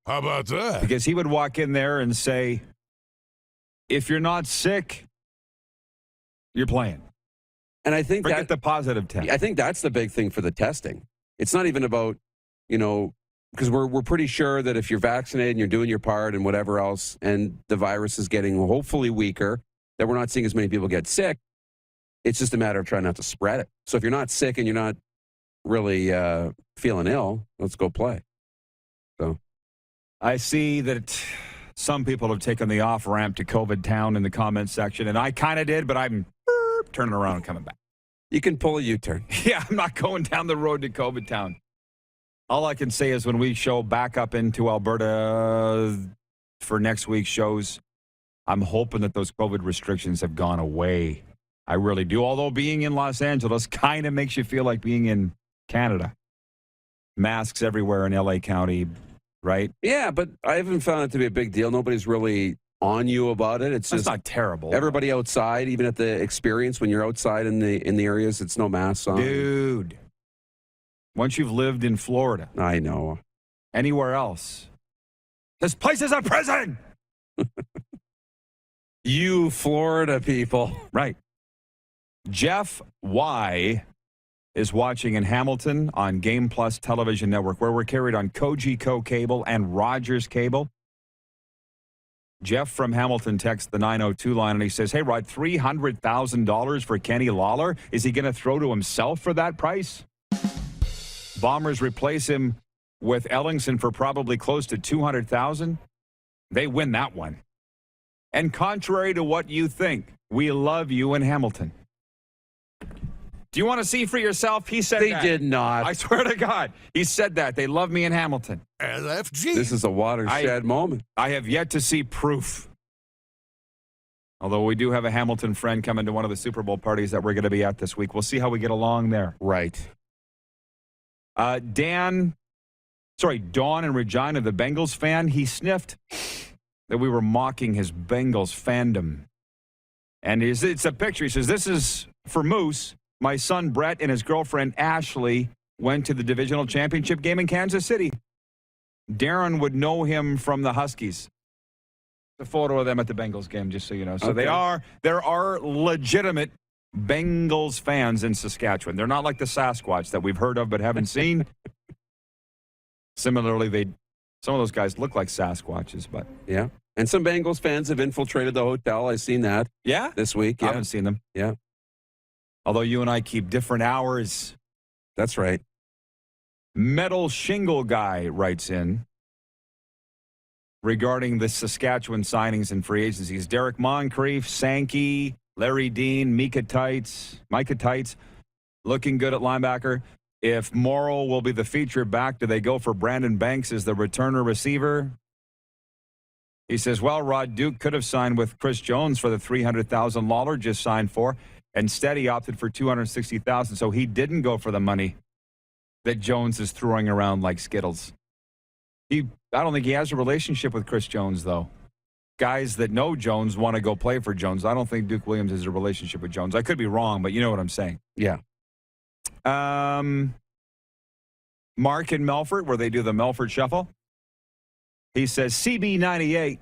S11: How about that?
S2: Because he would walk in there and say, if you're not sick, you're playing.
S3: And I think
S2: Forget the positive test.
S3: I think that's the big thing for the testing. It's not even about, because we're pretty sure that if you're vaccinated and you're doing your part and whatever else, and the virus is getting hopefully weaker, that we're not seeing as many people get sick. It's just a matter of trying not to spread it. So if you're not sick and you're not really feeling ill, let's go play. So
S2: I see that some people have taken the off-ramp to COVID town in the comments section, and I kind of did, but I'm turning around and coming back.
S3: You can pull a U-turn.
S2: Yeah, I'm not going down the road to COVID town. All I can say is when we show back up into Alberta for next week's shows, I'm hoping that those COVID restrictions have gone away. I really do. Although being in Los Angeles kind of makes you feel like being in Canada. Masks everywhere in LA County, right?
S3: Yeah, but I haven't found it to be a big deal. Nobody's really on you about it. It's just
S2: not terrible.
S3: Everybody outside, even at the experience when you're outside in the areas, it's no masks on.
S2: Dude. Once you've lived in Florida.
S3: I know.
S2: Anywhere else. This place is a prison!
S3: You Florida people.
S2: Right. Jeff Y. is watching in Hamilton on Game Plus Television Network, where we're carried on Cogeco Cable and Rogers Cable. Jeff from Hamilton texts the 902 line, and he says, hey, Rod, $300,000 for Kenny Lawler? Is he going to throw to himself for that price? Bombers replace him with Ellingson for probably close to $200,000. They win that one. And contrary to what you think, we love you in Hamilton. Do you want to see for yourself? He said that.
S3: They did not.
S2: I swear to God. He said that. They love me in Hamilton.
S11: LFG.
S3: This is a watershed moment.
S2: I have yet to see proof. Although we do have a Hamilton friend coming to one of the Super Bowl parties that we're going to be at this week. We'll see how we get along there.
S3: Right.
S2: Dawn in Regina, the Bengals fan, he sniffed that we were mocking his Bengals fandom. And it's a picture. He says, this is for Moose. My son Brett and his girlfriend Ashley went to the divisional championship game in Kansas City. Darren would know him from the Huskies. A photo of them at the Bengals game, just so you know. So
S3: Okay.
S2: there are legitimate Bengals fans in Saskatchewan. They're not like the Sasquatch that we've heard of but haven't seen. Similarly, some of those guys look like Sasquatches, but
S3: yeah. And some Bengals fans have infiltrated the hotel. I've seen that.
S2: Yeah?
S3: This week.
S2: I
S3: Yeah.
S2: haven't seen them.
S3: Yeah.
S2: Although you and I keep different hours.
S3: That's right.
S2: Metal Shingle Guy writes in regarding the Saskatchewan signings and free agencies. Derek Moncrief, Sankey, Larry Dean, Micah Tights, looking good at linebacker. If Morrow will be the feature back, do they go for Brandon Banks as the returner receiver? He says, well, Rod Duke could have signed with Chris Jones for the $300,000 Lawler just signed for. Instead, he opted for $260,000, so he didn't go for the money that Jones is throwing around like Skittles. I don't think he has a relationship with Chris Jones, though. Guys that know Jones want to go play for Jones. I don't think Duke Williams has a relationship with Jones. I could be wrong, but you know what I'm saying.
S3: Yeah.
S2: Mark in Melfort, where they do the Melfort Shuffle. He says CB98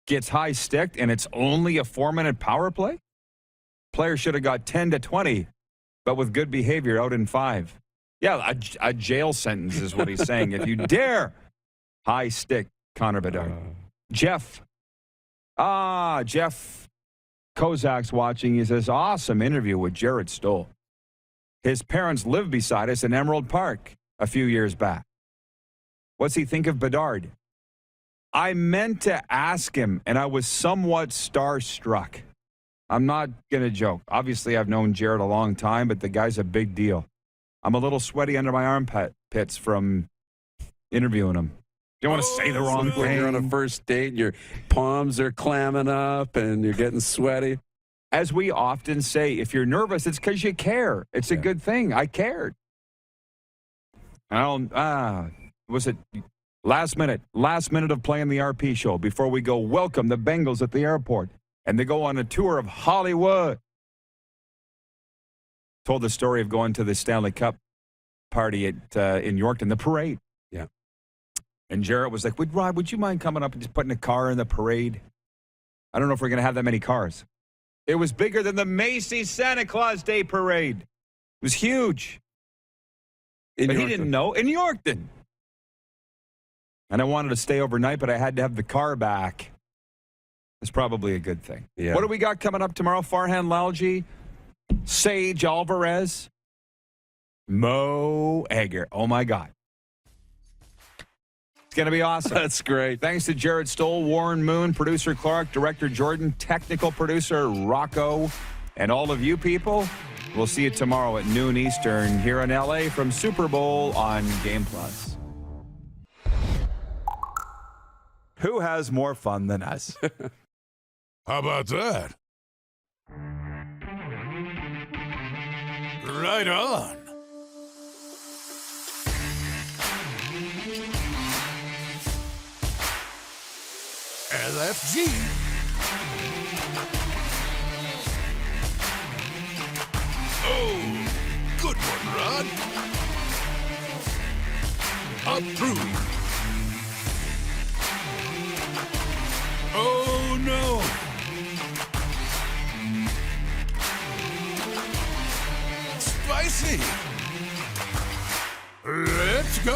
S2: gets high sticked and it's only a 4-minute power play? Player should have got 10 to 20, but with good behavior out in 5. Yeah, a jail sentence is what he's saying. If you dare high stick Connor Bedard. Jeff Kozak's watching. He says, awesome interview with Jarret Stoll. His parents lived beside us in Emerald Park a few years back. What's he think of Bedard? I meant to ask him, and I was somewhat starstruck. I'm not going to joke. Obviously, I've known Jarret a long time, but the guy's a big deal. I'm a little sweaty under my armpits from interviewing him. You don't want to say the wrong thing.
S3: When you're on a first date, your palms are clamming up and you're getting sweaty.
S2: As we often say, if you're nervous, it's because you care. It's a good thing. I cared. Was it last minute of playing the RP show before we go welcome the Bengals at the airport and they go on a tour of Hollywood. Told the story of going to the Stanley Cup party in Yorkton, the parade.
S3: Yeah.
S2: And Jarret was like, Rod, would you mind coming up and just putting a car in the parade? I don't know if we're going to have that many cars. It was bigger than the Macy's Santa Claus Day Parade. It was huge. But he didn't know. In Yorkton. And I wanted to stay overnight, but I had to have the car back. It's probably a good thing.
S3: Yeah.
S2: What do we got coming up tomorrow? Farhan Lalji, Sage Alvarez, Mo Egger. Oh, my God. It's going to be awesome.
S3: That's great.
S2: Thanks to Jarret Stoll, Warren Moon, producer Clark, director Jordan, technical producer Rocco, and all of you people. We'll see you tomorrow at noon Eastern here in L.A. from Super Bowl on Game Plus. Who has more fun than us?
S11: How about that? Right on. LFG. Oh, good one, Rod. Approved. Oh, no. Spicy. Let's go.